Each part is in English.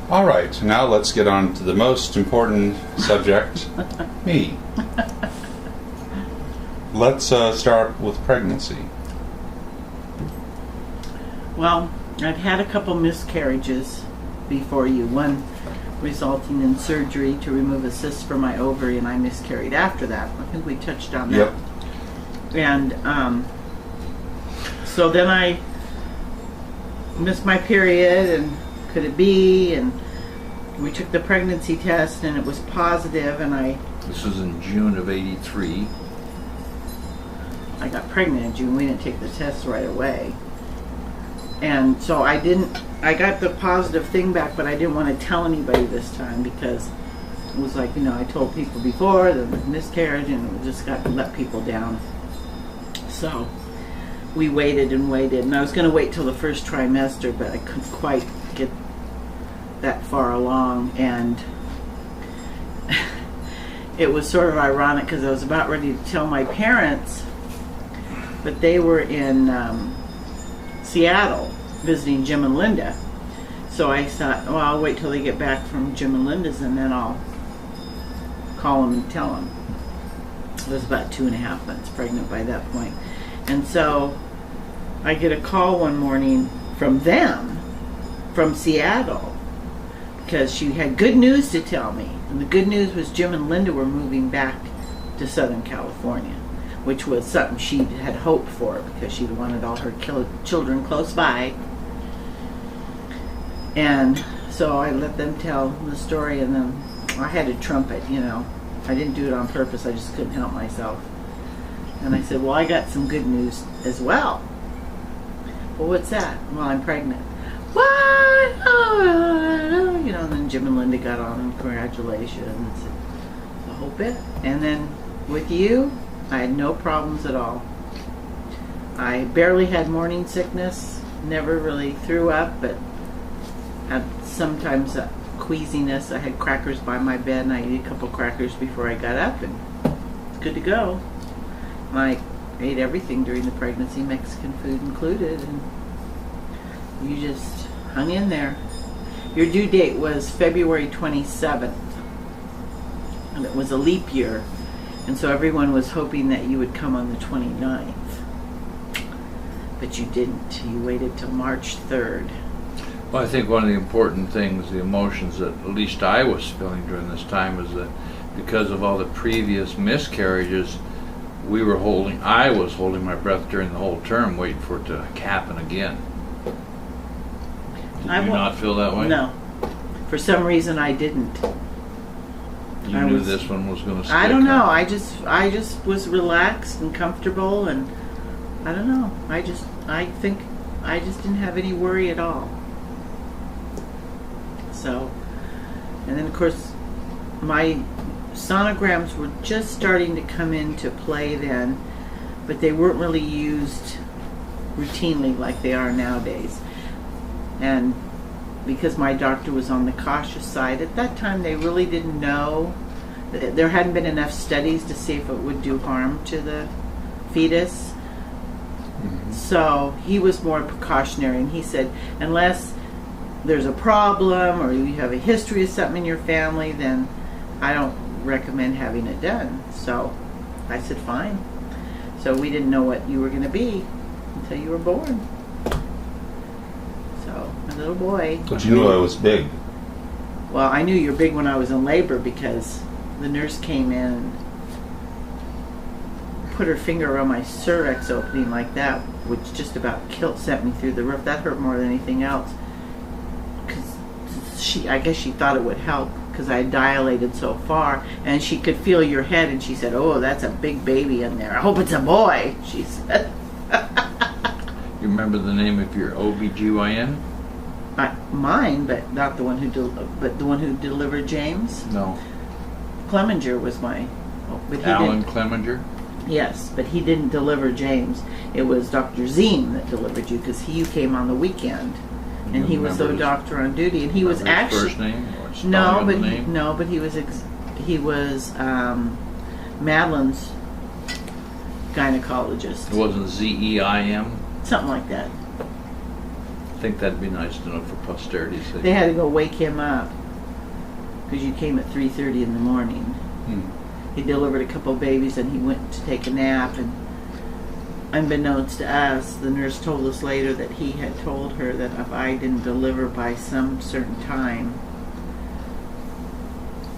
All right, now let's get on to the most important subject, me. Let's start with pregnancy. Well, I've had a couple miscarriages before you. One resulting in surgery to remove a cyst from my ovary, and I miscarried after that. I think we touched on that. Yep. And so then I missed my period, and could it be? And we took the pregnancy test, and it was positive, and This was in June of '83. I got pregnant in June. We didn't take the test right away. And so I got the positive thing back, but I didn't want to tell anybody this time because it was like, I told people before the miscarriage, and it just got to let people down. So we waited and waited, and I was going to wait till the first trimester, but I couldn't quite get that far along, and it was sort of ironic because I was about ready to tell my parents, but they were in Seattle visiting Jim and Linda. So I thought, well, I'll wait till they get back from Jim and Linda's, and then I'll call them and tell them. I was about 2.5 months pregnant by that point. And so I get a call one morning from them, from Seattle, because she had good news to tell me. And the good news was Jim and Linda were moving back to Southern California, which was something she had hoped for because she wanted all her children close by. And so I let them tell the story, and then I had to trump it, I didn't do it on purpose, I just couldn't help myself. And I said, well, I got some good news as well. Well, what's that? Well, I'm pregnant. What? Oh, and then Jim and Linda got on, and congratulations, the whole bit. And then with you, I had no problems at all. I barely had morning sickness, never really threw up, but had sometimes a queasiness. I had crackers by my bed, and I ate a couple crackers before I got up, and it's good to go. I ate everything during the pregnancy, Mexican food included, and you just hung in there. Your due date was February 27th, and it was a leap year. And so everyone was hoping that you would come on the 29th. But you didn't. You waited till March 3rd. Well, I think one of the important things, the emotions that at least I was feeling during this time, is that because of all the previous miscarriages, I was holding my breath during the whole term, waiting for it to happen again. Did you not feel that way? No. For some reason I didn't. You knew this one was going to stick. I don't know. I just was relaxed and comfortable, and I don't know. I think I just didn't have any worry at all. So, and then of course my sonograms were just starting to come into play then, but they weren't really used routinely like they are nowadays. And because my doctor was on the cautious side, at that time they really didn't know. There hadn't been enough studies to see if it would do harm to the fetus. Mm-hmm. So he was more precautionary, and he said, unless there's a problem or you have a history of something in your family, then I don't recommend having it done. So I said, fine. So we didn't know what you were going to be until you were born. So, my little boy. But you knew I was big. Well, I knew you were big when I was in labor because the nurse came in and put her finger around my cervix opening like that, which just about sent me through the roof. That hurt more than anything else. Because I guess she thought it would help because I dilated so far, and she could feel your head, and she said, "Oh, that's a big baby in there. I hope it's a boy," she said. You remember the name of your OBGYN? Mine, but not the one who delivered James. No. Clemenger was my. But he Alan Clemenger? Yes, but he didn't deliver James. It was Dr. Ziem that delivered you because you came on the weekend, and he was the doctor on duty, and he was actually first name or but he was Madeline's gynecologist. It wasn't ZEIM? Something like that. I think that'd be nice to know for posterity's sake. They had to go wake him up because you came at 3:30 in the morning. He delivered a couple of babies and he went to take a nap, and unbeknownst to us, the nurse told us later that he had told her that if I didn't deliver by some certain time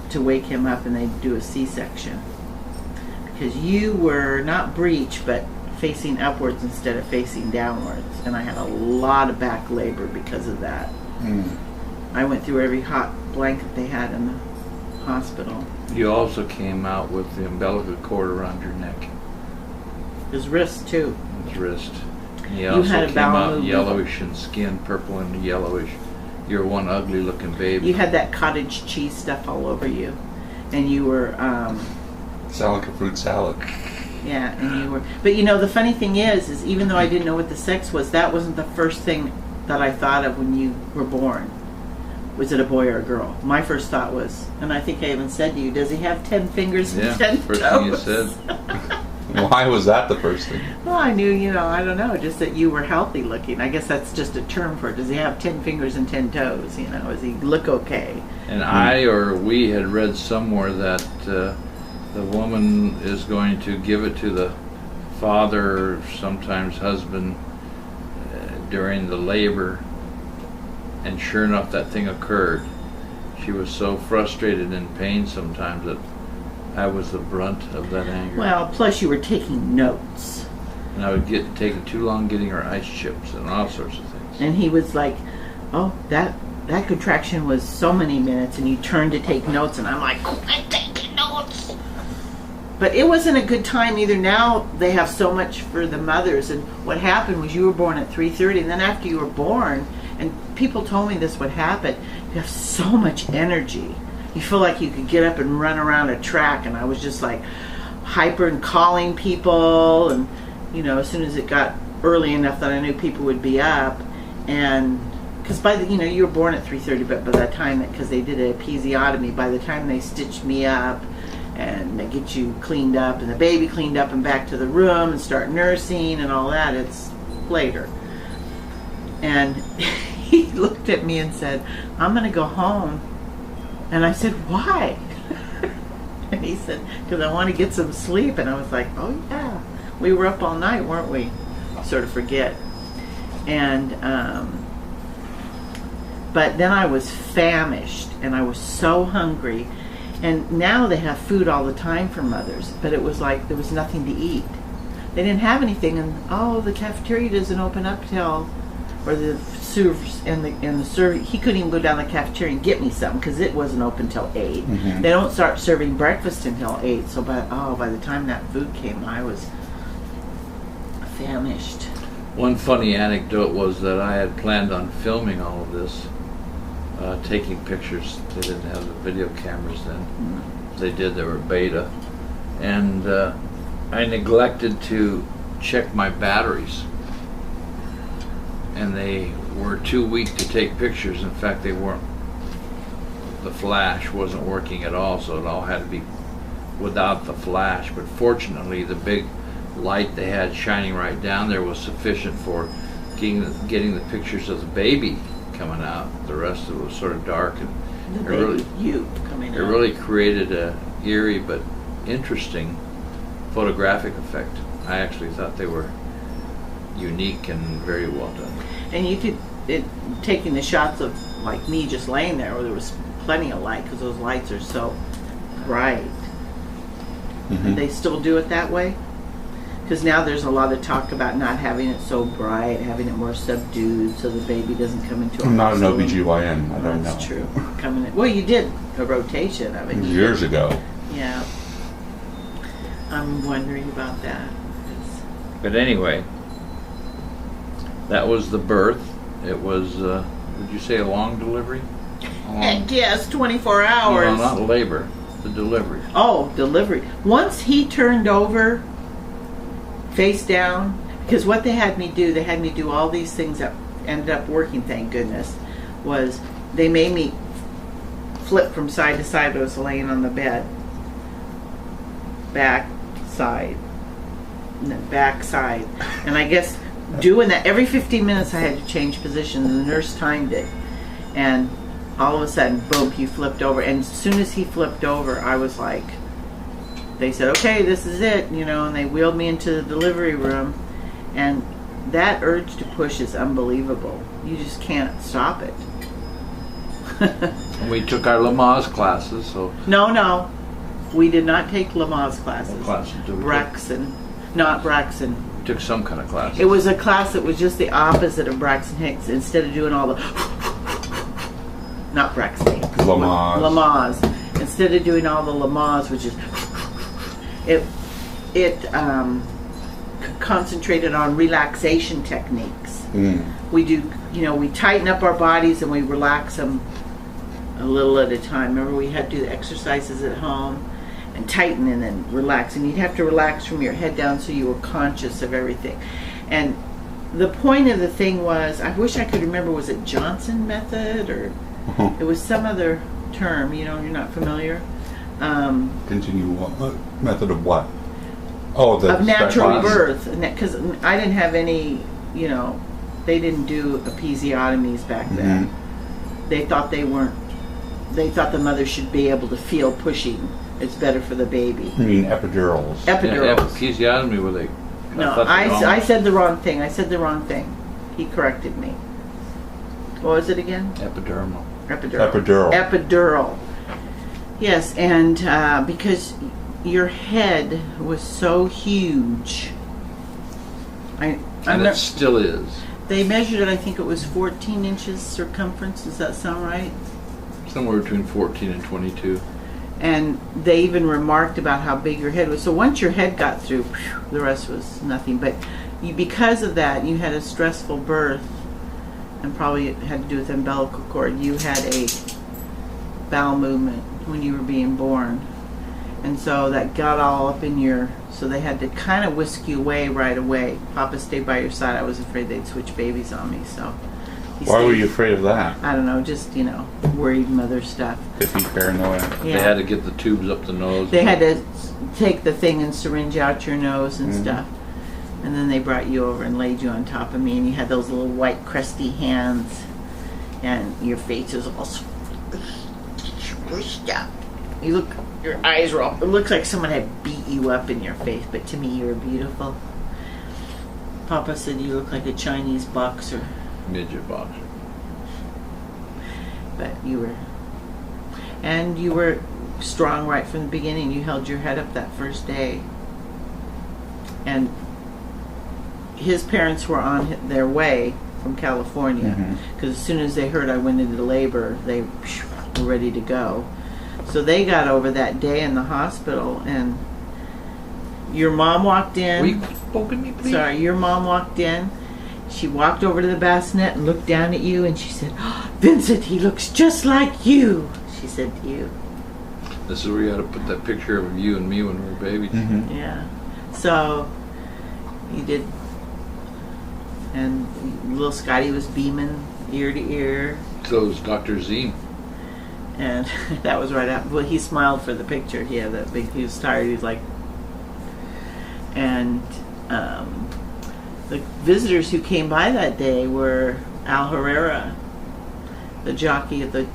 to wake him up and they'd do a C-section. Because you were not breech, but facing upwards instead of facing downwards. And I had a lot of back labor because of that. I went through every hot blanket they had in the hospital. You also came out with the umbilical cord around your neck. His wrist, too. His wrist. And you You also had a came bowel out movement. yellowish in skin, purple and yellowish. You're one ugly looking baby. You had that cottage cheese stuff all over you. And you were, Sound like a fruit salad. yeah, and you were. But you know, the funny thing is even though I didn't know what the sex was, that wasn't the first thing that I thought of when you were born. Was it a boy or a girl? My first thought was, and I think I even said to you, does he have 10 fingers and 10 first toes? thing you said. Why was that the first thing? Well, I knew, you know, I don't know, just that you were healthy looking. I guess that's just a term for it. Does he have 10 fingers and 10 toes? You know, does he look okay? And I or we had read somewhere that the woman is going to give it to the father, sometimes husband, during the labor. And sure enough, that thing occurred. She was so frustrated and in pain sometimes that I was the brunt of that anger. Well, plus you were taking notes. And I would get taking too long getting her ice chips and all sorts of things. And he was like, oh, that contraction was so many minutes, and you turned to take notes, and I'm like, oh, I'm taking notes. But it wasn't a good time either. Now they have so much for the mothers, and what happened was you were born at 3:30, and then after you were born, and people told me this would happen, you have so much energy. You feel like you could get up and run around a track, and I was just like hyper and calling people, and you know, as soon as it got early enough that I knew people would be up, and because by the, you know, you were born at 3:30, but by the time that, because they did an episiotomy, by the time they stitched me up and they get you cleaned up and the baby cleaned up and back to the room and start nursing and all that, it's later. And he looked at me and said, I'm going to go home. And I said, why? And he said, because I want to get some sleep. And I was like, oh yeah, we were up all night, weren't we? Sort of forget. And but then I was famished and I was so hungry. And now they have food all the time for mothers, but it was like there was nothing to eat. They didn't have anything, and oh, the cafeteria doesn't open up till, or the servers and the server, he couldn't even go down the cafeteria and get me something because it wasn't open till 8. Mm-hmm. They don't start serving breakfast until 8. So by the time that food came, I was famished. One funny anecdote was that I had planned on filming all of this, taking pictures. They didn't have the video cameras then. They did, they were beta. And I neglected to check my batteries. And they were too weak to take pictures. In fact, they weren't. The flash wasn't working at all, so it all had to be without the flash. But fortunately, the big light they had shining right down there was sufficient for getting the pictures of the baby coming out. The rest of it was sort of dark, and The it baby, really, you coming it out. really created a eerie but interesting photographic effect. I actually thought they were unique and very well done. And you could, taking the shots of like me just laying there where there was plenty of light because those lights are so bright. Mm-hmm. They still do it that way? Because now there's a lot of talk about not having it so bright, having it more subdued so the baby doesn't come into a I'm not an hospital. OBGYN. I don't know. That's true. Coming in. Well, you did a rotation of it. Years ago. Yeah. I'm wondering about that. But anyway, that was the birth. It was, would you say a long delivery? Heck yes, 24 hours. No, not labor, the delivery. Oh, delivery. Once he turned over, face down, because what they had me do all these things that ended up working, thank goodness, was they made me flip from side to side. I was laying on the bed. Back side. And then back side. And I guess doing that. Every 15 minutes I had to change positions, and the nurse timed it. And all of a sudden, boom, he flipped over. And as soon as he flipped over, I was like, they said, okay, this is it, you know, and they wheeled me into the delivery room. And that urge to push is unbelievable. You just can't stop it. We took our Lamaze classes, so... No. We did not take Lamaze classes. What classes did we take? Braxton. Not Braxton. We took some kind of class. It was a class that was just the opposite of Braxton Hicks. Instead of doing all the... Not Braxton Hicks. Lamaze. Instead of doing all the Lamaze, which is... It concentrated on relaxation techniques. We do, you know, we tighten up our bodies and we relax them a little at a time. Remember, we had to do the exercises at home and tighten and then relax. And you'd have to relax from your head down so you were conscious of everything. And the point of the thing was, I wish I could remember, was it Johnson method or it was some other term, you know, you're not familiar. Continue what? Method of what? Oh, of natural birth. Because I didn't have any, you know, they didn't do episiotomies back then. They thought they thought the mother should be able to feel pushing. It's better for the baby. You mean epidurals? Yeah, episiotomy, were they? No, I said the wrong thing. He corrected me. What was it again? Epidural. Epidural. Yes, and because your head was so huge. And it still is. They measured it, I think it was 14 inches circumference. Does that sound right? Somewhere between 14 and 22. And they even remarked about how big your head was. So once your head got through, the rest was nothing. But because of that, you had a stressful birth, and probably it had to do with umbilical cord. You had a bowel movement when you were being born. And so that got all up in your... So they had to kind of whisk you away right away. Papa stayed by your side. I was afraid they'd switch babies on me, so... Why were you afraid of that? I don't know, just, you know, worried mother stuff. Iffy paranoia. Yeah. They had to get the tubes up the nose. They had to take the thing and syringe out your nose and stuff. And then they brought you over and laid you on top of me, and you had those little white crusty hands, and your face was all squished up. Your eyes were all, it looks like someone had beat you up in your face, but to me you were beautiful. Papa said you look like a Chinese boxer. Midget boxer. But you were strong right from the beginning. You held your head up that first day. And his parents were on their way from California, because as soon as they heard I went into labor, they were ready to go. So they got over that day in the hospital, and your mom walked in. Will you spoke to me, please? Sorry, your mom walked in. She walked over to the bassinet and looked down at you, and she said, "Oh, Vincent, he looks just like you," she said to you. This is where you had to put that picture of you and me when we were babies. Yeah. So you did, and little Scotty was beaming ear to ear. So was Dr. Zine. And that was right after. Well, he smiled for the picture. He had that big. He was tired. He was like, and the visitors who came by that day were Al Herrera, the jockey of the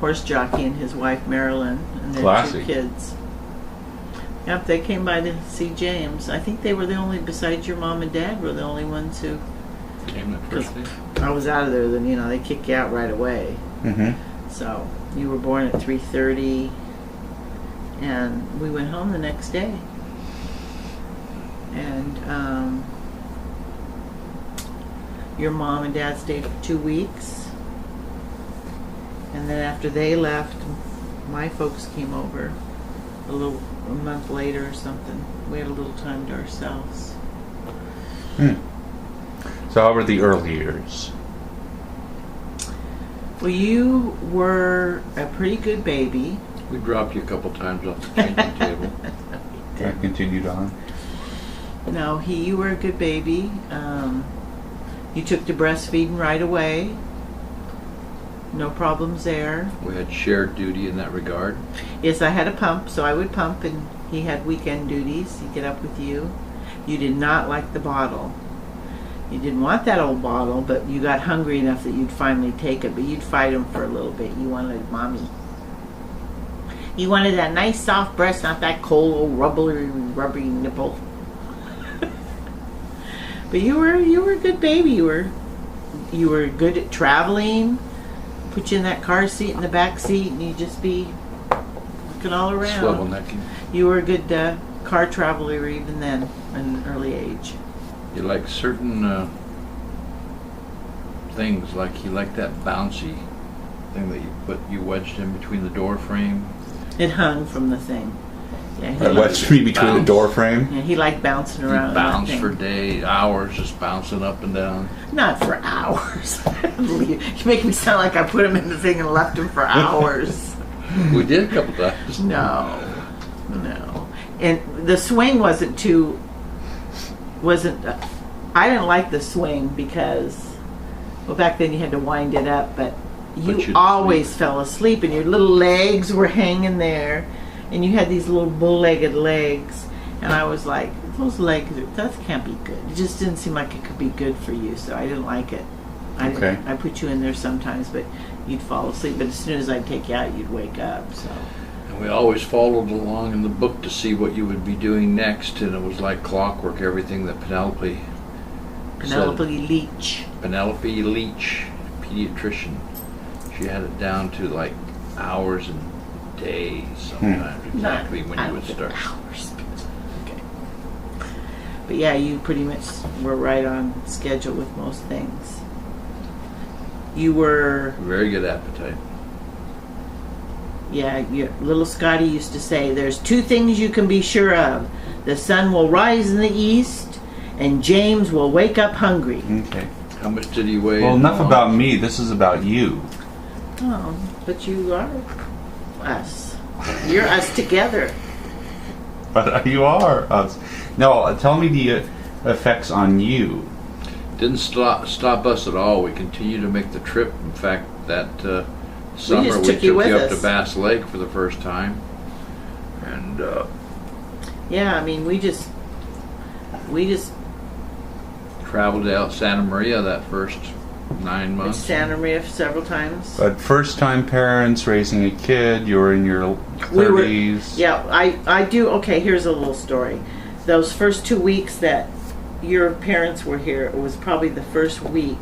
horse jockey, and his wife Marilyn, and their 2 kids. Yep, they came by to see James. I think they were the only, besides your mom and dad, were the only ones who came that first day. I was out of there. Then they kick you out right away. So you were born at 3:30, and we went home the next day. And your mom and dad stayed for 2 weeks, and then after they left, my folks came over a month later or something. We had a little time to ourselves. So how were the early years? Well, you were a pretty good baby. We dropped you a couple times off the changing table. I continued on. No, you were a good baby. You took to breastfeeding right away. No problems there. We had shared duty in that regard. Yes, I had a pump, so I would pump, and he had weekend duties. He'd get up with you. You did not like the bottle. You didn't want that old bottle, but you got hungry enough that you'd finally take it, but you'd fight him for a little bit. You wanted mommy. You wanted that nice soft breast, not that cold old rubbery nipple. But you were a good baby. You were good at traveling. Put you in that car seat in the back seat, and you'd just be looking all around. Swivel necking. You were a good car traveler even then, at an early age. You like certain things, like you like that bouncy thing that you wedged in between the door frame. It hung from the thing. Yeah, That wedged me between the door frame. Yeah, he liked bouncing You around. bounce that for thing. days, hours, just bouncing up and down. Not for hours. You make me sound like I put him in the thing and left him for hours. We did a couple times. No. And the swing I didn't like the swing because, well, back then you had to wind it up, but you always fell asleep and your little legs were hanging there and you had these little bull-legged legs, and I was like, those legs, that can't be good. It just didn't seem like it could be good for you, so I didn't like it. I put you in there sometimes, but you'd fall asleep, but as soon as I'd take you out, you'd wake up, so. And we always followed along in the book to see what you would be doing next, and it was like clockwork, everything that Penelope Leach. Penelope Leach, pediatrician. She had it down to like hours and days sometimes, exactly when you would start. Hours. Okay. But yeah, you pretty much were right on schedule with most things. You were... Very good appetite. Yeah, little Scotty used to say, there's two things you can be sure of. The sun will rise in the east, and James will wake up hungry. Okay. How much did he weigh? Well, enough about me. This is about you. Oh, but you are us. You're us together. But you are us. No, tell me the effects on you. Didn't stop us at all. We continued to make the trip. In fact, that summer we took you up to Bass Lake for the first time. And yeah, I mean, we just traveled out Santa Maria that first 9 months. Santa Maria several times. But first-time parents raising a kid. You were in your 30s. Yeah, I do. Okay, here's a little story. Those first 2 weeks that your parents were here, it was probably the first week,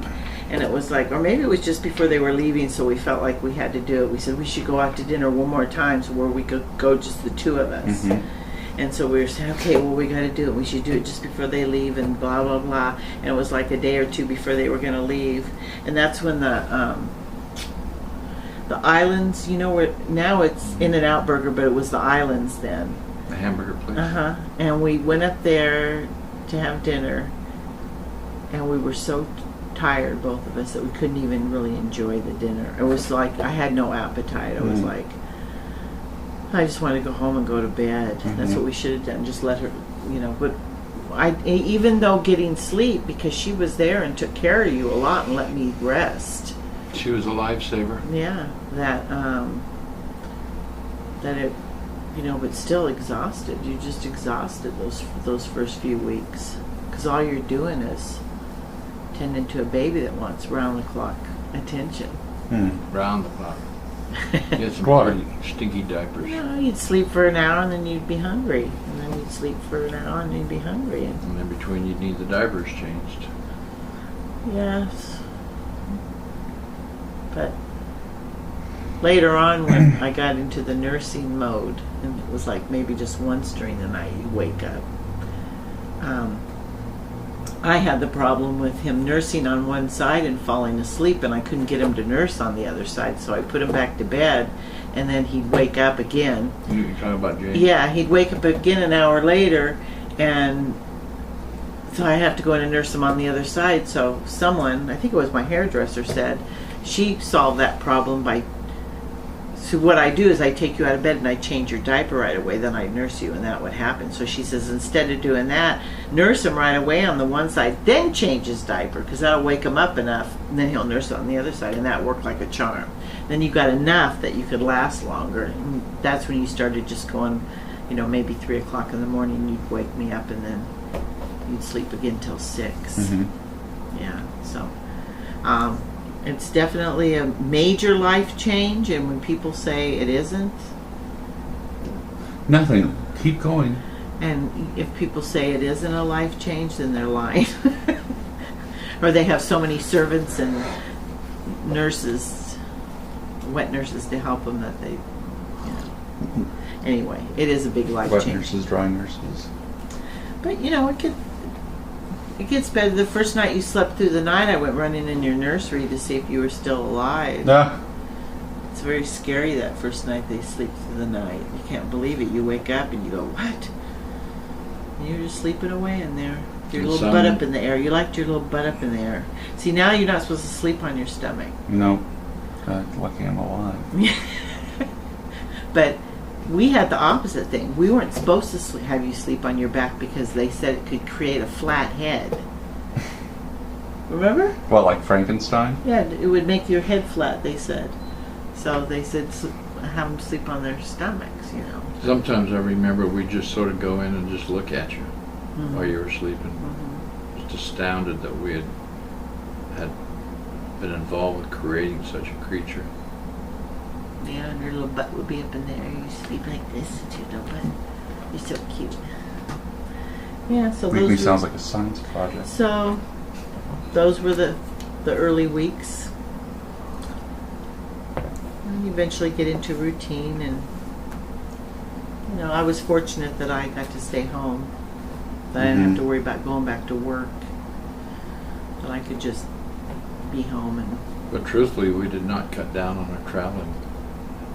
and it was like, or maybe it was just before they were leaving, so we felt like we had to do it. We said we should go out to dinner one more time, so where we could go just the two of us. Mm-hmm. And so we were saying, okay, well, we got to do it. We should do it just before they leave, and blah blah blah. And it was like a day or two before they were going to leave, and that's when the islands, you know, where now it's In-N-Out Burger, but it was the islands then. The hamburger place. And we went up there to have dinner, and we were so tired, both of us, that we couldn't even really enjoy the dinner. It was like I had no appetite. I was like, I just wanted to go home and go to bed. That's what we should have done. Just let her, you know. But even though getting sleep, because she was there and took care of you a lot and let me rest. She was a lifesaver. Yeah, that it, you know, but still exhausted. You're just exhausted those first few weeks, because all you're doing is tending to a baby that wants round-the-clock attention. Round the clock. You had some pretty stinky diapers. No, you'd sleep for an hour and then you'd be hungry, and then you'd sleep for an hour and you'd be hungry. And in between, you'd need the diapers changed. Yes, but later on, when I got into the nursing mode, and it was like maybe just once during the night you wake up, I had the problem with him nursing on one side and falling asleep, and I couldn't get him to nurse on the other side, so I put him back to bed, and then he'd wake up again. You're talking about James? Yeah, he'd wake up again an hour later, and so I have to go in and nurse him on the other side. So someone, I think it was my hairdresser, said she solved that problem by, so what I do is I take you out of bed and I change your diaper right away, then I nurse you, and that would happen. So she says, instead of doing that, nurse him right away on the one side, then change his diaper, because that'll wake him up enough, and then he'll nurse on the other side, and that worked like a charm. Then you got enough that you could last longer, and that's when you started just going, you know, maybe 3 o'clock in the morning, you'd wake me up, and then you'd sleep again till 6. Yeah, so it's definitely a major life change, and when people say it isn't, Nothing. Keep going. and if people say it isn't a life change, then they're lying. Or they have so many servants and nurses, wet nurses, to help them that they, Anyway, it is a big life Wet change. nurses, dry nurses. But it gets better. The first night you slept through the night, I went running in your nursery to see if you were still alive. Ah, It's very scary that first night they sleep through the night. You can't believe it. You wake up and you go, what? And you're just sleeping away in there. Your And little butt up in the air. You liked your little butt up in the air. See, now you're not supposed to sleep on your stomach. no. Lucky I'm alive. But we had the opposite thing. We weren't supposed to have you sleep on your back because they said it could create a flat head. Remember? Well, like Frankenstein? Yeah, it would make your head flat, they said. So they said have them sleep on their stomachs, Sometimes I remember we just sort of go in and just look at you while you were sleeping. Mm-hmm. Just astounded that we had been involved with creating such a creature. Yeah, and your little butt would be up in there. You sleep like this with your little butt. You're so cute. Yeah, so Makes me those sounds like a science project. So those were the early weeks. And you eventually get into routine, and I was fortunate that I got to stay home. That I didn't have to worry about going back to work. That I could just be home and. But truthfully, we did not cut down on our traveling.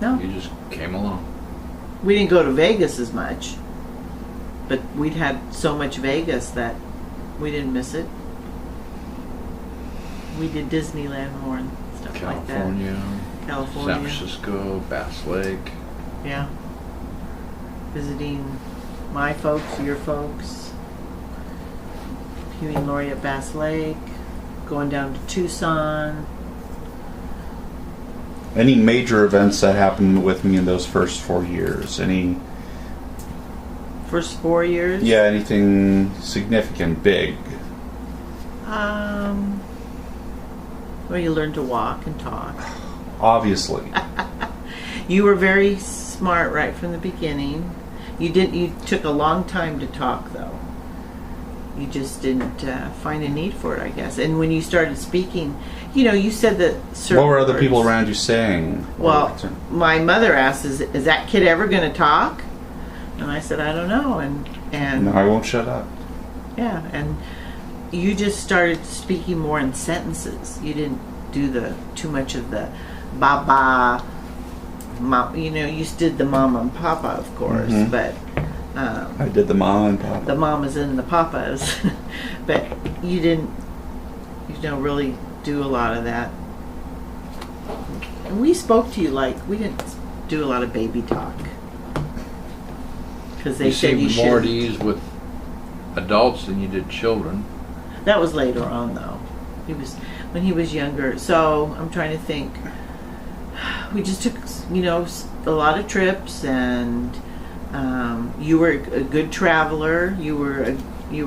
No. You just came along. We didn't go to Vegas as much, but we'd had so much Vegas that we didn't miss it. We did Disneyland more and stuff like that. California. San Francisco, Bass Lake. Yeah. Visiting my folks, your folks. Huey and Lori at Bass Lake. Going down to Tucson. Any major events that happened with me in those first 4 years? Any? First 4 years? Yeah, anything significant, big? Well, you learned to walk and talk. Obviously. You were very smart right from the beginning. You took a long time to talk, though. You just didn't find a need for it, I guess. And when you started speaking, you said that certain What were other words. people around you saying? Well, my mother asked, "Is that kid ever going to talk?" And I said, "I don't know." And No, I won't shut up. yeah, and you just started speaking more in sentences. You didn't do too much of the "baba," mom. You did the mama and papa, of course, but. I did the mom and papa. The mamas and the papas, but you didn't, really do a lot of that. And we spoke to you like we didn't do a lot of baby talk because they said you seemed more at should. ease with adults than you did children. That was later on, though. When he was younger. So I'm trying to think. We just took, a lot of trips, and. You were a good traveler. You were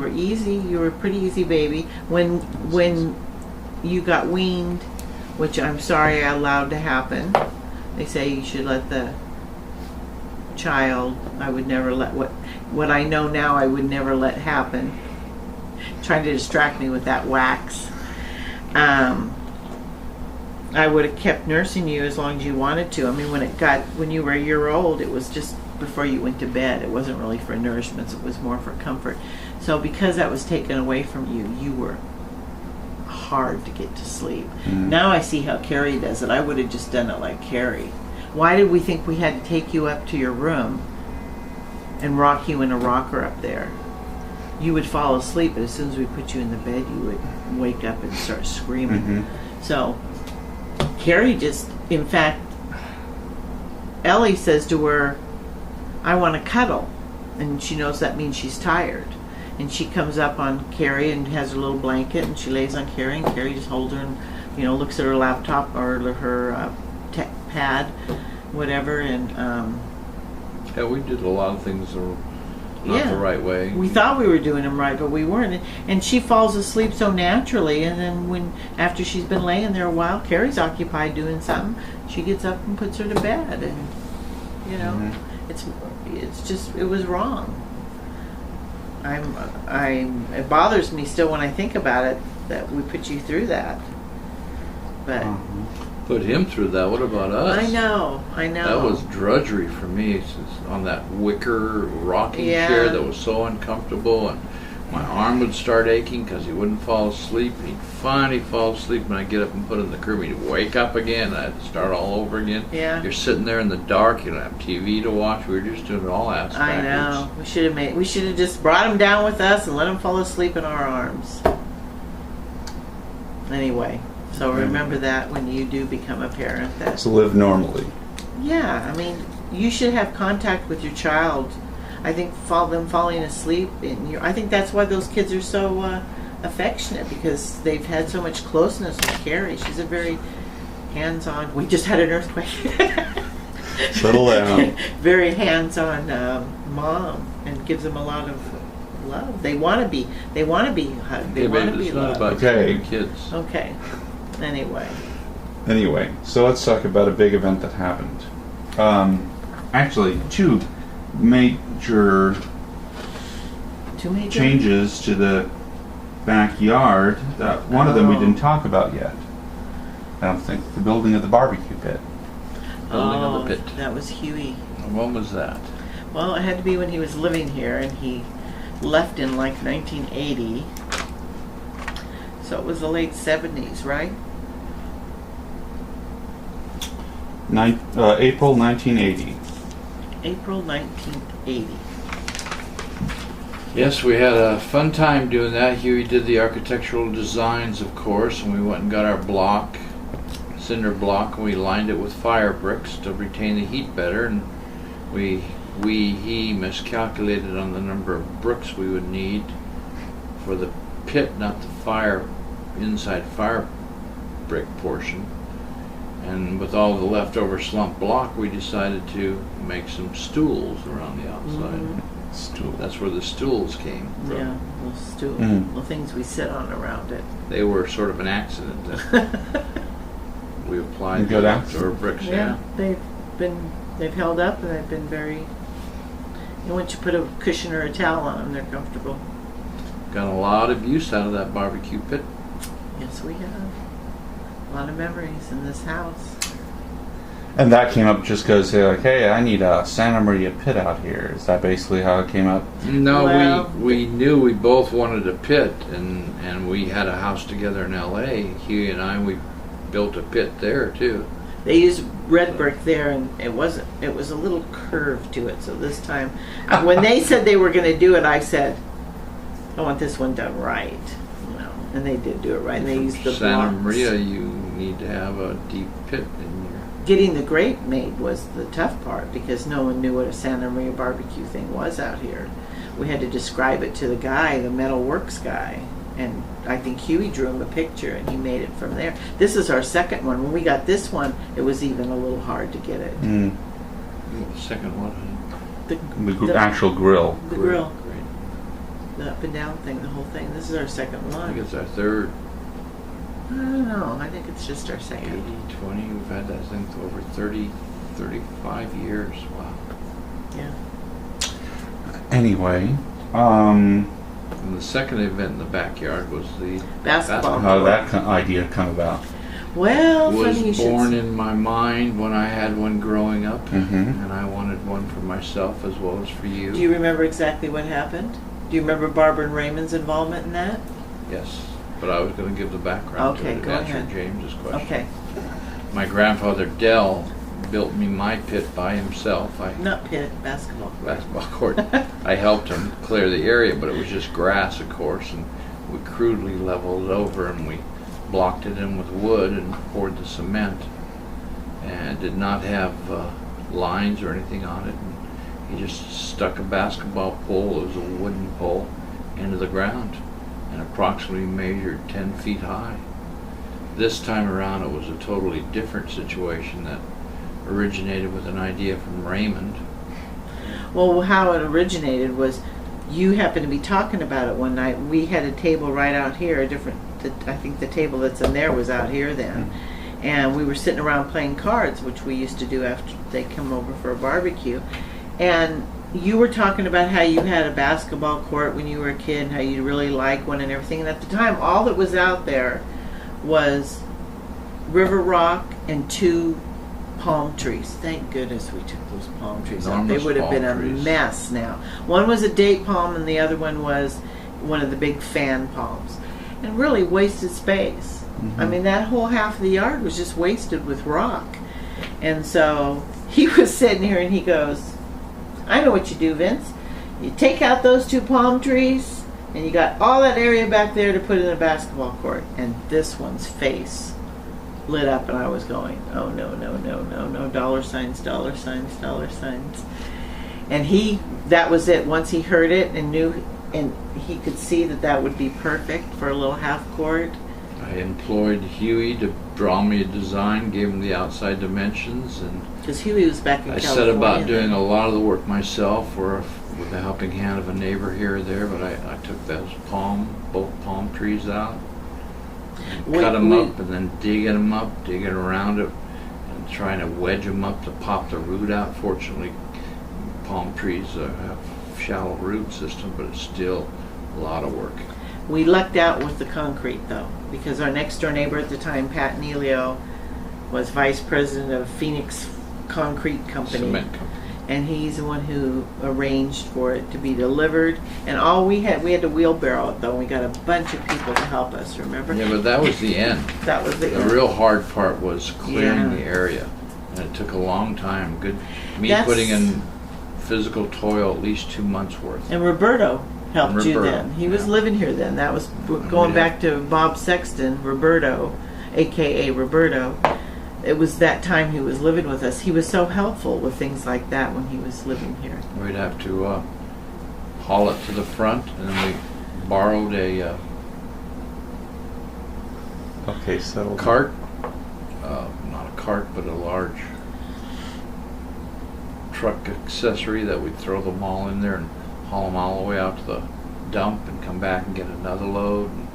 easy. You were a pretty easy baby. When you got weaned, which I'm sorry I allowed to happen. They say you should let the child. I would never let what I know now. I would never let happen. Trying to distract me with that wax. I would have kept nursing you as long as you wanted to. I mean, when you were a year old, it was just before you went to bed. It wasn't really for nourishment, it was more for comfort. So because that was taken away from you, you were hard to get to sleep. Now I see how Carrie does it. I would have just done it like Carrie. Why did we think we had to take you up to your room and rock you in a rocker up there? You would fall asleep, but as soon as we put you in the bed, you would wake up and start screaming. So Carrie just, in fact, Ellie says to her, "I want to cuddle," and she knows that means she's tired. And she comes up on Carrie and has her little blanket, and she lays on Carrie, and Carrie just holds her and looks at her laptop or her pad, whatever. And Yeah, we did a lot of things not Yeah. the right way. We thought we were doing them right, but we weren't. And she falls asleep so naturally, and then after she's been laying there a while, Carrie's occupied doing something. She gets up and puts her to bed, and you know, it's just, it was wrong. It bothers me still when I think about it that we put you through that. But Put him through that. What about us? I know. That was drudgery for me. It's on that wicker rocking chair that was so uncomfortable, and my arm would start aching because he wouldn't fall asleep. And he'd finally fall asleep, and I'd get up and put him in the crib. He'd wake up again, and I'd start all over again. Yeah. You're sitting there in the dark. You don't have TV to watch. We were just doing it all ass I backwards. know. We should have just brought him down with us and let him fall asleep in our arms. Anyway. So remember that when you do become a parent. That To live normally. Yeah, I mean, you should have contact with your child. I think them falling asleep, I think that's why those kids are so affectionate, because they've had so much closeness with Carrie. She's a very hands-on. We just had an earthquake. Settle down. Very hands-on mom, and gives them a lot of love. They want to be hugged. They want to be It's not loved. about Okay. kids. Okay. Anyway, so let's talk about a big event that happened. Actually, two major changes to the backyard. One of them we didn't talk about yet. I don't think. The building of the barbecue pit. Building of the pit. That was Huey. And when was that? Well, it had to be when he was living here, and he left in like 1980. So it was the late 70s, right? April 1980. April 1980. Yes, we had a fun time doing that. Huey did the architectural designs, of course, and we went and got our block, cinder block, and we lined it with fire bricks to retain the heat better. And he miscalculated on the number of bricks we would need for the pit, not the inside fire brick portion. And with all the leftover slump block, we decided to make some stools around the outside. That's where the stools came from. Yeah, little stools, little things we sit on around it. They were sort of an accident. We applied the good leftover bricks. Yeah, they've held up, and they've been very. And once you put a cushion or a towel on them, they're comfortable. Got a lot of use out of that barbecue pit. Yes, we have. A lot of memories in this house. And that came up just because they're like, hey, I need a Santa Maria pit out here. Is that basically how it came up? No, Well, we knew we both wanted a pit, and we had a house together in L.A. Huey and I, we built a pit there too. They used red brick there, and it was a little curve to it. So this time, when they said they were going to do it, I said, I want this one done right. You know, and they did do it right. And they used the Santa blocks. Maria, you need to have a deep pit in your. Getting the grate made was the tough part, because no one knew what a Santa Maria barbecue thing was out here. We had to describe it to the guy, the metal works guy, and I think Huey drew him a picture, and he made it from there. This is our second one. When we got this one, it was even a little hard to get it. Second one. The actual grill. The grill. Great. The up and down thing, the whole thing. This is our second I one. think it's our third. I don't know. I think it's just our second. 80, 20. We've had that thing for over 30, 35 years. Wow. Yeah. Anyway, And the second event in the backyard was the Basketball. how did that idea come about? Well, was funny you born should. in my mind when I had one growing up, Mhm. and I wanted one for myself as well as for you. Do you remember exactly what happened? Do you remember Barbara and Raymond's involvement in that? Yes, but I was going to give the background Okay, to it go and answer ahead. James's question. Okay. My grandfather Dell built me my pit by himself. Not pit, basketball. Basketball court. I helped him clear the area, but it was just grass, of course, and we crudely leveled it over, and we blocked it in with wood and poured the cement, and did not have lines or anything on it. And he just stuck a basketball pole, it was a wooden pole, into the ground, and approximately measured 10 feet high. This time around it was a totally different situation that originated with an idea from Raymond. Well, how it originated was you happened to be talking about it one night. We had a table right out here, I think the table that's in there was out here then. And we were sitting around playing cards, which we used to do after they come over for a barbecue. And you were talking about how you had a basketball court when you were a kid and how you really liked one and everything. And at the time, all that was out there was river rock and 2 palm trees. Thank goodness we took those palm trees out. They would have been a mess now. One was a date palm and the other one was one of the big fan palms. And really wasted space. I mean, that whole half of the yard was just wasted with rock. And so he was sitting here and he goes, I know what you do, Vince. You take out those 2 palm trees and you got all that area back there to put in a basketball court. And this one's face lit up and I was going, oh no, no, no, no, no, dollar signs, dollar signs, dollar signs. And that was it. Once he heard it and knew, and he could see that that would be perfect for a little half court. I employed Huey to draw me a design, gave him the outside dimensions, and because Huey was back in California. I set about doing a lot of the work myself, or with the helping hand of a neighbor here or there. But I took those both palm trees out, and cut them up, and then digging around it, and trying to wedge them up to pop the root out. Fortunately, palm trees have shallow root system, but it's still a lot of work. We lucked out with the concrete though, because our next door neighbor at the time, Pat Nealio, was vice president of Phoenix Concrete Company. Cement company. And he's the one who arranged for it to be delivered. And all we had to wheelbarrow it though. We got a bunch of people to help us, remember? Yeah, but that was the end. That was the end. real hard part was clearing the area. And it took a long time. Putting in physical toil at least 2 months worth. And Roberto helped you then. He was living here then. That was going back to Bob Sexton, Roberto, aka Roberto. It was that time he was living with us. He was so helpful with things like that when he was living here. We'd have to haul it to the front, and then we borrowed a cart, not a cart, but a large truck accessory that we'd throw them all in there and haul them all the way out to the dump and come back and get another load. And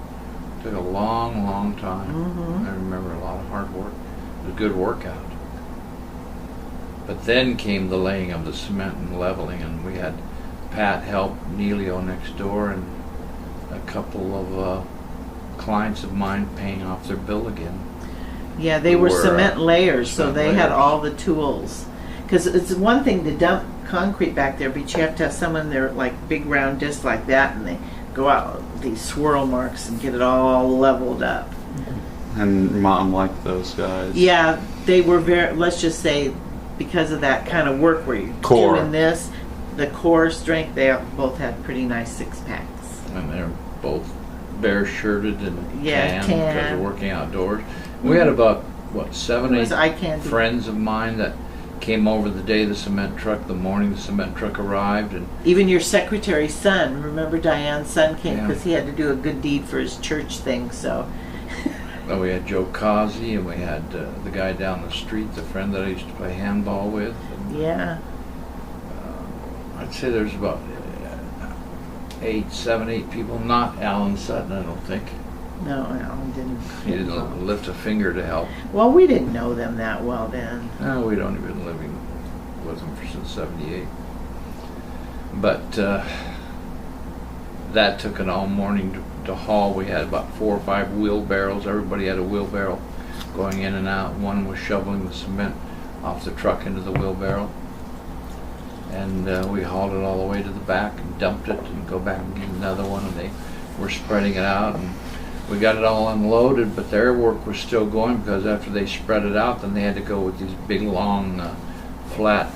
it took a long, long time. I remember a lot of hard work. It was a good workout. But then came the laying of the cement and leveling, and we had Pat help Nealio next door and a couple of clients of mine paying off their bill again. Yeah, they were cement layers, so they had all the tools. Because it's one thing to dump concrete back there, but you have to have someone there, like big round discs like that, and they go out with these swirl marks and get it all leveled up. And Mom liked those guys. Yeah, they were very, let's just say, because of that kind of work where you're doing this, the core strength, they both had pretty nice 6-packs. And they're both bare shirted and tan because of working outdoors. We had about, 7, 8 friends of mine that came over the day the morning the cement truck arrived. And even your secretary's son, remember Diane's son came because he had to do a good deed for his church thing, so. Well, we had Joe Causey, and we had the guy down the street, the friend that I used to play handball with. And, I'd say there's about 7, 8 people, not Alan Sutton, I don't think. No, Alan didn't. He didn't lift a finger to help. Well, we didn't know them that well then. No, we'd only been living with them since '78. But that took an all morning to haul. We had about 4 or 5 wheelbarrows. Everybody had a wheelbarrow going in and out. One was shoveling the cement off the truck into the wheelbarrow. And we hauled it all the way to the back and dumped it and go back and get another one. And they were spreading it out. And we got it all unloaded, but their work was still going because after they spread it out, then they had to go with these big, long, flat,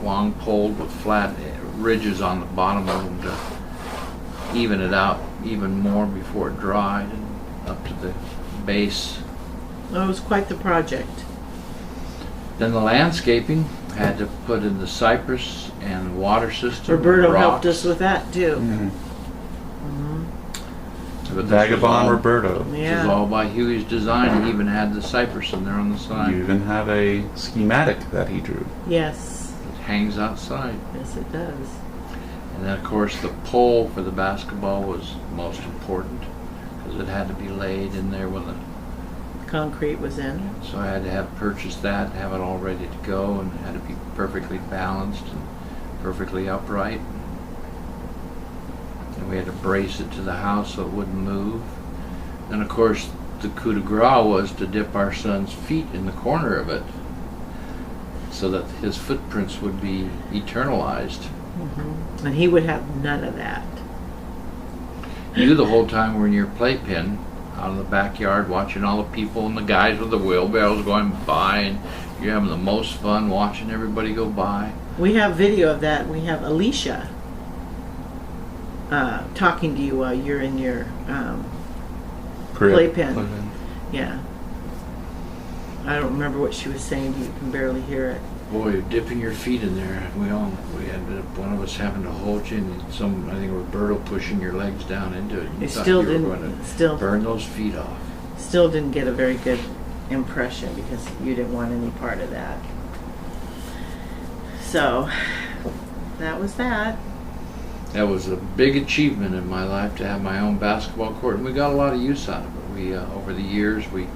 long poled with flat ridges on the bottom of them to even it out even more before it dried and up to the base. Well, it was quite the project. Then the landscaping had to put in the cypress and water system. Roberto helped us with that too. But Vagabond Roberto. Yeah. This was all by Huey's design. He even had the cypress in there on the side. You even have a schematic that he drew. Yes. It hangs outside. Yes, it does. And then of course the pole for the basketball was most important because it had to be laid in there when the Concrete was in. so I had to have purchased that, have it all ready to go, and it had to be perfectly balanced and perfectly upright. And we had to brace it to the house so it wouldn't move. And of course the coup de grace was to dip our son's feet in the corner of it so that his footprints would be eternalized. Mm-hmm. And he would have none of that. You the whole time were in your playpen out in the backyard watching all the people and the guys with the wheelbarrows going by, and you're having the most fun watching everybody go by. We have video of that. We have Alicia talking to you while you're in your playpen. Yeah. I don't remember what she was saying. You can barely hear it. Boy, dipping your feet in there. We ended up, one of us having to hold you, and I think Roberto pushing your legs down into it. It thought still you were didn't. going to Still burn those feet off. Still didn't get a very good impression because you didn't want any part of that. So that was that. That was a big achievement in my life to have my own basketball court, and we got a lot of use out of it. We over the years we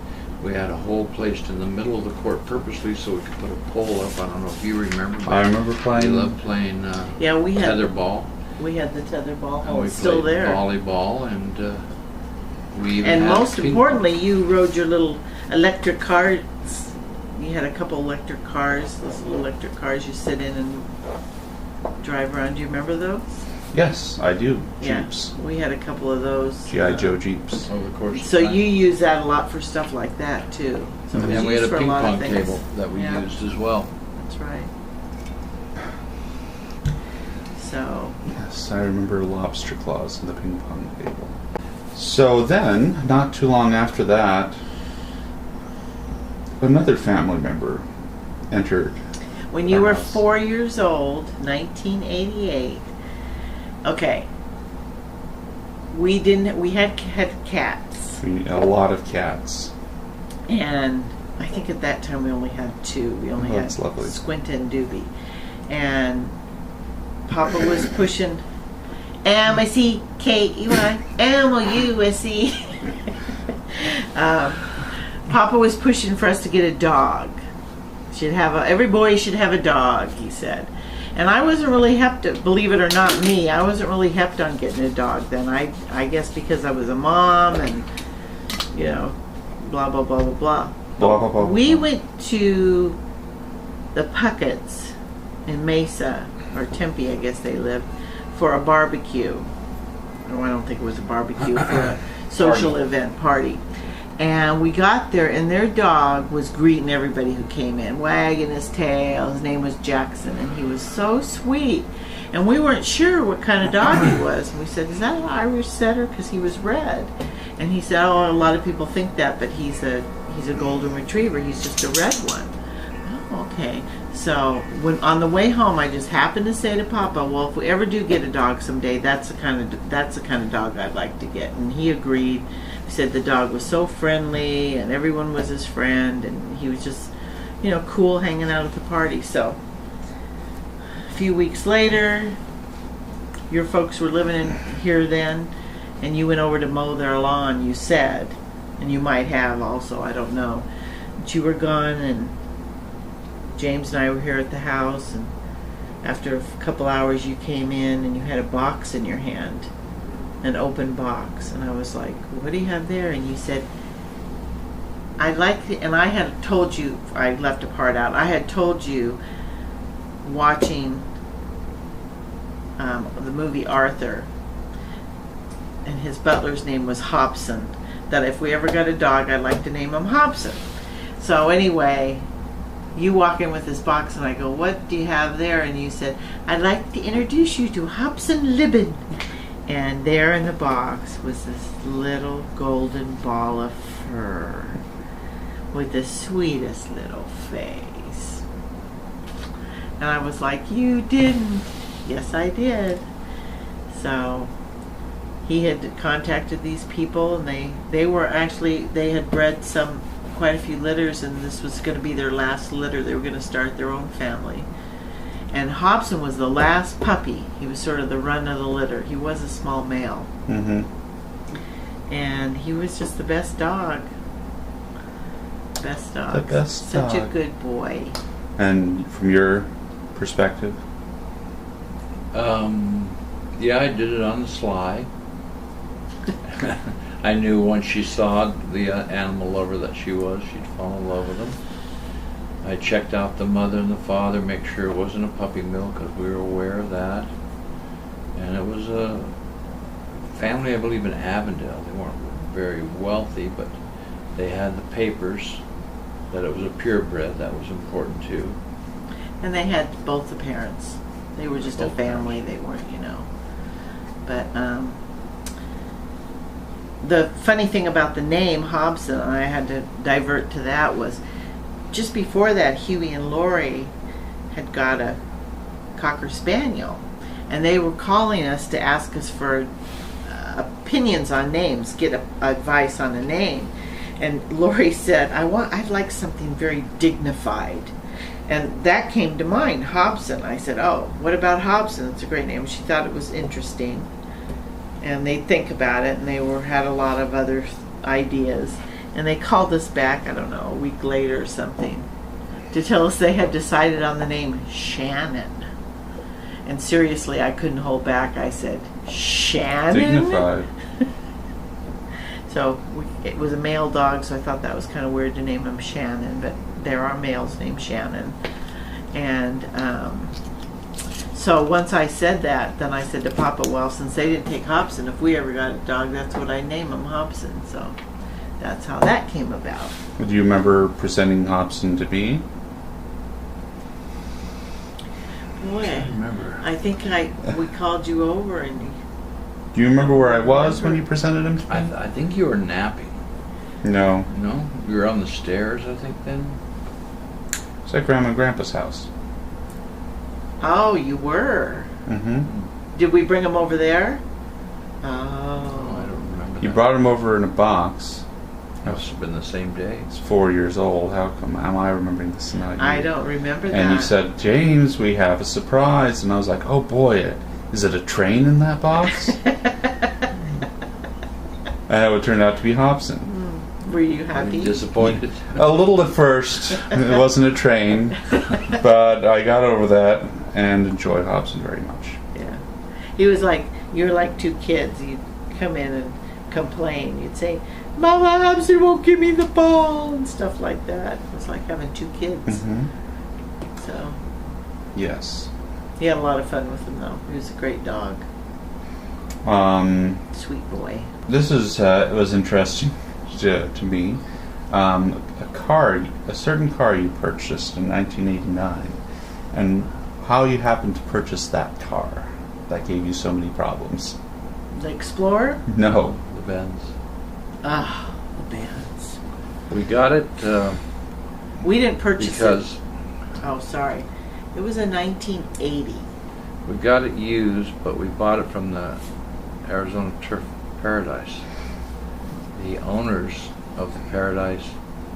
had a hole placed in the middle of the court purposely so we could put a pole up. I don't know if you remember. But I remember playing. We loved playing Yeah, we had tetherball. We had the tetherball. And we It's still played there. volleyball, and we even And had most ping importantly, you rode your little electric cars. You had a couple electric cars, those little electric cars you sit in and drive around. Do you remember those? Yes, I do. Yeah. Jeeps. We had a couple of those. G.I. Joe Jeeps. over the course. So of time. you use that a lot for stuff like that too. So it was And we had used a for ping lot of pong things. table that we Yeah. used as well. That's right. So Yes, I remember lobster claws in the ping pong table. So then, not too long after that, another family member entered. when you our were house. 4 years old, 1988. Okay. We had cats. A lot of cats. And I think at that time we only had two. We only Oh, had that's lovely. Squint and Doobie. And Papa was pushing M-I-C-K-E-Y, M-O-U-S-E. Papa was pushing for us to get a dog. Every boy should have a dog, he said. And I wasn't really believe it or not me, I wasn't really hepped on getting a dog then. I guess because I was a mom and, you know, blah, blah, blah, blah, blah. Blah, blah, blah, We blah. went to the Puckett's in Mesa, or Tempe, I guess they lived, for a barbecue. Oh, I don't think it was a barbecue, for a social event party. And we got there, and their dog was greeting everybody who came in, wagging his tail. His name was Jackson, and he was so sweet. And we weren't sure what kind of dog he was. And we said, is that an Irish setter? Because he was red. And he said, oh, a lot of people think that, but he's a golden retriever. He's just a red one. Oh, okay. So when on the way home, I just happened to say to Papa, well, if we ever do get a dog someday, that's the kind of dog I'd like to get. And he agreed. He said the dog was so friendly, and everyone was his friend, and he was just, you know, cool hanging out at the party. So a few weeks later, your folks were living in here then, and you went over to mow their lawn, you said, and you might have also, I don't know. But you were gone, and James and I were here at the house, and after a couple hours you came in and you had a box in your hand, an open box, and I was like, what do you have there? And you said, and I had told you, I left a part out, I had told you watching the movie Arthur, and his butler's name was Hobson, that if we ever got a dog, I'd like to name him Hobson. So anyway, you walk in with this box, and I go, what do you have there? And you said, I'd like to introduce you to Hobson Libbon. And there in the box was this little golden ball of fur with the sweetest little face. And I was like, you didn't. Yes, I did. So he had contacted these people, and they had bred quite a few litters, and this was going to be their last litter. They were going to start their own family. And Hobson was the last puppy. He was sort of the run of the litter. He was a small male. Mm-hmm. And he was just the best dog. Best dog. The best Such dog. a good boy. And from your perspective? Yeah, I did it on the sly. I knew once she saw the animal lover that she was, she'd fall in love with him. I checked out the mother and the father, make sure it wasn't a puppy mill, because we were aware of that. And it was a family, I believe, in Avondale. They weren't very wealthy, but they had the papers that it was a purebred. That was important too. And they had both the parents. They were just Both a family. They weren't, But the funny thing about the name Hobson, and I had to divert to that, was just before that, Huey and Lori had got a Cocker Spaniel. And they were calling us to ask us for opinions on names, get advice on a name. And Lori said, I'd like something very dignified. And that came to mind, Hobson. I said, oh, what about Hobson? It's a great name. She thought it was interesting. And they'd think about it, and they had a lot of other ideas. And they called us back, I don't know, a week later or something, to tell us they had decided on the name Shannon. And seriously, I couldn't hold back. I said, Shannon? Dignified. So it was a male dog, so I thought that was kind of weird to name him Shannon, but there are males named Shannon. And so once I said that, then I said to Papa, well, since they didn't take Hobson, if we ever got a dog, that's what I'd name him, Hobson. So that's how that came about. Do you remember presenting Hobson to me? Boy, I remember. I think we called you over and Do you remember where I was when you presented him to me? I think you were napping. No. No? You were on the stairs, I think, then? It's at Grandma and Grandpa's house. oh, you were. Mm-hmm. Did we bring him over there? Oh, I Oh. don't remember You that. brought him over in a box. Must have been the same day. He's 4 years old. How come am I remembering this and not you? I don't remember that. And you said, James, we have a surprise. And I was like, oh boy, is it a train in that box? And it turned out to be Hobson. Were you Were happy? you disappointed? A little at first. It wasn't a train. But I got over that and enjoy Hobson very much. Yeah. He was like, you were like two kids. You'd come in and complain. You'd say, Mama Hobson won't give me the ball and stuff like that. It was like having two kids. Mm-hmm. So Yes. he had a lot of fun with him though. He was a great dog. Sweet boy. This is it was interesting to me. A certain car you purchased in 1989, and how you happened to purchase that car that gave you so many problems. The Explorer? No. The Benz. Ah, the bands. We got it We didn't purchase because it. Oh, sorry. It was a 1980. we got it used, but we bought it from the Arizona Turf Paradise. The owners of the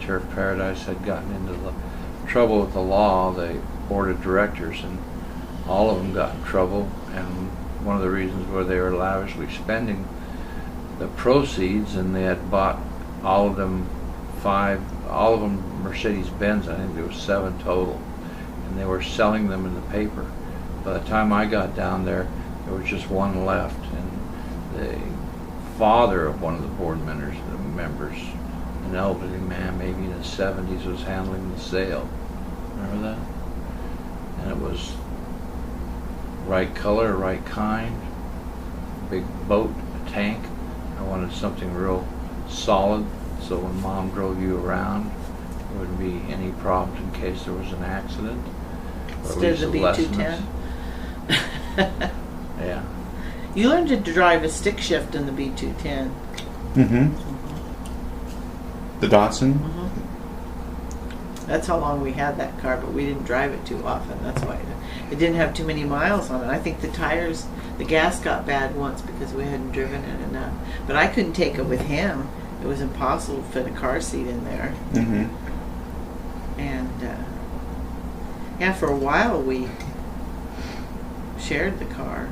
Turf Paradise had gotten into the trouble with the law, the board of directors, and all of them got in trouble. And one of the reasons where they were lavishly spending the proceeds, and they had bought all of them Mercedes-Benz. I think there was 7 total, and they were selling them in the paper. By the time I got down there, there was just one left, and the father of one of the board members, an elderly man, maybe in his 70s, was handling the sale. Remember that? And it was right color, right kind, big boat, a tank. I wanted something real solid, so when Mom drove you around, there wouldn't be any problems in case there was an accident. Or at Instead of least the a lessen B210. Yeah. You learned to drive a stick shift in the B210. Mm-hmm. The Datsun? That's how long we had that car, but we didn't drive it too often. That's why it didn't have too many miles on it. I think the tires, the gas got bad once because we hadn't driven it enough. But I couldn't take it with him. It was impossible to fit a car seat in there. Mm-hmm. And yeah, for a while we shared the car.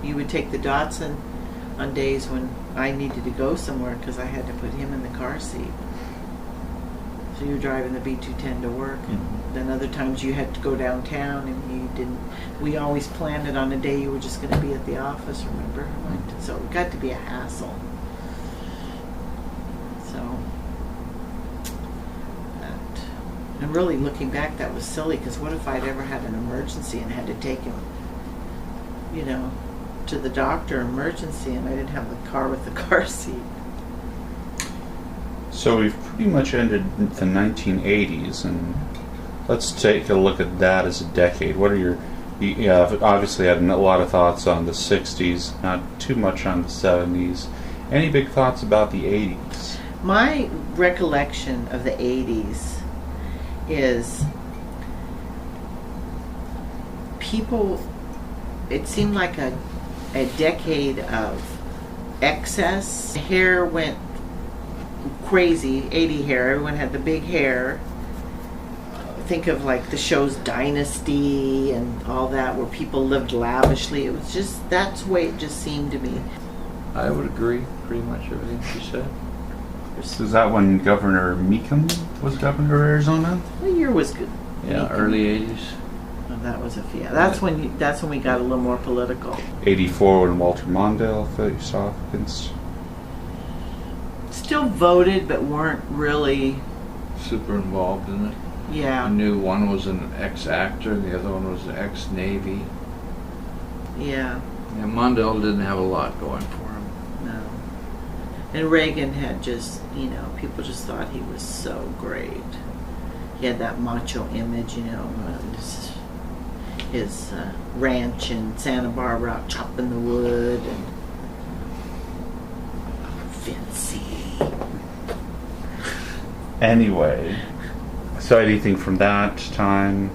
You would take the Datsun on days when I needed to go somewhere because I had to put him in the car seat. So you were driving the B210 to work, and then other times you had to go downtown, and you didn't. We always planned it on a day you were just going to be at the office. Remember? So it got to be a hassle. So that, and really looking back, that was silly because what if I'd ever had an emergency and had to take him, to the doctor emergency, and I didn't have the car with the car seat. So we've pretty much ended the 1980s, and let's take a look at that as a decade. What are you obviously had a lot of thoughts on the 60s, not too much on the 70s. Any big thoughts about the 80s? My recollection of the 80s is people, it seemed like a decade of excess. Hair went crazy, 80 hair. Everyone had the big hair. Think of like the shows Dynasty and all that, where people lived lavishly. It was just, that's the way it just seemed to me. I would agree pretty much everything she said. Is that when Governor Meekum was governor of Arizona? What year was good? Yeah, early 80s. Oh, that was that's when we got a little more political. 84 when Walter Mondale faced off against. Still voted, but weren't really Super involved in it. Yeah. I knew one was an ex-actor and the other one was an ex-Navy. Yeah. And Mondale didn't have a lot going for him. No. And Reagan had just, people just thought he was so great. He had that macho image, his ranch in Santa Barbara out chopping the wood and fancy. Anyway, so anything from that time?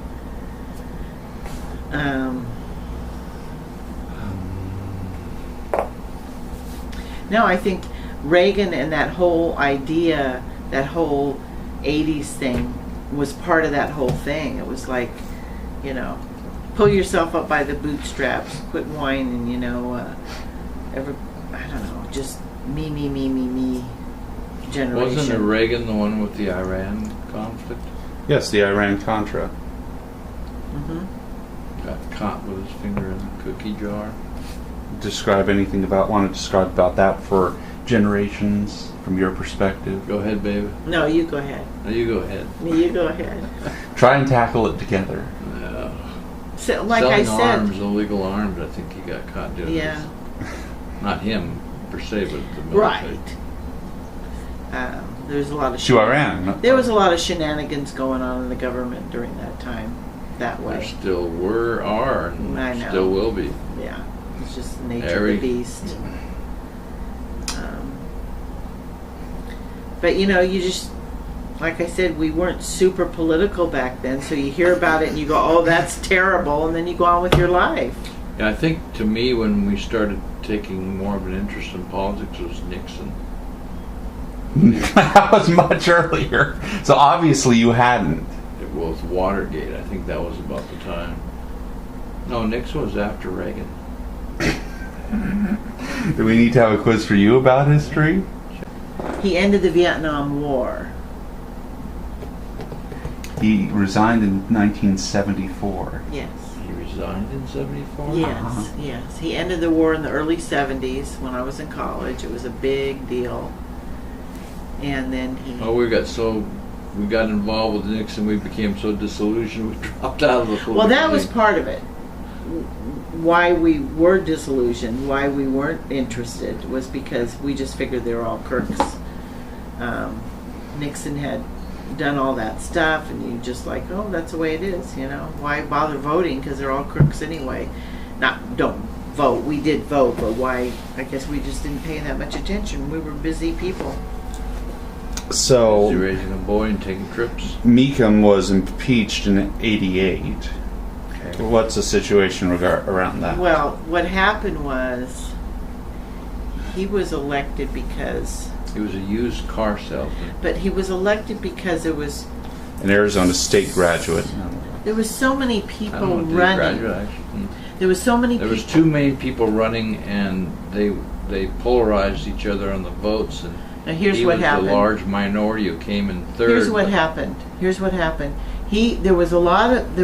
No, I think Reagan and that whole idea, that whole 80s thing was part of that whole thing. It was like, pull yourself up by the bootstraps, quit whining, I don't know, just me generation. Wasn't Reagan the one with the Iran conflict? Yes, the Iran-Contra. Got caught with his finger in the cookie jar. Want to describe about that for generations from your perspective? Go ahead, baby. No, you go ahead. No, you go ahead. You go ahead. Try and tackle it together. So, like I Selling said, arms, illegal arms, I think he got caught doing this. Not him, per se, but the military. Right. There was a lot of To Iran. There was a lot of shenanigans going on in the government during that time, that way. There still are, and I know. still will be. Yeah, it's just the nature of the beast. But you just, like I said, we weren't super political back then, so you hear about it and you go, oh, that's terrible, and then you go on with your life. Yeah, I think to me when we started taking more of an interest in politics was Nixon. That was much earlier. So obviously you hadn't. It was Watergate. I think that was about the time. No, Nixon was after Reagan. Do we need to have a quiz for you about history? He ended the Vietnam War. He resigned in 1974. Yes. He resigned in 74? Yes, yes. He ended the war in the early 70s when I was in college. It was a big deal. And then he... Oh, we got involved with Nixon, we became so disillusioned, we dropped out of the political Well, that was thing. part of it. Why we were disillusioned, why we weren't interested, was because we just figured they were all crooks. Nixon had done all that stuff, and you just like, oh, that's the way it is, Why bother voting? Because they're all crooks anyway. Don't vote. We did vote, but why? I guess we just didn't pay that much attention. We were busy people. So, Busy raising a boy and taking trips. Meekum was impeached in '88. Okay. What's the situation around that? Well, what happened was he was elected because... He was a used car salesman. But he was elected because it was... An Arizona State graduate. There was so many I people don't know, did he running. graduate, actually? There was so many There people. was too many people running, and they polarized each other on the votes, and Now here's he what was happened. the large minority who came in third. Here's what happened. There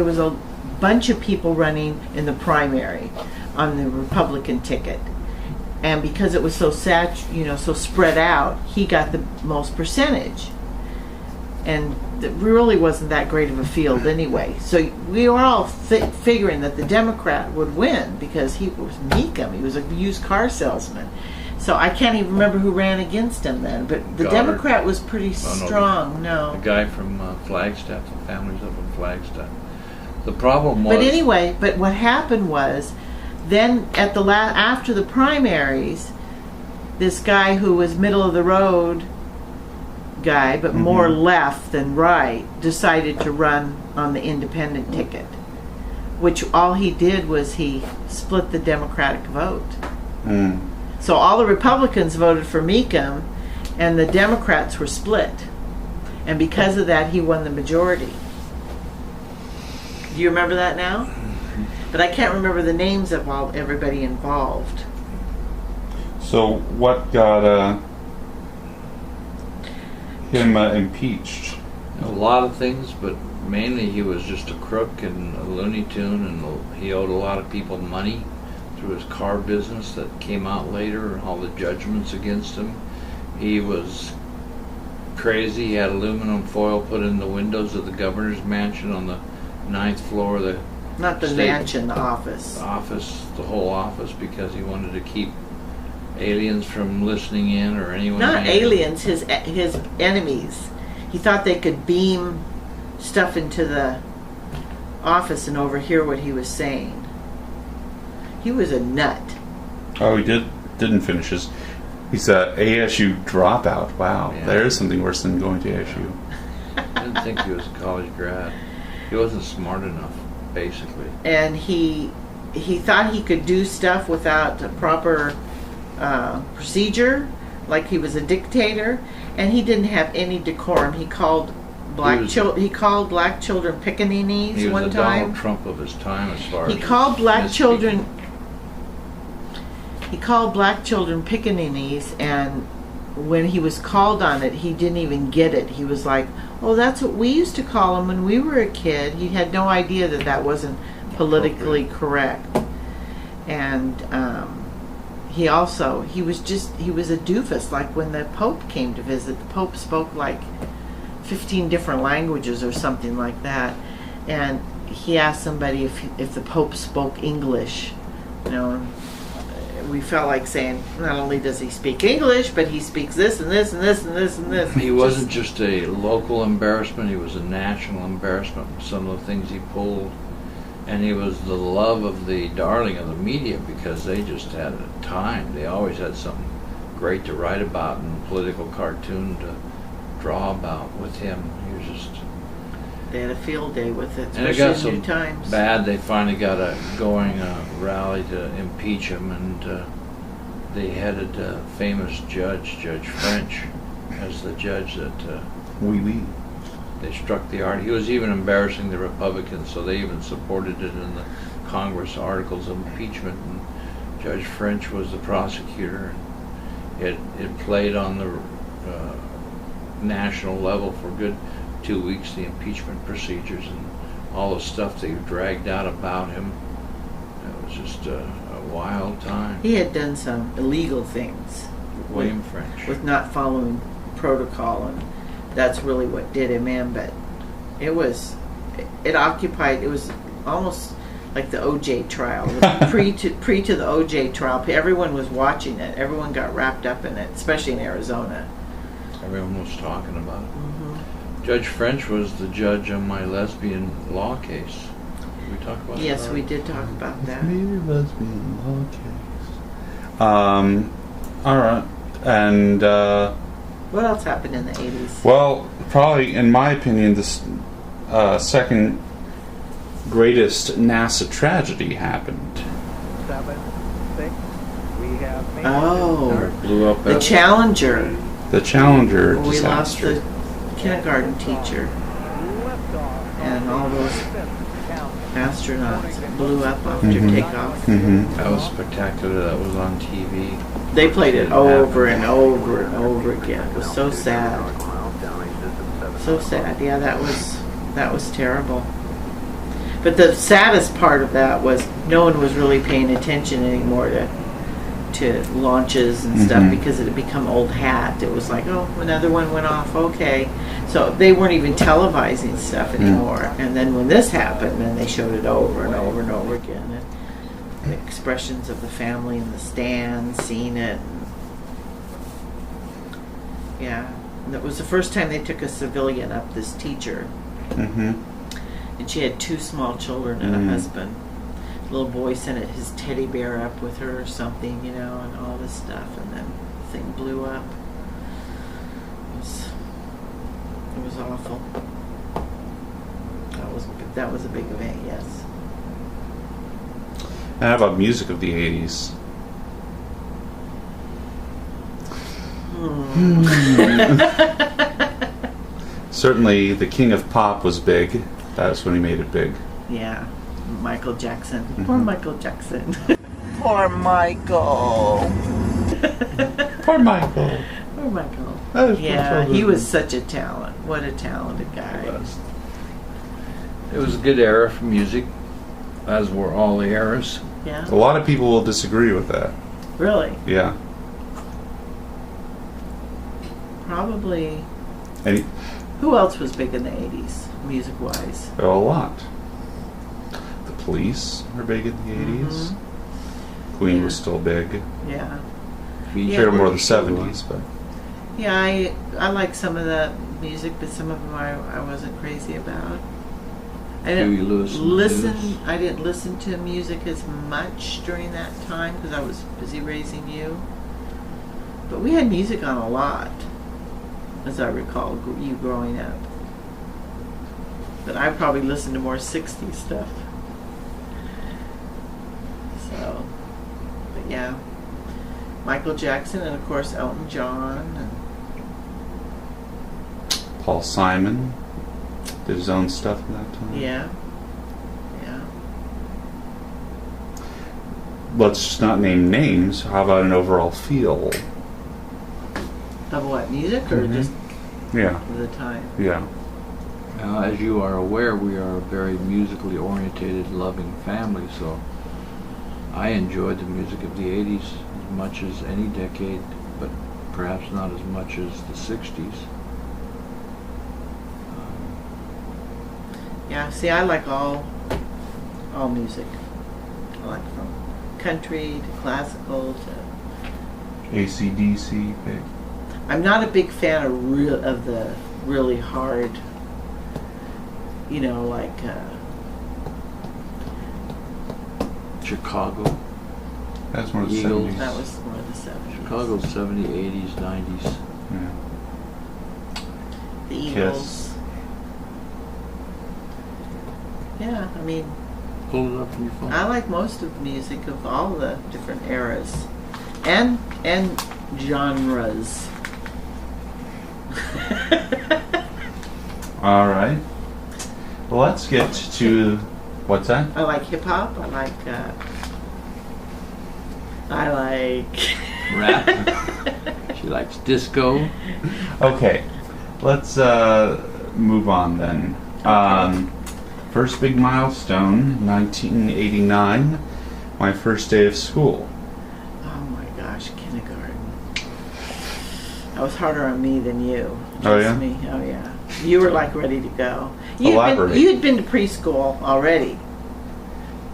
was a bunch of people running in the primary on the Republican ticket, and because it was so so spread out, he got the most percentage, and it really wasn't that great of a field anyway. So we were all figuring that the Democrat would win because he was Meekum. He was a used car salesman. So I can't even remember who ran against him then, but the Goddard. Democrat was pretty strong. The guy from Flagstaff, the family's up in Flagstaff. The problem was. But anyway, what happened was, then at the after the primaries, this guy who was middle of the road guy, but more left than right, decided to run on the independent ticket, which all he did was he split the Democratic vote. Mm. So all the Republicans voted for Meekum, and the Democrats were split. And because of that, he won the majority. Do you remember that now? But I can't remember the names of everybody involved. So what got him impeached? A lot of things, but mainly he was just a crook and a Looney Tune, and he owed a lot of people money through his car business that came out later, all the judgments against him. He was crazy. He had aluminum foil put in the windows of the governor's mansion on the 9th floor of the Not the state mansion, the office. the whole office, because he wanted to keep aliens from listening in or anyone. Not aliens, his enemies. He thought they could beam stuff into the office and overhear what he was saying. He was a nut. Oh, he didn't finish his. He's a ASU dropout. Wow, Yeah. there is something worse than going to ASU. I didn't think he was a college grad. He wasn't smart enough, basically. And he thought he could do stuff without a proper procedure, like he was a dictator, and he didn't have any decorum. He called black children pickaninnies He was one the time. Donald Trump of his time, as far as He called black misspeaking. children. He called black children pickaninnies, and when he was called on it, he didn't even get it. He was like, "Oh, that's what we used to call them when we were a kid." He had no idea that that wasn't politically correct. And he was a doofus. Like when the Pope came to visit, the Pope spoke like 15 different languages or something like that, and he asked somebody if the Pope spoke English. We felt like saying, not only does he speak English, but he speaks this and this and this and this and this. He wasn't just a local embarrassment, he was a national embarrassment with some of the things he pulled. And he was the love of the darling of the media, because they just had a time. They always had something great to write about and a political cartoon to draw about with him. He was just... They had a field day with it, And it got especially so in New Times. bad, they finally got a rally to impeach him, and they headed a famous Judge French, as the judge that Oui. they struck the art. He was even embarrassing the Republicans, so they even supported it in the Congress articles of impeachment. And Judge French was the prosecutor. It played on the national level for a good 2 weeks, the impeachment procedures and all the stuff they dragged out about him. It was just a wild time. He had done some illegal things William French. with not following protocol, and that's really what did him in. But it was almost like the OJ trial. pre to the OJ trial, everyone was watching it. Everyone got wrapped up in it, especially in Arizona. Everyone was talking about it. Mm-hmm. Judge French was the judge on my lesbian law case. Did we talk about that? Yes, we did talk about that. All right. And What else happened in the 80s? well, probably in my opinion, this second greatest NASA tragedy happened. 7, 6. We have made Oh, Blew up the at Challenger. The Challenger We lost disaster. the kindergarten teacher liftoff and all those astronauts blew up after Mhm. takeoff. Mm-hmm. That was spectacular. That was on TV. They played it over and over and over again. It was so sad. So sad. Yeah, that was terrible. But the saddest part of that was no one was really paying attention anymore to launches and stuff Mhm. because it had become old hat. It was like, oh, another one went off. Okay, so they weren't even televising stuff anymore. And then when this happened, then they showed it over and over and over again. And the expressions of the family in the stands, seeing it. Yeah, and it was the first time they took a civilian up. This teacher. Mm-hmm. And she had 2 small children and a husband. The little boy sent his teddy bear up with her or something, you know, and all this stuff. And then the thing blew up. It was awful. That was a big event, yes. And how about music of the 80s? Certainly, the king of pop was big. That's when he made it big. Yeah, Michael Jackson. Mm-hmm. Poor Michael Jackson. Poor Michael. Poor Michael. Poor Michael. That was Yeah, so he good. was such a talent. What a talented guy. It was a good era for music, as were all the eras. Yeah, A lot of people will disagree with that. really. Yeah. Probably. And Who else was big in the 80s, music-wise? a lot. The Police were big in the 80s. Queen was still big. Yeah. Features. They were more the 70s, but Yeah, I like some of the music, but some of them I wasn't crazy about. I Huey didn't Lewis and listen. News. I didn't listen to music as much during that time because I was busy raising you. But we had music on a lot, as I recall, you growing up. But I probably listened to more 60s stuff. So, but yeah, Michael Jackson and of course Elton John and Paul Simon did his own stuff in that time. yeah. Let's just not name names. How about an overall feel? Of what, music or Mhm. just Yeah. the time? Yeah. Now, as you are aware, we are a very musically orientated, loving family, so I enjoyed the music of the 80s as much as any decade, but perhaps not as much as the 60s. Yeah, see, I like all music. I like from country to classical to. AC/DC, big. I'm not a big fan of the really hard, you know, like Chicago. That's more the Eagles. 70s. that was more the 70s. Chicago's 70s, 80s, 90s. Yeah. The Eagles. Yeah, I mean, Pull it up from your phone. I like most of music of all the different eras and genres. All right. Well, let's get to what's that? I like hip hop. I like Rap. She likes disco. Okay. Let's move on then. First big milestone, 1989, my first day of school. Oh my gosh, kindergarten. That was harder on me than you. Oh, Just yeah? Me. Oh yeah. You were like ready to go. Elaborate. You had been to preschool already.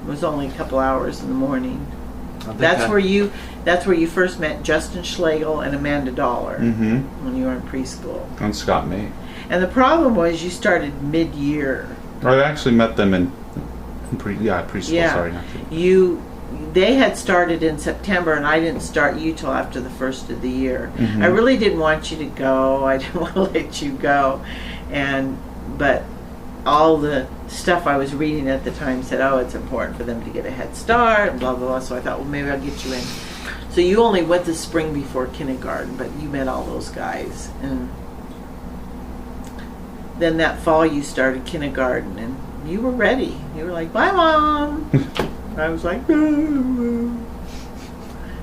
It was only a couple hours in the morning. That's where you first met Justin Schlegel and Amanda Dollar Mm-hmm. when you were in preschool. And Scott May. And the problem was you started mid-year. I actually met them in preschool. Yeah. Sorry, not to. They had started in September, and I didn't start you till after the first of the year. Mhm. I really didn't want you to go. I didn't want to let you go, but all the stuff I was reading at the time said, "Oh, it's important for them to get a head start." Blah blah blah. So I thought, well, maybe I'll get you in. So you only went the spring before kindergarten, but you met all those guys, and then that fall you started kindergarten, and you were ready. You were like, "Bye, Mom." I was like, "It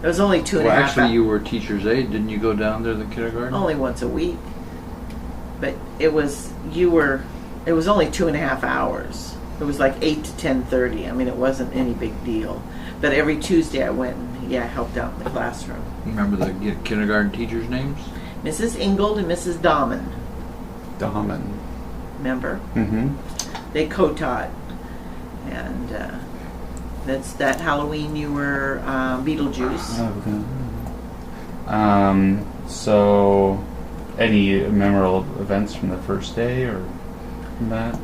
was only 2.5 Well, hours. actually, you were a teacher's aide. Didn't you go down there to the kindergarten? Only once a week." But it was only 2.5 hours. It was like 8 to 10:30. I mean, it wasn't any big deal. But every Tuesday I went and helped out in the classroom. Remember the kindergarten teachers' names? Mrs. Ingold and Mrs. Dahman. Dahman. Remember? Mm-hmm. They co-taught. And that's that Halloween you were Beetlejuice. So, any memorable events from the first day or that?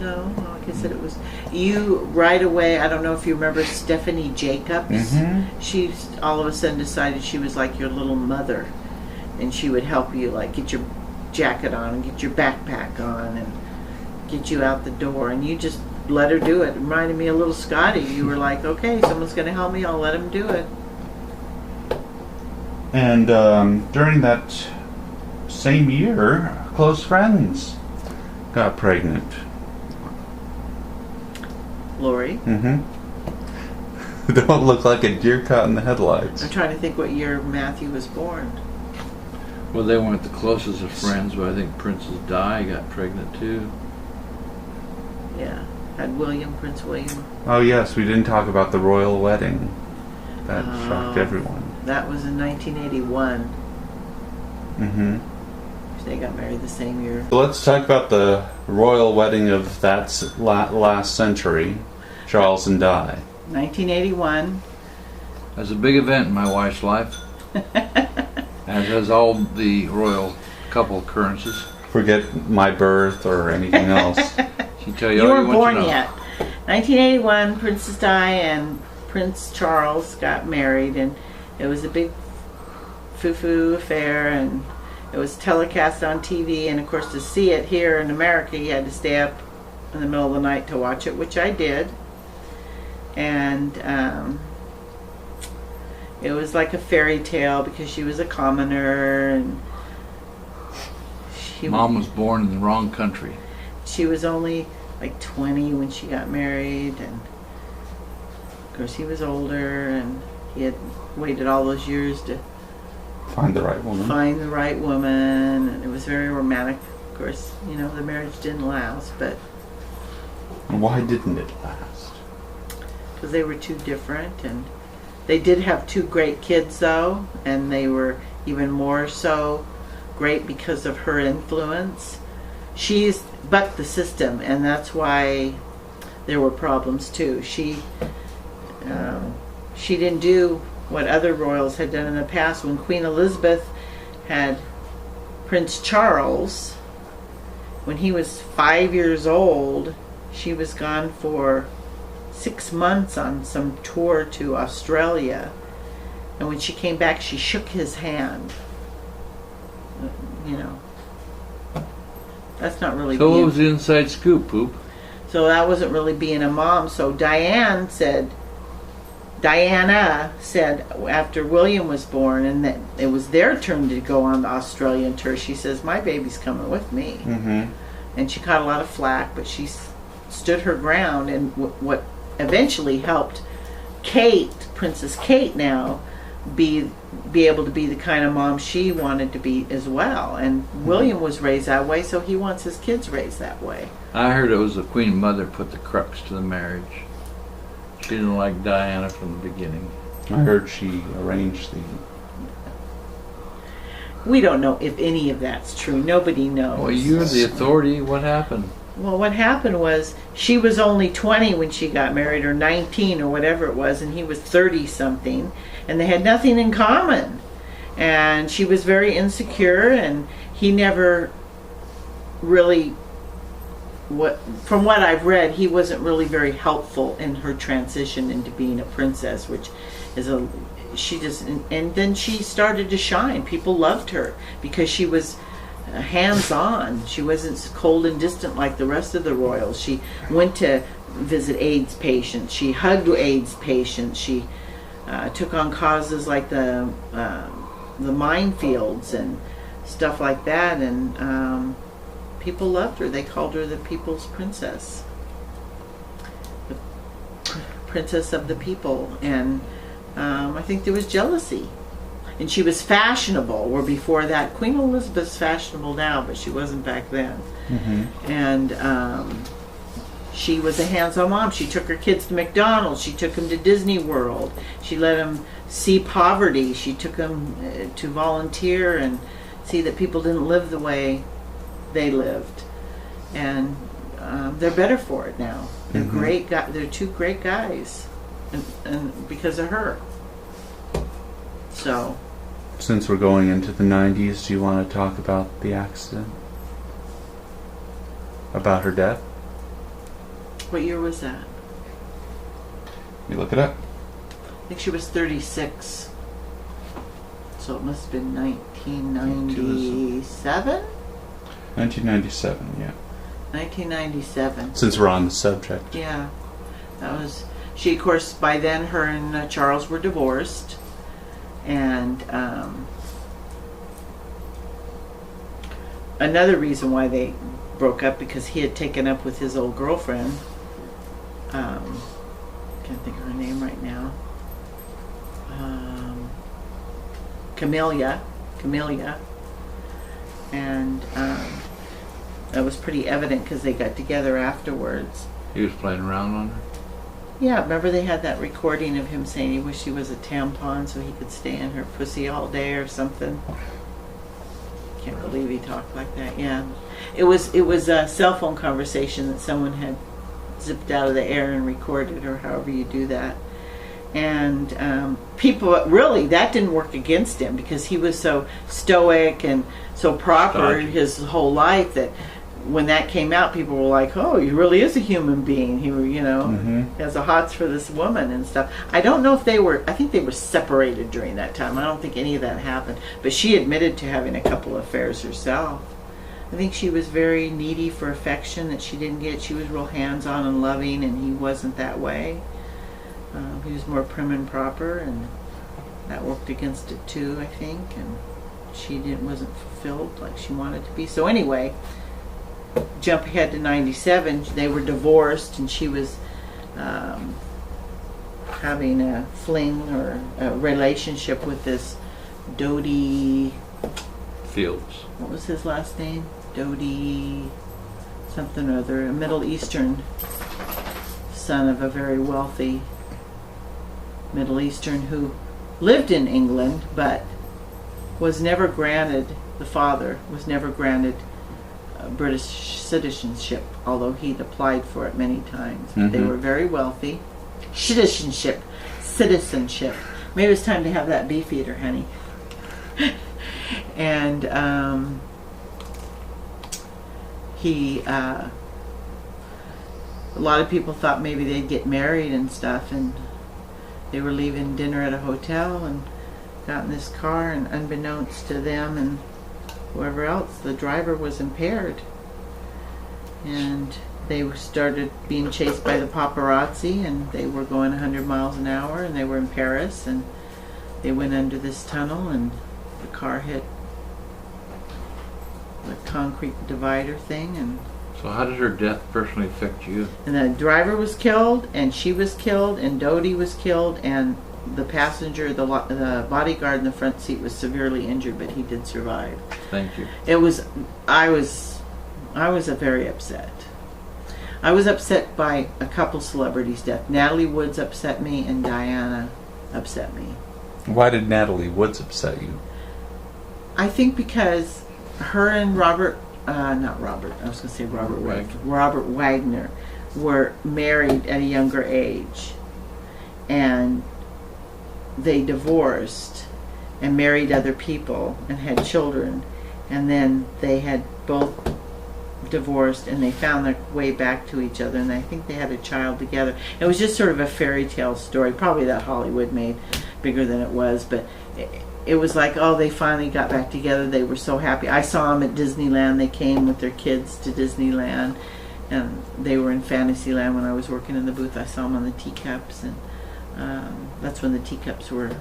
No, like I said, it was you right away. I don't know if you remember Stephanie Jacobs. Mm-hmm. She all of a sudden decided she was like your little mother, and she would help you like get your jacket on and get your backpack on and get you out the door, and you just let her do it. It reminded me of little Scotty. You were like, okay, someone's going to help me, I'll let him do it. And during that same year, close friends got pregnant. Lori. Mm-hmm. Don't look like a deer caught in the headlights. I'm trying to think what year Matthew was born. Well, they weren't the closest of friends, but I think Princess Di got pregnant too. Yeah. Had Prince William. Oh yes, we didn't talk about the royal wedding. That shocked everyone. That was in 1981. Mm-hmm. They got married the same year. So let's talk about the royal wedding of that last century, Charles and Di. 1981. That's a big event in my wife's life, as has all the royal couple occurrences. Forget my birth or anything else. She tell you You all weren't you want born to know. yet. 1981, Princess Di and Prince Charles got married, and it was a big foo-foo affair, and it was telecast on TV, and of course to see it here in America you had to stay up in the middle of the night to watch it, which I did. And it was like a fairy tale because she was a commoner, and Mom was born in the wrong country. she was only like 20 when she got married, and of course he was older, and he had waited all those years to Find the right woman. find the right woman, and it was very romantic. Of course, you know, the marriage didn't last, but Why didn't it last? because they were too different, and they did have 2 great kids though, and they were even more so great because of her influence. She's bucked the system, and that's why there were problems too. She didn't do what other royals had done in the past. When Queen Elizabeth had Prince Charles, when he was 5 years old, she was gone for 6 months on some tour to Australia, and when she came back she shook his hand. You know, that's not really So what being, was the inside scoop, Poop? so that wasn't really being a mom. So Diana said after William was born and that it was their turn to go on the Australian tour, she says, my baby's coming with me. Mm-hmm. And she caught a lot of flack, but she stood her ground, and what eventually helped Kate, Princess Kate now, be able to be the kind of mom she wanted to be as well. And William was raised that way, so he wants his kids raised that way. I heard it was the Queen Mother put the crux to the marriage. She didn't like Diana from the beginning. I heard she arranged the... We don't know if any of that's true. Nobody knows. Well, you're the authority. What happened? Well, what happened was she was only 20 when she got married, or 19 or whatever it was, and he was 30-something, and they had nothing in common. And she was very insecure, and he never really, from what I've read, he wasn't really very helpful in her transition into being a princess, which is and then she started to shine. People loved her because she was hands-on. She wasn't cold and distant like the rest of the royals. She went to visit AIDS patients. She hugged AIDS patients. She took on causes like the minefields and stuff like that, and people loved her. They called her the People's Princess. princess of the people, and I think there was jealousy. And she was fashionable, where before that, Queen Elizabeth's fashionable now, but she wasn't back then. Mm-hmm. And she was a hands-on mom. She took her kids to McDonald's. She took them to Disney World. She let them see poverty. She took them to volunteer and see that people didn't live the way they lived. And they're better for it now. They're Mm-hmm. great guys. They're two great guys, and because of her. So. Since we're going into the 90s, do you want to talk about the accident? About her death? What year was that? You look it up. I think she was 36. So it must have been 1997? 1997, yeah. 1997. Since we're on the subject. Yeah. That was... She, of course, by then, her and Charles were divorced. And another reason why they broke up, because he had taken up with his old girlfriend. Can't think of her name right now. Camellia. And that was pretty evident because they got together afterwards. He was playing around on her. Yeah, remember they had that recording of him saying he wished he was a tampon so he could stay in her pussy all day or something. Can't believe he talked like that. Yeah, it was a cell phone conversation that someone had zipped out of the air and recorded, or however you do that. And people, really, that didn't work against him because he was so stoic and so proper his whole life that when that came out, people were like, "Oh, he really is a human being. He, has a hots for this woman and stuff." I don't know if they were. I think they were separated during that time. I don't think any of that happened. But she admitted to having a couple of affairs herself. I think she was very needy for affection that she didn't get. She was real hands-on and loving, and he wasn't that way. He was more prim and proper, and that worked against it too, I think. And she wasn't fulfilled like she wanted to be. So anyway, jump ahead to 97. They were divorced, and she was having a fling or a relationship with this Dodi Fields. What was his last name? Dodi something or other, a Middle Eastern son of a very wealthy Middle Eastern who lived in England but was never granted, the father was never granted British citizenship, although he'd applied for it many times. Mm-hmm. They were very wealthy. Citizenship. Maybe it's time to have that beef eater, honey. And a lot of people thought maybe they'd get married and stuff, and they were leaving dinner at a hotel and got in this car, and unbeknownst to them and whoever else, the driver was impaired, and they started being chased by the paparazzi, and they were going 100 miles an hour, and they were in Paris, and they went under this tunnel, and the car hit the concrete divider thing. And So how did her death personally affect you? And the driver was killed, and she was killed, and Dodi was killed, and the passenger, the bodyguard in the front seat was severely injured, but he did survive. Thank you. I was very upset. I was upset by a couple celebrities' death. Natalie Woods upset me, and Diana upset me. Why did Natalie Woods upset you? I think because her and Robert Wagner were married at a younger age, and they divorced and married other people and had children, and then they had both divorced, and they found their way back to each other, and I think they had a child together. It was just sort of a fairy tale story, probably that Hollywood made bigger than it was, but it was like, oh, they finally got back together. They were so happy. I saw them at Disneyland. They came with their kids to Disneyland, and they were in Fantasyland when I was working in the booth. I saw them on the teacups, and that's when the teacups were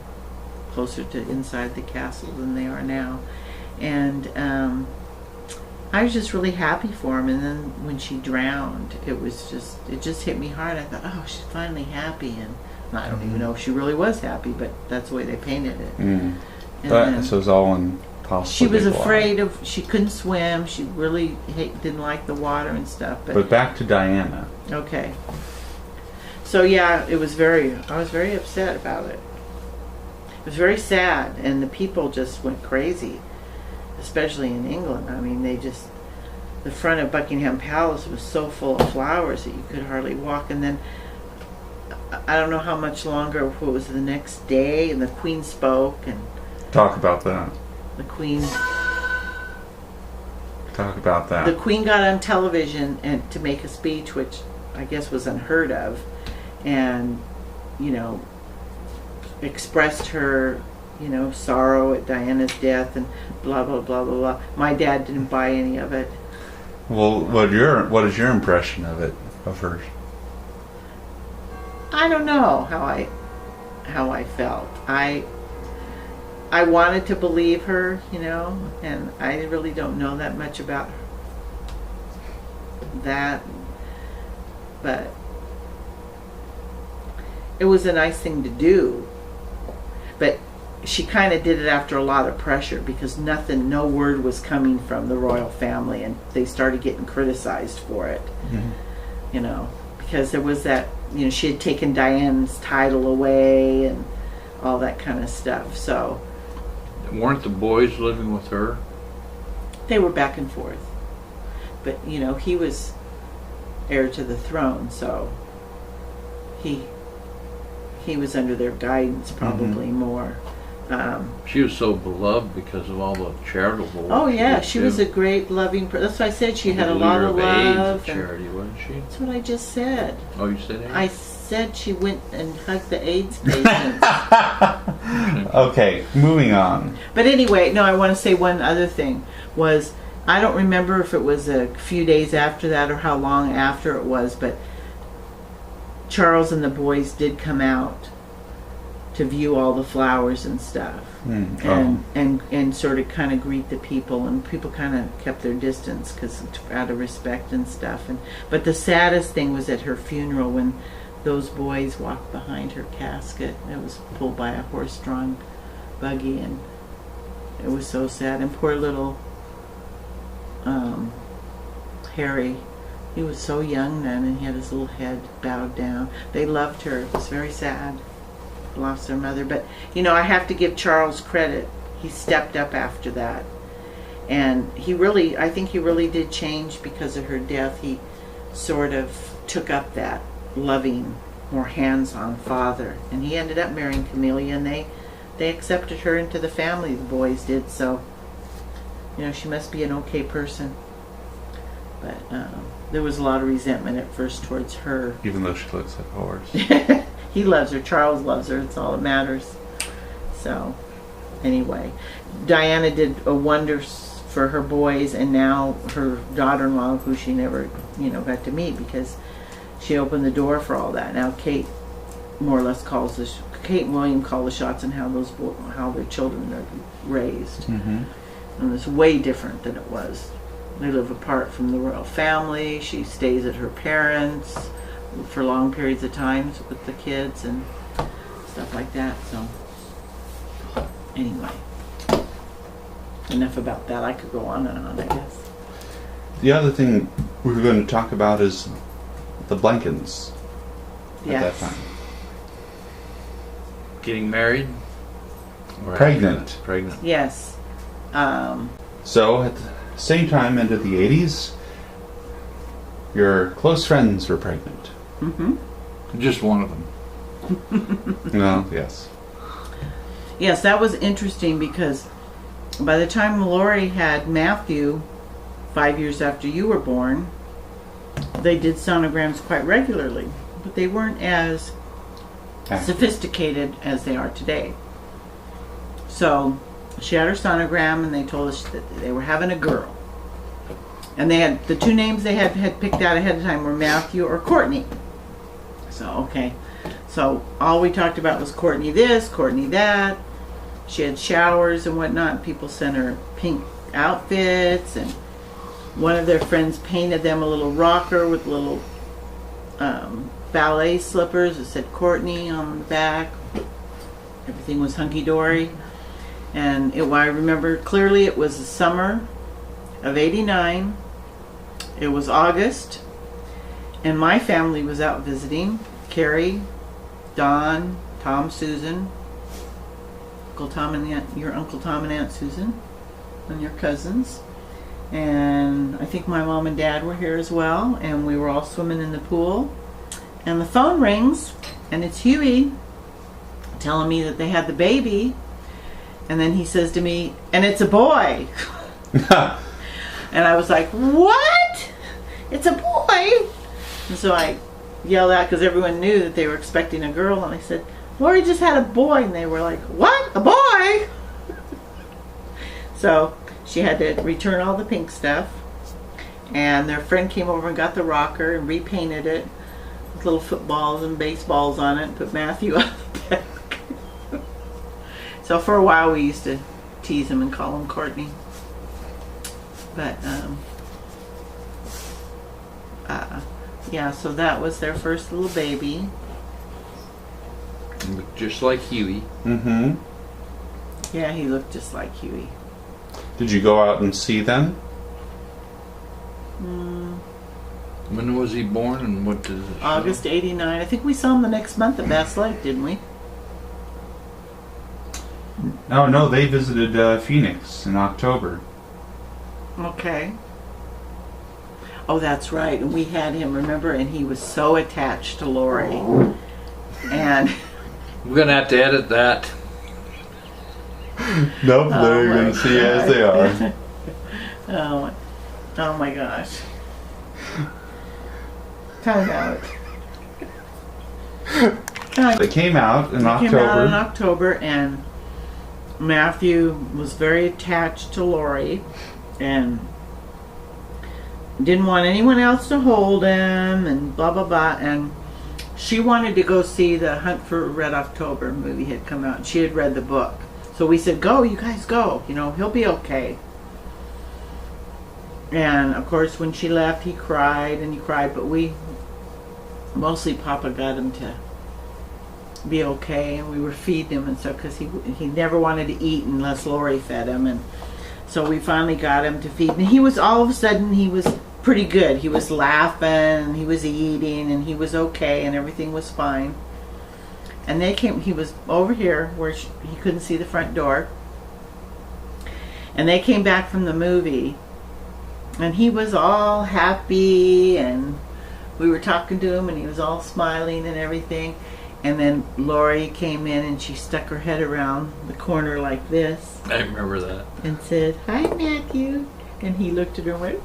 closer to inside the castle than they are now. And I was just really happy for him. And then when she drowned, it just hit me hard. I thought, oh, she's finally happy. And I don't even know if she really was happy, but that's the way they painted it. Mm. And then So it was all in possible. she was afraid of, she couldn't swim. She really didn't like the water and stuff. But back to Diana. Okay. So yeah, I was very upset about it. It was very sad, and the people just went crazy, especially in England. I mean, the front of Buckingham Palace was so full of flowers that you could hardly walk. And then, I don't know how much longer, what was the next day, and the Queen spoke, and Talk about that. the Queen got on television and to make a speech, which I guess was unheard of, and, you know, expressed her, you know, sorrow at Diana's death and blah blah blah blah blah. My dad didn't buy any of it. Well, what is your impression of it, of her? I don't know how I felt. I wanted to believe her, you know, and I really don't know that much about that, but it was a nice thing to do. But she kind of did it after a lot of pressure, because no word was coming from the royal family, and they started getting criticized for it. Mm-hmm. You know, because there was that, you know, she had taken Diane's title away and all that kind of stuff. So Weren't the boys living with her? they were back and forth. But, you know, he was heir to the throne, so he was under their guidance probably more. She was so beloved because of all the charitable work. Oh yeah, did, she too. was a great loving person. That's why I said she had a lot of Leader AIDS love. charity, wasn't she? That's what I just said. Oh, you said AIDS? I said she went and hugged the AIDS patients. Okay, moving on. But anyway, no, I want to say one other thing. Was, I don't remember if it was a few days after that or how long after it was, but Charles and the boys did come out to view all the flowers and stuff. And sort of kind of greet the people, and people kind of kept their distance because out of respect and stuff. But the saddest thing was at her funeral when those boys walked behind her casket. It was pulled by a horse-drawn buggy, and it was so sad. And poor little Harry, he was so young then, and he had his little head bowed down. They loved her. It was very sad. Lost their mother. But, you know, I have to give Charles credit. He stepped up after that. And I think he really did change because of her death. He sort of took up that loving, more hands-on father. And he ended up marrying Camellia, and they accepted her into the family, the boys did. So, you know, she must be an okay person. But there was a lot of resentment at first towards her. Even though she looks like a horse. He loves her. Charles loves her. It's all that matters. So, anyway, Diana did a wonders for her boys, and now her daughter-in-law, who she never, you know, got to meet because she opened the door for all that. Now Kate more or less Kate and William call the shots on how their children are raised, and it's way different than it was. They live apart from the royal family. She stays at her parents for long periods of time with the kids and stuff like that. So anyway, enough about that. I could go on and on, I guess. The other thing we were going to talk about is the Blankens at that time. Getting married? Or Pregnant. Pregnant. Yes. So at the same time, into the 80s, your close friends were pregnant. Just one of them. No, yes. Yes, that was interesting because by the time Lori had Matthew, 5 years after you were born, they did sonograms quite regularly, but they weren't as sophisticated as they are today. So she had her sonogram, and they told us that they were having a girl. And they had the two names they had picked out ahead of time were Matthew or Courtney. So, okay. So all we talked about was Courtney this, Courtney that. She had showers and whatnot. People sent her pink outfits, and one of their friends painted them a little rocker with little ballet slippers. It said Courtney on the back. Everything was hunky-dory. And I remember clearly it was the summer of '89. It was August. And my family was out visiting. Carrie, Don, Tom, Susan, Uncle Tom and your Uncle Tom and Aunt Susan, and your cousins. And I think my mom and dad were here as well. And we were all swimming in the pool. And the phone rings, and it's Huey telling me that they had the baby. And then he says to me, and it's a boy. And I was like, what? It's a boy? And so I yelled out because everyone knew that they were expecting a girl. And I said, Lori just had a boy. And they were like, what? A boy? So she had to return all the pink stuff. And their friend came over and got the rocker and repainted it with little footballs and baseballs on it and put Matthew on the back. So for a while we used to tease him and call him Courtney. But yeah, so that was their first little baby. Looked just like Huey. Mm-hmm. Yeah, he looked just like Huey. Did you go out and see them? When was he born and what does it show? August '89. I think we saw him the next month at Bass Lake, didn't we? No, they visited Phoenix in October. Okay. Oh, that's right. And we had him, remember? And he was so attached to Lori. And We're going to have to edit that. Nope, they're going to see as they are. Oh my gosh. Time out. They came out in October. Came out in October, and Matthew was very attached to Lori and didn't want anyone else to hold him and blah blah blah. And she wanted to go see the Hunt for Red October movie had come out, and she had read the book. So we said, go, you guys go, he'll be okay. And of course when she left he cried and he cried, but mostly Papa got him to be okay, and we were feeding him and stuff because he never wanted to eat unless Lori fed him. And so we finally got him to feed, and he was all of a sudden he was pretty good. He was laughing and he was eating and he was okay and everything was fine. And he was over here where he couldn't see the front door, and they came back from the movie and he was all happy and we were talking to him and he was all smiling and everything. And then Lori came in and she stuck her head around the corner like this. I remember that. And said, hi, Matthew. And he looked at her and went,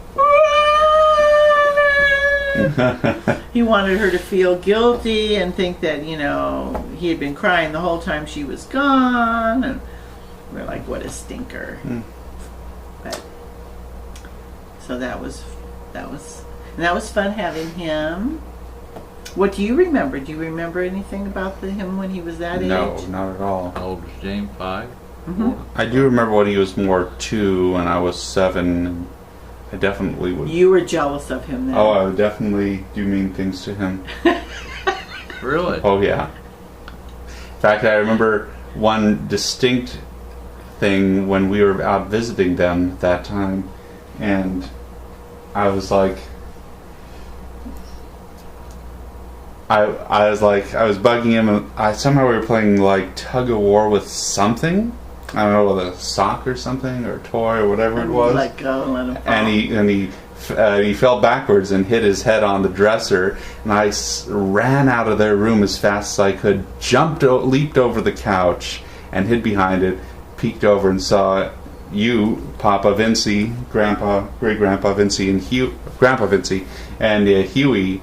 he wanted her to feel guilty and think that, he had been crying the whole time she was gone. And we're like, what a stinker. But, so that was fun having him. What do you remember? Do you remember anything about him when he was that age? No, not at all. How old was James? 5? Mm-hmm. I do remember when he was more 2 and I was 7. And I definitely would. You were jealous of him then. Oh, I would definitely do mean things to him. Really? Oh, yeah. In fact, I remember one distinct thing when we were out visiting them that time, and I was like, I was bugging him, and somehow we were playing like tug of war with something. I don't know, with a sock or something, or a toy, or whatever it was. Let go and let him fall. And he fell backwards and hit his head on the dresser. And I ran out of their room as fast as I could, leaped over the couch, and hid behind it. Peeked over and saw you, Papa Vinci, Grandpa, Great Grandpa Vinci, and Grandpa Vinci, and Huey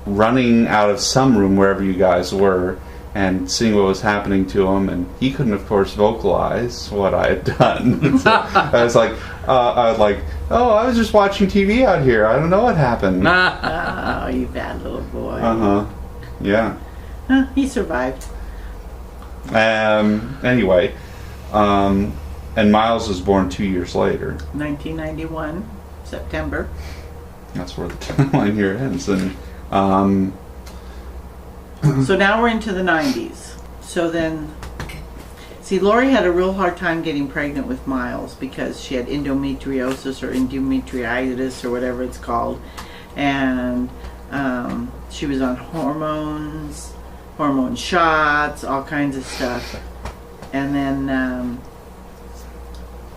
running out of some room wherever you guys were, and seeing what was happening to him. And he couldn't, of course, vocalize what I had done. So I was like, oh, I was just watching TV out here. I don't know what happened. Oh, you bad little boy. Yeah. He survived. Anyway, And Miles was born 2 years later. 1991, September. That's where the timeline here ends. And So now we're into the 90s. So then, see, Lori had a real hard time getting pregnant with Miles because she had endometriosis or endometriitis or whatever it's called. And she was on hormones, hormone shots, all kinds of stuff. And then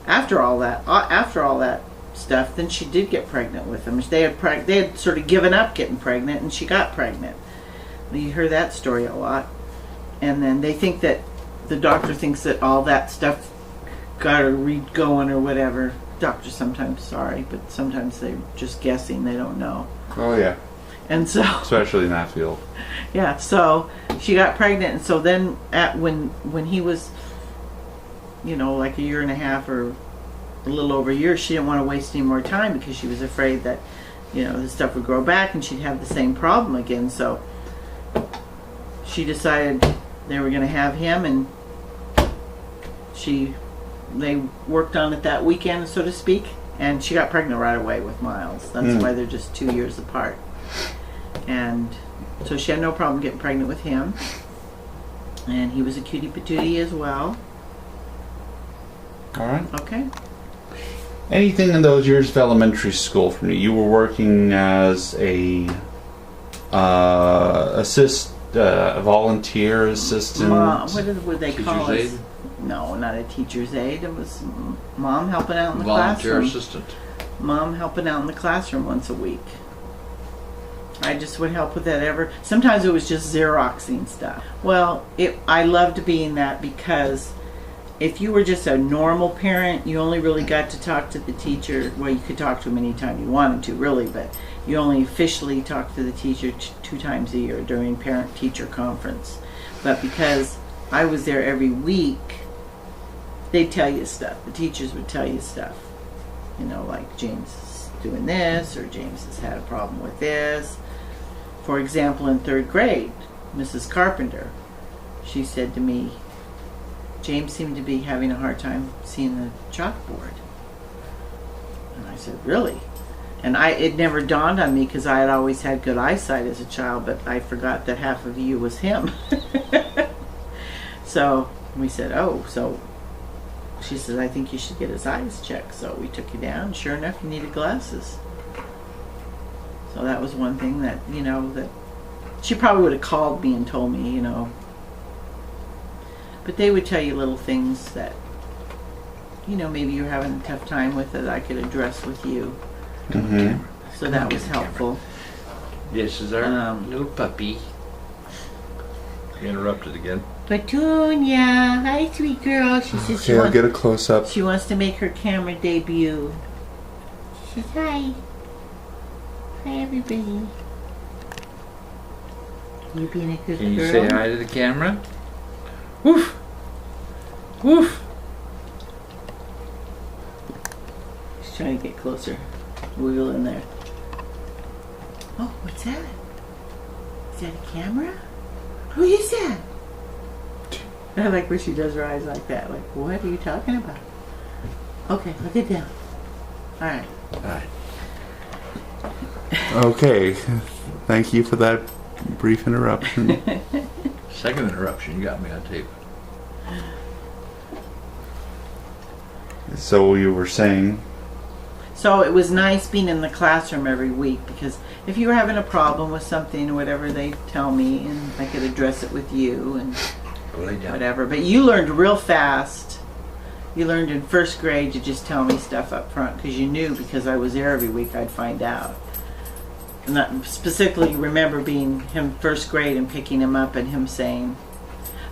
after all that stuff, then she did get pregnant with him. They had sort of given up getting pregnant, and she got pregnant. You hear that story a lot. And then they think that the doctor thinks that all that stuff got her going or whatever. Doctors sometimes, sorry, but sometimes they're just guessing. They don't know. oh yeah, And so, especially in that field. yeah, so she got pregnant, and so then when he was, like a year and a half or a little over a year, she didn't want to waste any more time because she was afraid that, the stuff would grow back and she'd have the same problem again. So she decided they were going to have him, and they worked on it that weekend, so to speak, and she got pregnant right away with Miles. That's why they're just 2 years apart. And so she had no problem getting pregnant with him, and he was a cutie patootie as well. All right. Okay. Anything in those years of elementary school for me? You were working as a volunteer assistant. What would they call Teacher's us? aide? No, not a teacher's aide. It was mom helping out in the Volunteer classroom. assistant. Mom helping out in the classroom once a week. I just would help with that sometimes it was just Xeroxing stuff. Well, I loved being that because if you were just a normal parent, you only really got to talk to the teacher. Well, you could talk to him anytime you wanted to, really, but you only officially talked to the teacher 2 times a year during parent-teacher conference. But because I was there every week, they'd tell you stuff. The teachers would tell you stuff. Like James is doing this, or James has had a problem with this. For example, in 3rd grade, Mrs. Carpenter, she said to me, James seemed to be having a hard time seeing the chalkboard. And I said, really? And it never dawned on me because I had always had good eyesight as a child, but I forgot that half of you was him. So we said, oh, so she says, I think you should get his eyes checked. So we took you down. Sure enough, you needed glasses. So that was one thing that, that she probably would have called me and told me, But they would tell you little things that, maybe you're having a tough time with that I could address with you. Mm-hmm. So that was helpful. This is our little puppy. Interrupted again. Petunia, hi sweet girl. She says Okay, I'll get a close up. she wants to make her camera debut. She says hi. Hi everybody. You being a good Can you girl? say hi to the camera? Woof! Woof! She's trying to get closer. Wiggle in there. Oh, what's that? Is that a camera? Who is that? I like when she does her eyes like that. Like, what are you talking about? Okay, look it down. All right. Hi. Okay, thank you for that brief interruption. Second interruption, you got me on tape. So you were saying? So it was nice being in the classroom every week because if you were having a problem with something or whatever, they'd tell me and I could address it with you and whatever. But you learned real fast. You learned in 1st grade to just tell me stuff up front because you knew because I was there every week I'd find out. And I specifically remember being him 1st grade and picking him up and him saying,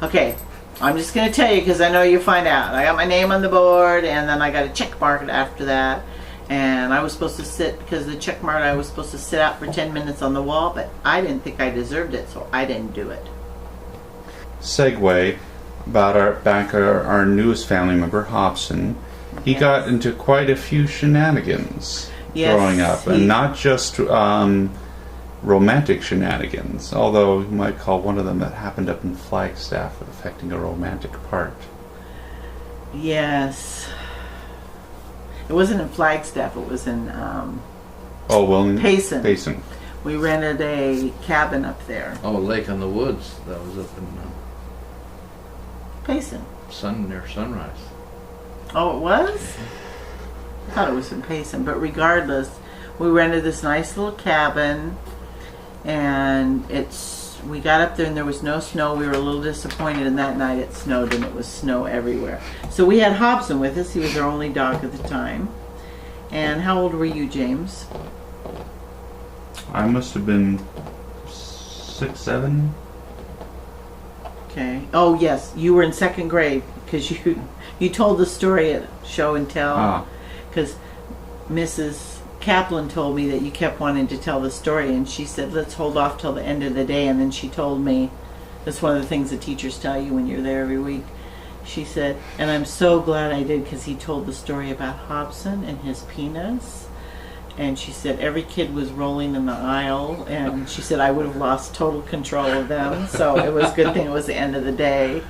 okay, I'm just going to tell you because I know you find out. I got my name on the board and then I got a check mark after that. And I was supposed to sit, because of the check mark, I was supposed to sit out for 10 minutes on the wall, but I didn't think I deserved it, so I didn't do it. Segue about our newest family member, Hobson. He got into quite a few shenanigans growing up, and not just romantic shenanigans, although you might call one of them that happened up in Flagstaff affecting a romantic part. Yes. It wasn't in Flagstaff. It was in Payson. Payson. We rented a cabin up there. Oh, Lake on the Woods. That was up in Payson. near Sunrise. Oh, it was? I thought it was in Payson. But regardless, we rented this nice little cabin, and we got up there and there was no snow. We were a little disappointed, and that night it snowed, and it was snow everywhere. So we had Hobson with us. He was our only dog at the time. And how old were you, James? I must have been 6, 7. Okay. Oh, yes. You were in 2nd grade because you told the story at Show and Tell. Because Mrs. Kaplan told me that you kept wanting to tell the story, and she said, let's hold off till the end of the day. And then she told me, that's one of the things that teachers tell you when you're there every week. She said, and I'm so glad I did because he told the story about Hobson and his penis. And she said every kid was rolling in the aisle, and she said I would have lost total control of them. So it was a good thing it was the end of the day.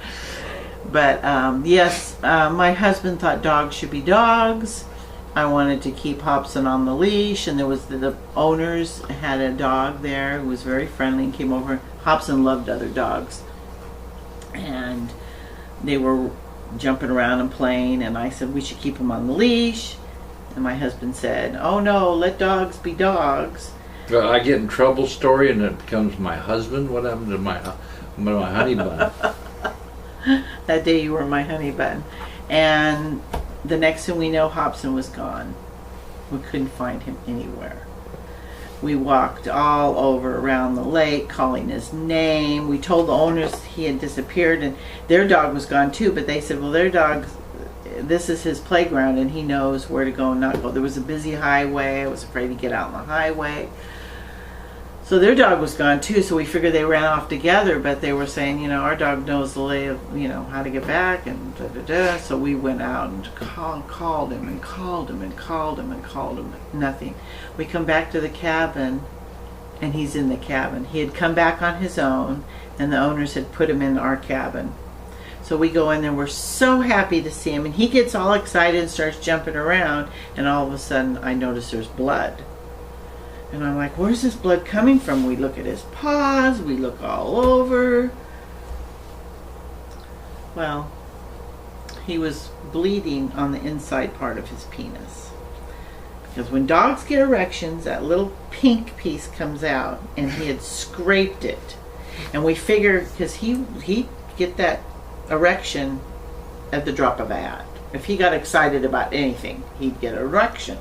But yes, my husband thought dogs should be dogs. I wanted to keep Hobson on the leash, and there was the owners had a dog there who was very friendly and came over. Hobson loved other dogs, and they were jumping around and playing, and I said we should keep him on the leash. And my husband said, oh no, let dogs be dogs. Well, I get in trouble story and it becomes my husband. What happened to my honey bun? That day you were my honey bun. And the next thing we know, Hobson was gone. We couldn't find him anywhere. We walked all over around the lake calling his name. We told the owners he had disappeared, and their dog was gone too, but they said, well, their dog, this is his playground and he knows where to go and not go. There was a busy highway. I was afraid to get out on the highway. So their dog was gone too, so we figured they ran off together, but they were saying, you know, our dog knows the lay of, you know, how to get back and da da da. So we went out and called him and called him and called him and called him. Nothing. We come back to the cabin and he's in the cabin. He had come back on his own and the owners had put him in our cabin. So we go in there, we're so happy to see him, and he gets all excited and starts jumping around, and all of a sudden I notice there's blood. And I'm like, where's this blood coming from? We look at his paws, we look all over. Well, he was bleeding on the inside part of his penis. Because when dogs get erections, that little pink piece comes out, and he had scraped it. And we figured, because he'd get that erection at the drop of a hat. If he got excited about anything, he'd get an erection.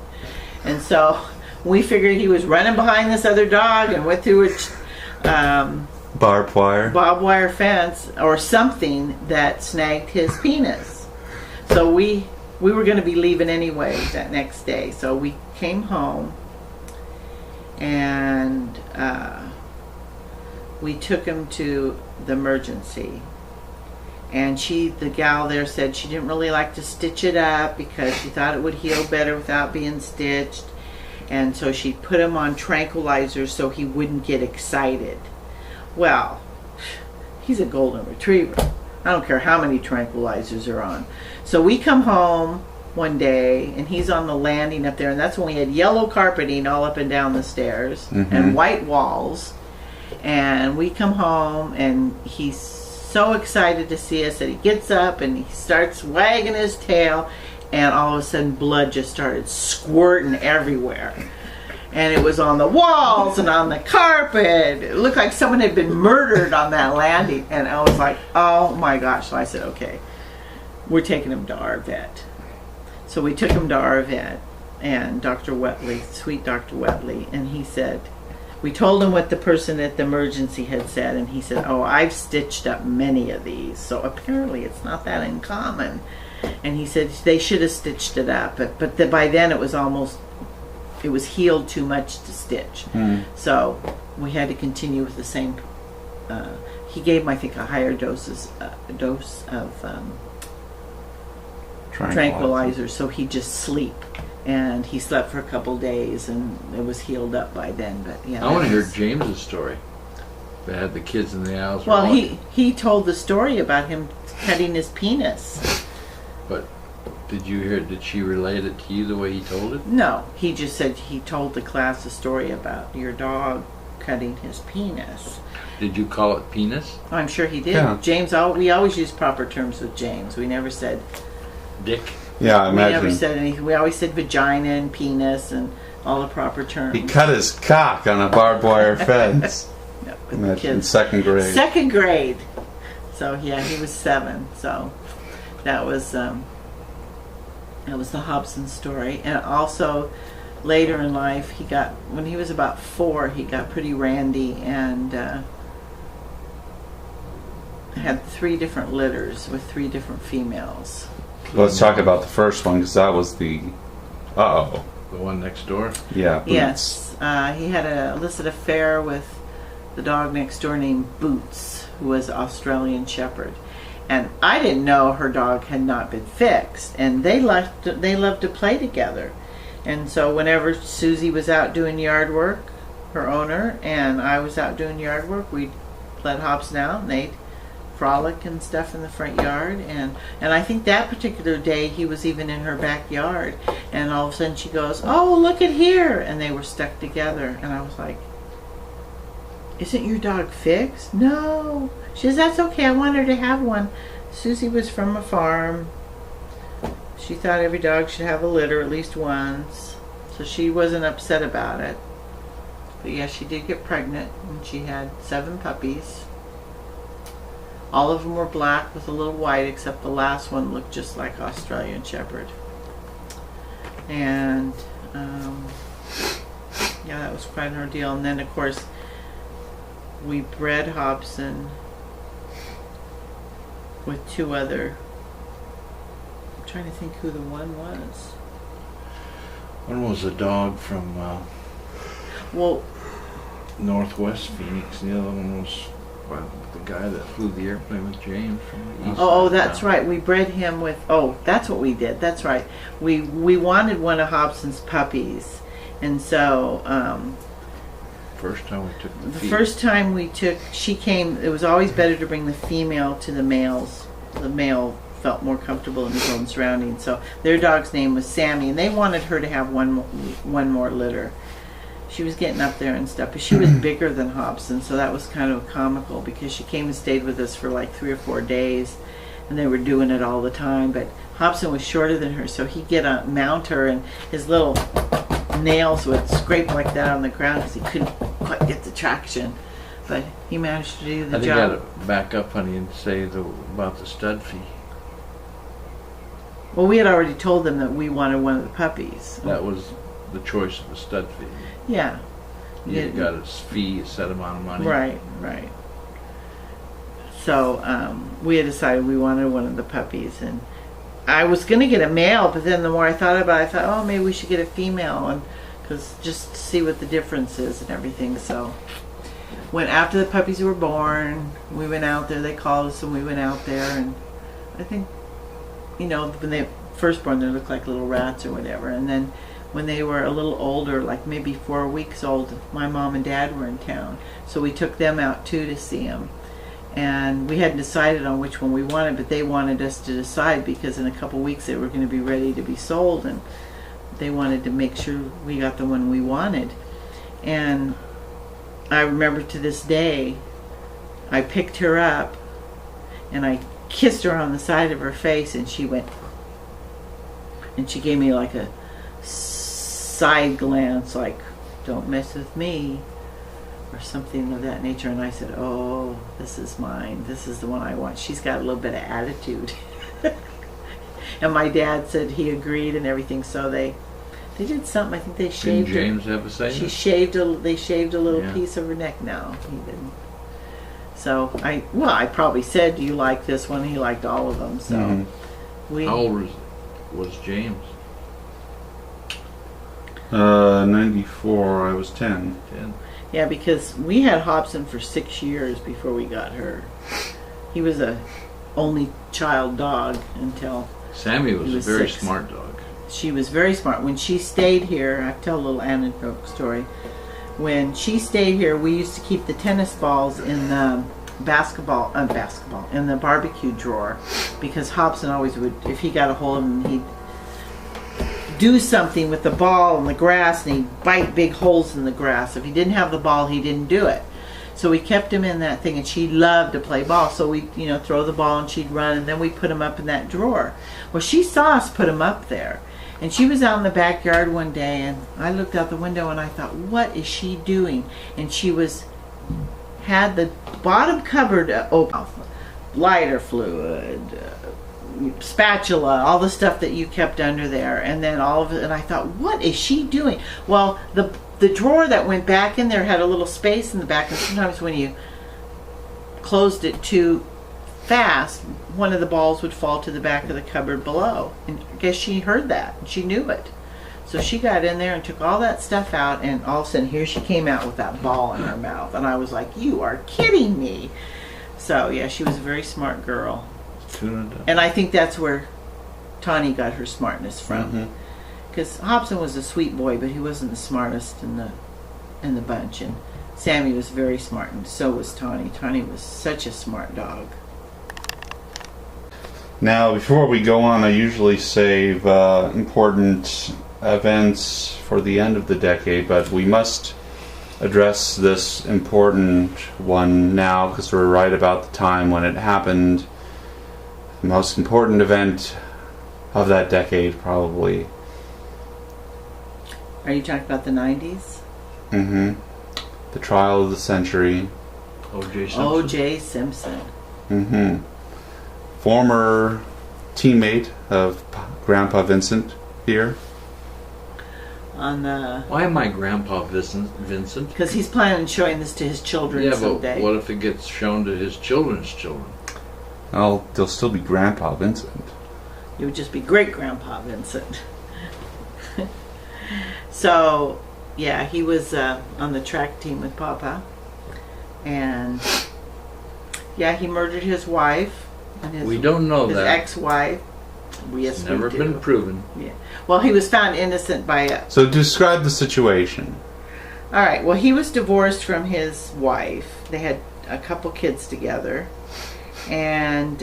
And so we figured he was running behind this other dog and went through a barbed wire fence or something that snagged his penis. So we were going to be leaving anyway that next day. So we came home and we took him to the emergency. And the gal there said she didn't really like to stitch it up because she thought it would heal better without being stitched. And so she put him on tranquilizers so he wouldn't get excited. Well, he's a golden retriever. I don't care how many tranquilizers are on. So we come home one day and he's on the landing up there, and that's when we had yellow carpeting all up and down the stairs and white walls. And we come home and he's so excited to see us that he gets up and he starts wagging his tail, and all of a sudden blood just started squirting everywhere. And it was on the walls and on the carpet. It looked like someone had been murdered on that landing. And I was like, oh my gosh. So I said, okay, we're taking him to our vet. So we took him to our vet, and Dr. Wetley, sweet Dr. Wetley, and he said, we told him what the person at the emergency had said, and he said, oh, I've stitched up many of these, so apparently it's not that uncommon. And he said they should have stitched it up, but by then it was healed too much to stitch. So we had to continue with the same. He gave him, I think, a higher dose of tranquilizer, so he'd just sleep. And he slept for a couple days, and it was healed up by then. But yeah, I want to hear James's story. They had the kids in the house. Well, he told the story about him cutting his penis. But did you hear? Did she relate it to you the way he told it? No, he just said he told the class a story about your dog cutting his penis. Did you call it penis? Oh, I'm sure he did. Yeah. James, we always use proper terms with James. We never said Dick. Yeah, I we never imagine. said anything. We always said vagina and penis and all the proper terms. He cut his cock on a barbed wire fence. No, with the Imagine in kids. second grade. Second grade. So yeah, he was 7. So that was the Hobson story. And also later in life, when he was about 4, he got pretty randy and had 3 different litters with 3 different females. Let's talk about the first one because that was the. Uh-oh. The one next door. Yeah. Boots. Yes, he had an illicit affair with the dog next door named Boots, who was Australian Shepherd. And I didn't know her dog had not been fixed. And they loved to play together. And so whenever Susie was out doing yard work, her owner, and I was out doing yard work, we'd let Hobson out and they'd frolic and stuff in the front yard. And I think that particular day he was even in her backyard. And all of a sudden she goes, "Oh, look at here." And they were stuck together. And I was like, "Isn't your dog fixed?" "No." She says, "That's okay. I want her to have one." Susie was from a farm. She thought every dog should have a litter at least once. So she wasn't upset about it. But yeah, she did get pregnant and she had 7 puppies. All of them were black with a little white, except the last one looked just like Australian Shepherd. And yeah, that was quite an ordeal. And then of course we bred Hobson with 2 other. I'm trying to think who the one was. One was a dog from Well, Northwest Phoenix. The other one was the guy that flew the airplane with James from the east. oh, side of that's town. right. We bred him with. Oh, that's what we did. That's right. We wanted one of Hobson's puppies, and so First time we took the the feed. first time we took, she came. It was always better to bring the female to the males. The male felt more comfortable in his own surroundings. So their dog's name was Sammy, and they wanted her to have one more litter. She was getting up there and stuff, but she was bigger than Hobson, so that was kind of comical because she came and stayed with us for like 3 or 4 days, and they were doing it all the time. But Hobson was shorter than her, so he'd mount her, and his little nails would scrape like that on the ground because he couldn't quite get the traction. But he managed to do the I think I job. got to back up, honey, and say about the stud fee. Well, we had already told them that we wanted one of the puppies. That was the choice of the stud fee. Yeah. You Yeah. got a fee, a set amount of money. Right. So we had decided we wanted one of the puppies, and I was going to get a male, but then the more I thought about it, I thought, oh, maybe we should get a female, and because just to see what the difference is and everything. So when after the puppies were born, we went out there. They called us, and we went out there, and I think, when they first born, they looked like little rats or whatever, and then when they were a little older, like maybe 4 weeks old, my mom and dad were in town. So we took them out too to see them. And we hadn't decided on which one we wanted, but they wanted us to decide because in a couple weeks they were going to be ready to be sold, and they wanted to make sure we got the one we wanted. And I remember to this day, I picked her up and I kissed her on the side of her face, and she went, and she gave me like a side glance, like, "Don't mess with me," or something of that nature. And I said, "Oh, this is mine. This is the one I want. She's got a little bit of attitude." And my dad said he agreed and everything. So they did something. I think they Didn't shaved her. James have a say? They shaved a little Yeah. piece of her neck. No, he didn't. So I probably said, "Do you like this one?" He liked all of them. So we. How old was James? 94. I was 10. 10. Yeah, because we had Hobson for 6 years before we got her. He was a only child dog until Sammy was He a was very 6. smart dog. she was very smart. When she stayed here, I tell a little anecdote story. When she stayed here, we used to keep the tennis balls in the basketball in the barbecue drawer, because Hobson always would, if he got a hold of him, he'd do something with the ball in the grass, and he'd bite big holes in the grass. If he didn't have the ball, he didn't do it. So we kept him in that thing, and she loved to play ball. So we, throw the ball, and she'd run, and then we put him up in that drawer. Well, she saw us put him up there, and she was out in the backyard one day, and I looked out the window, and I thought, what is she doing? And she had the bottom cupboard open, lighter fluid, spatula, all the stuff that you kept under there, and then all of it, and I thought, what is she doing? Well, the drawer that went back in there had a little space in the back, and sometimes when you closed it too fast, one of the balls would fall to the back of the cupboard below, and I guess she heard that, and she knew it. So she got in there and took all that stuff out, and all of a sudden here she came out with that ball in her mouth, and I was like, you are kidding me. So yeah, she was a very smart girl. And I think that's where Tawny got her smartness from. Because Hobson was a sweet boy, but he wasn't the smartest in the bunch. And Sammy was very smart, and so was Tawny. Tawny was such a smart dog. Now, before we go on, I usually save important events for the end of the decade, but we must address this important one now because we're right about the time when it happened. The most important event of that decade, probably. Are you talking about the 90s? The trial of the century. O.J. Simpson. O.J. Simpson. Former teammate of Grandpa Vincent here. Why am I Grandpa Vincent? Because he's planning on showing this to his children someday. But what if it gets shown to his children's children? Oh, they'll still be Grandpa Vincent. You would just be great Grandpa Vincent. So, yeah, he was on the track team with Papa, and yeah, he murdered his wife. And we don't know his that. ex-wife. Yes, it's never been proven. Yeah. Well, he was found innocent by. So describe the situation. All right. Well, he was divorced from his wife. They had a couple kids together, and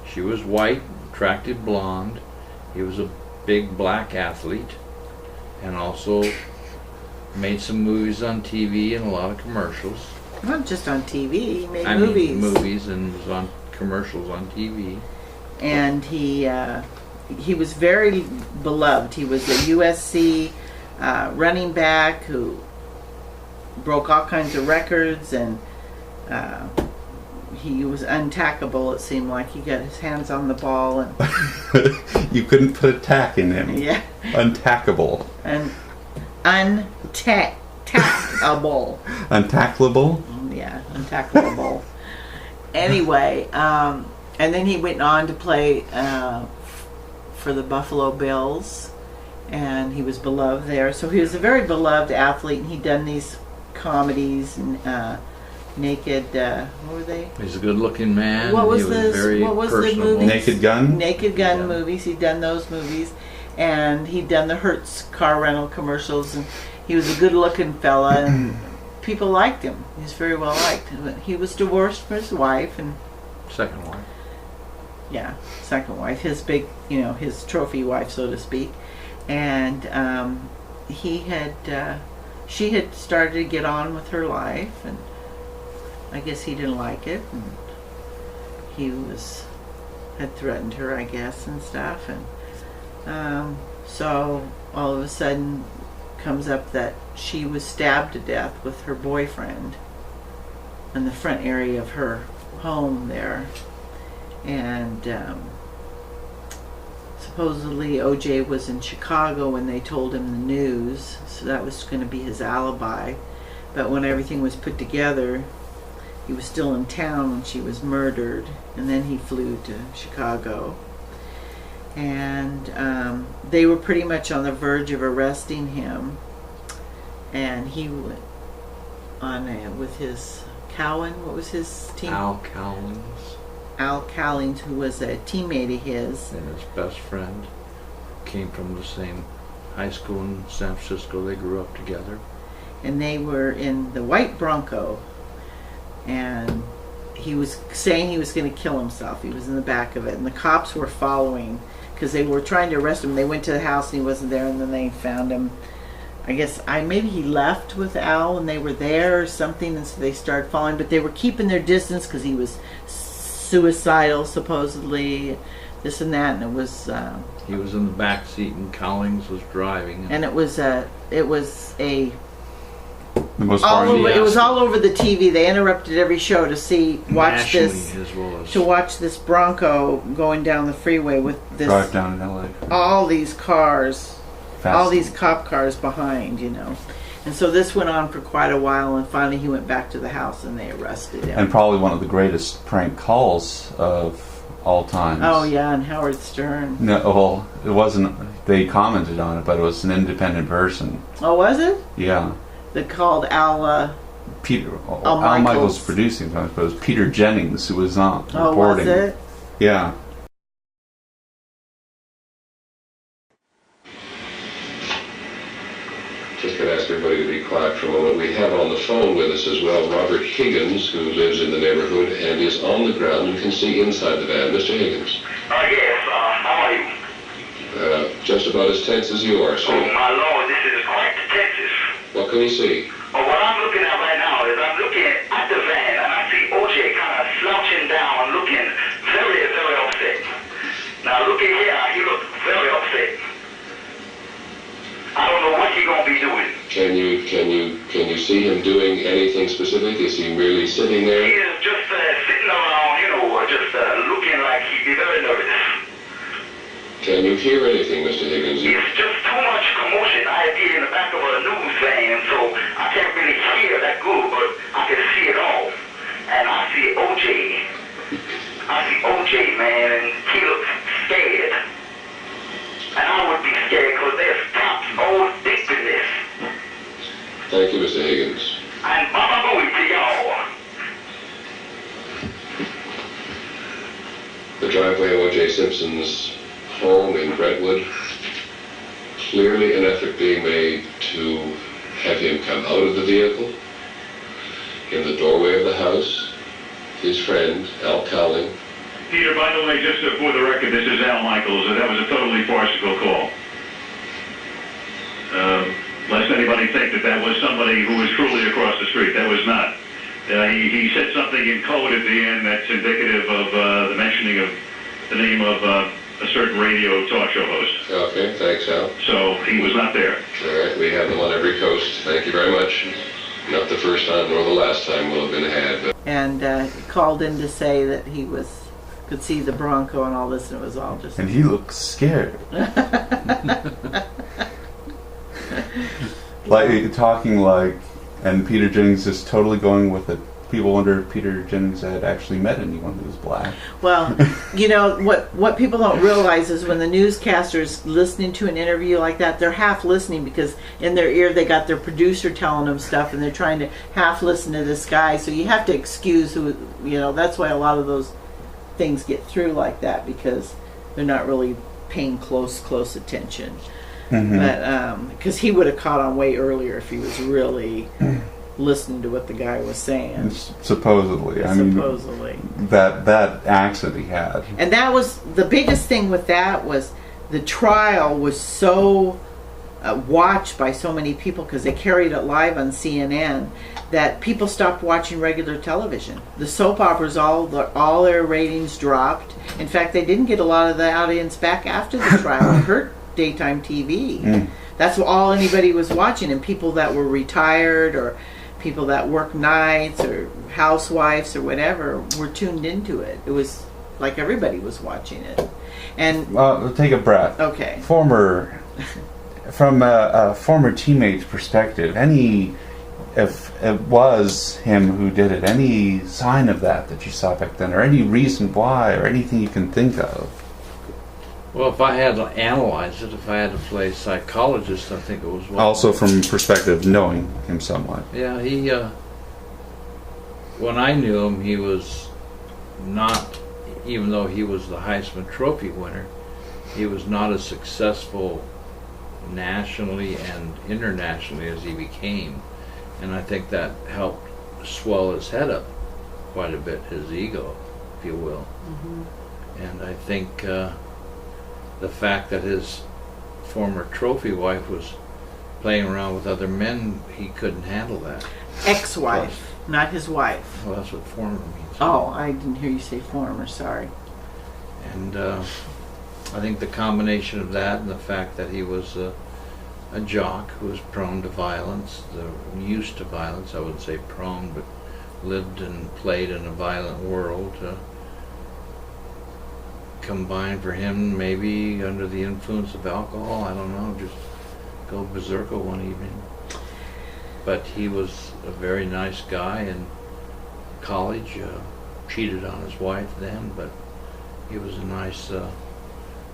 she was white, attractive blonde. He was a big black athlete, and also made some movies on TV and a lot of commercials. Not just on TV. He made movies. Movies and was on commercials on TV. And he was very beloved. He was a USC running back who broke all kinds of records, and he was untackable. It seemed like he got his hands on the ball, and you couldn't put a tack in him. Yeah, untackable. And untackable. Untacklable. Yeah, untackleable. Anyway, and then he went on to play for the Buffalo Bills, and he was beloved there. So he was a very beloved athlete, and he'd done these comedies and Naked. What were they? He's a good-looking man. What was the movie? Naked Gun. Naked Gun movies. He'd done those movies, and he'd done the Hertz car rental commercials, and he was a good-looking fella, and people liked him. He was very well liked. He was divorced from his wife, and second wife. Yeah, second wife. His big, his trophy wife, so to speak. And she had started to get on with her life, and I guess he didn't like it, and he had threatened her, I guess, and stuff, and so all of a sudden comes up that she was stabbed to death with her boyfriend in the front area of her home there. And supposedly OJ was in Chicago when they told him the news, so that was going to be his alibi. But when everything was put together, he was still in town when she was murdered, and then he flew to Chicago. And they were pretty much on the verge of arresting him, and he went on with his Cowan. What was his team? Al Cowlings, who was a teammate of his. And his best friend. Came from the same high school in San Francisco. They grew up together. And they were in the white Bronco. And he was saying he was going to kill himself. He was in the back of it, and the cops were following because they were trying to arrest him. They went to the house and he wasn't there, and then they found him. I guess maybe he left with Al and they were there or something, and so they started following. But they were keeping their distance because he was suicidal, supposedly, this and that, and it was. He was in the back seat and Collins was driving. And it was a. The most it was all over the TV. They interrupted every show to watch this, as well as to watch this Bronco going down the freeway with this drive down in LA. all these cars, Fast. all these cop cars behind, you know. And so this went on for quite a while, and finally he went back to the house and they arrested him. And probably one of the greatest prank calls of all time. Oh yeah, and Howard Stern. No, well, it wasn't. They commented on it, but it was an independent person. Oh, was it? Yeah. They called Al. Peter. Al Michaels producing, but it was Peter Jennings who was not reporting. Oh, was it? Yeah. Just going to ask everybody to be quiet for a moment. We have on the phone with us as well Robert Higgins, who lives in the neighborhood and is on the ground and can see inside the van. Mr. Higgins. Yes, how are you? Just about as tense as you are, sir. Oh, my Lord, this is quite Texas. What can you see? Oh, what I'm looking at right now is I'm looking at the van, and I see OJ kind of slouching down, looking very, very upset. Now, looking here, he looks very upset. I don't know what he's going to be doing. Can you see him doing anything specific? Is he merely sitting there? He is just sitting around, just looking like he'd be very nervous. Can you hear anything, Mr. Higgins? It's just too much commotion I hear in the back of a news van, so I can't really hear that good, but I can see it all. And I see OJ. I see OJ, man, and he looks scared. And I would be scared because there's cops all deep in this. Thank you, Mr. Higgins. And Baba Booey to y'all. The driveway of O.J. Simpson's home in Brentwood, clearly an effort being made to have him come out of the vehicle. In the doorway of the house, his friend, Al Cowling. Peter, by the way, just for the record, this is Al Michaels, and that was a totally farcical call. Lest anybody think that was somebody who was truly across the street. That was not. He said something in code at the end that's indicative of the mentioning of the name of a certain radio talk show host. Okay, thanks, Al. So he was not there. All right, we have them on every coast. Thank you very much. Not the first time nor the last time will have been had. But And called in to say that he could see the Bronco and all this, and it was all just. And he looks scared. And Peter Jennings is totally going with it. People wonder if Peter Jennings had actually met anyone who was black. Well, what people don't realize is when the newscaster's listening to an interview like that, they're half listening because in their ear they got their producer telling them stuff, and they're trying to half listen to this guy. So you have to excuse who, that's why a lot of those things get through like that, because they're not really paying close attention. Mm-hmm. But because he would have caught on way earlier if he was really listening to what the guy was saying. Supposedly. I mean, that accent he had. And that was the biggest thing with that, was the trial was so watched by so many people because they carried it live on CNN that people stopped watching regular television. The soap operas, all their ratings dropped. In fact, they didn't get a lot of the audience back after the trial. It hurt daytime TV. That's all anybody was watching, and people that were retired or people that work nights or housewives or whatever were tuned into it. It was like everybody was watching it. And take a breath. Okay. From a former teammate's perspective, if it was him who did it, any sign of that you saw back then, or any reason why, or anything you can think of? Well, if I had to analyze it, if I had to play psychologist, I think it was... Also from perspective knowing him somewhat. Yeah, when I knew him, he was not, even though he was the Heisman Trophy winner, he was not as successful nationally and internationally as he became. And I think that helped swell his head up. quite a bit his ego, if you will. And I think the fact that his former trophy wife was playing around with other men, he couldn't handle that. Ex-wife, not his wife. Well, that's what former means. Oh, I didn't hear you say former, sorry. And I think the combination of that and the fact that he was a jock who was prone to violence, used to violence, I wouldn't say prone, but lived and played in a violent world, combined for him maybe under the influence of alcohol, I don't know, just go berserker one evening. But he was a very nice guy in college, cheated on his wife then, but he was a nice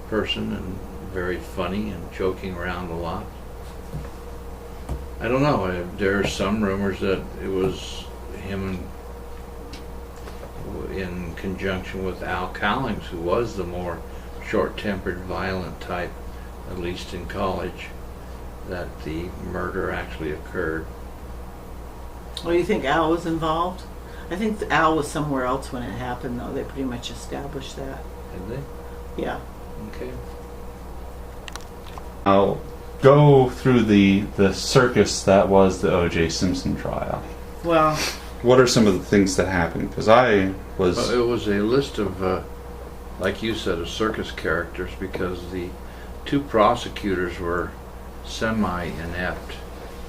person and very funny and joking around a lot. I don't know, there are some rumors that it was him in conjunction with Al Cowlings, who was the more short-tempered, violent type, at least in college, that the murder actually occurred. Well, you think Al was involved? I think Al was somewhere else when it happened, though. They pretty much established that. Did they? Yeah. Okay. I'll go through the circus that was the O.J. Simpson trial. Well, What are some of the things that happened? Because I was... Well, it was a list of, like you said, of circus characters, because the two prosecutors were semi-inept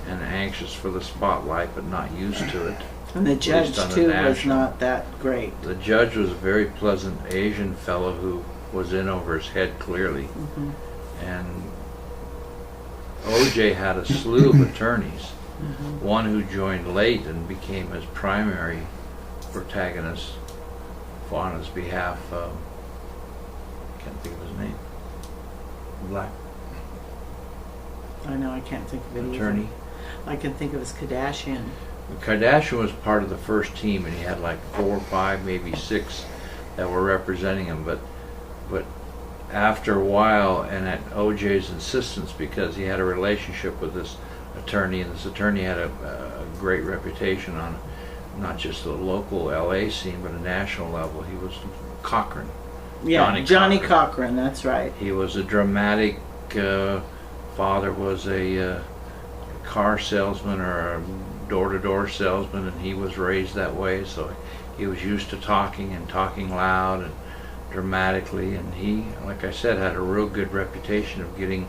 and anxious for the spotlight, but not used to it. and the judge, Based on the too, was national. not that great. The judge was a very pleasant Asian fellow who was in over his head clearly. And O.J. had a slew of attorneys. One who joined late and became his primary protagonist on his behalf. I can't think of his name. Black I know, I can't think of it attorney. either. I can think of his Kardashian. Kardashian was part of the first team, and he had like 4 or 5, maybe 6 that were representing him. But after a while, and at O.J.'s insistence, because he had a relationship with this attorney, and this attorney had a great reputation on not just the local L.A. scene, but a national level. He was Cochran. Yeah, Johnny Cochran, that's right. He was a dramatic father, was a car salesman or a door-to-door salesman, and he was raised that way, so he was used to talking and talking loud and dramatically, and he, like I said, had a real good reputation of getting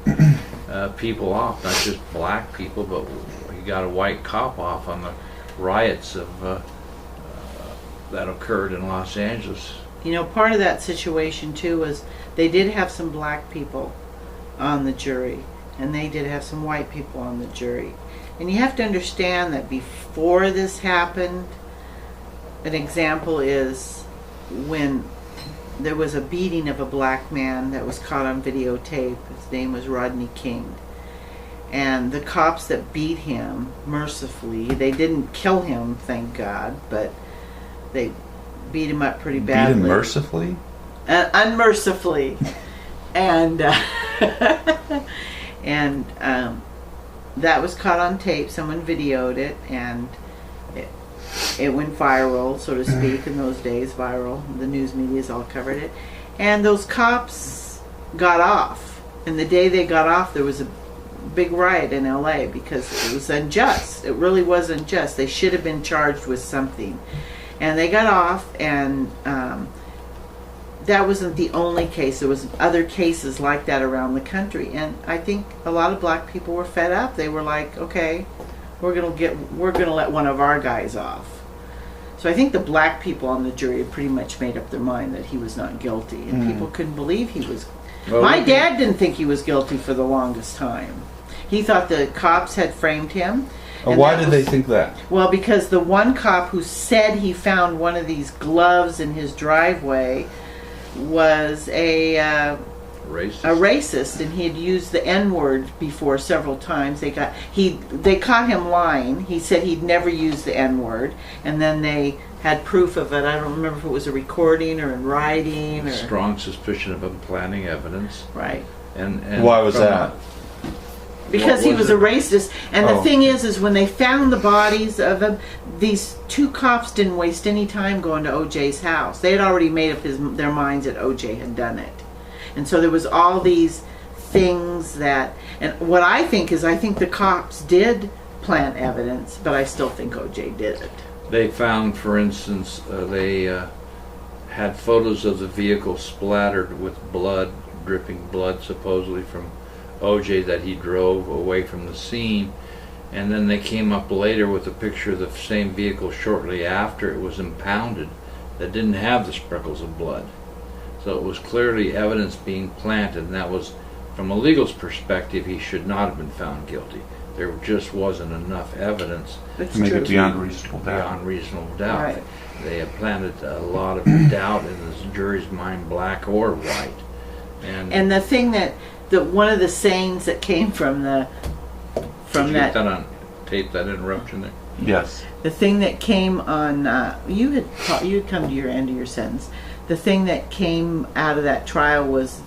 people off, not just black people, but he got a white cop off on the riots of that occurred in Los Angeles. You know, part of that situation, too, was they did have some black people on the jury, and they did have some white people on the jury. And you have to understand that before this happened, an example is when there was a beating of a black man that was caught on videotape. His name was Rodney King. And the cops that beat him, mercifully, they didn't kill him, thank God, but they beat him up pretty badly. Beat him mercifully? Unmercifully. And that was caught on tape. Someone videoed it, and it went viral, so to speak, in those days. Viral. The news media's all covered it. And those cops got off. And the day they got off, there was a big riot in LA because it was unjust. It really was unjust. They should have been charged with something. And they got off, and that wasn't the only case. There was other cases like that around the country. And I think a lot of black people were fed up. They were like, okay, we're gonna let one of our guys off. So I think the black people on the jury had pretty much made up their mind that he was not guilty, and people couldn't believe he was. Well, my dad didn't think he was guilty for the longest time. He thought the cops had framed him. Why did they think that? Well, because the one cop who said he found one of these gloves in his driveway was a racist, and he had used the N-word before several times. They caught him lying. He said he'd never used the N-word, and then they had proof of it. I don't remember if it was a recording or in writing. Or Strong suspicion of him planting evidence. Right. And why was that? Because What he was it? a racist. And the Oh. thing is when they found the bodies of them, these two cops didn't waste any time going to OJ's house. They had already made up their minds that OJ had done it. And so there was all these things that, and what I think the cops did plant evidence, but I still think OJ did it. They found, for instance, they had photos of the vehicle splattered with blood, dripping blood supposedly from OJ that he drove away from the scene. And then they came up later with a picture of the same vehicle shortly after it was impounded that didn't have the sprinkles of blood. So it was clearly evidence being planted, and that was, from a legal's perspective, he should not have been found guilty. There just wasn't enough evidence That's To make true. it beyond reasonable doubt. beyond reasonable doubt. Right. They had planted a lot of doubt in the jury's mind, black or white. And the thing one of the sayings that came from did you that, get that on tape, that interruption there? Yes. the thing that came on, you had come to your end of your sentence. The thing that came out of that trial was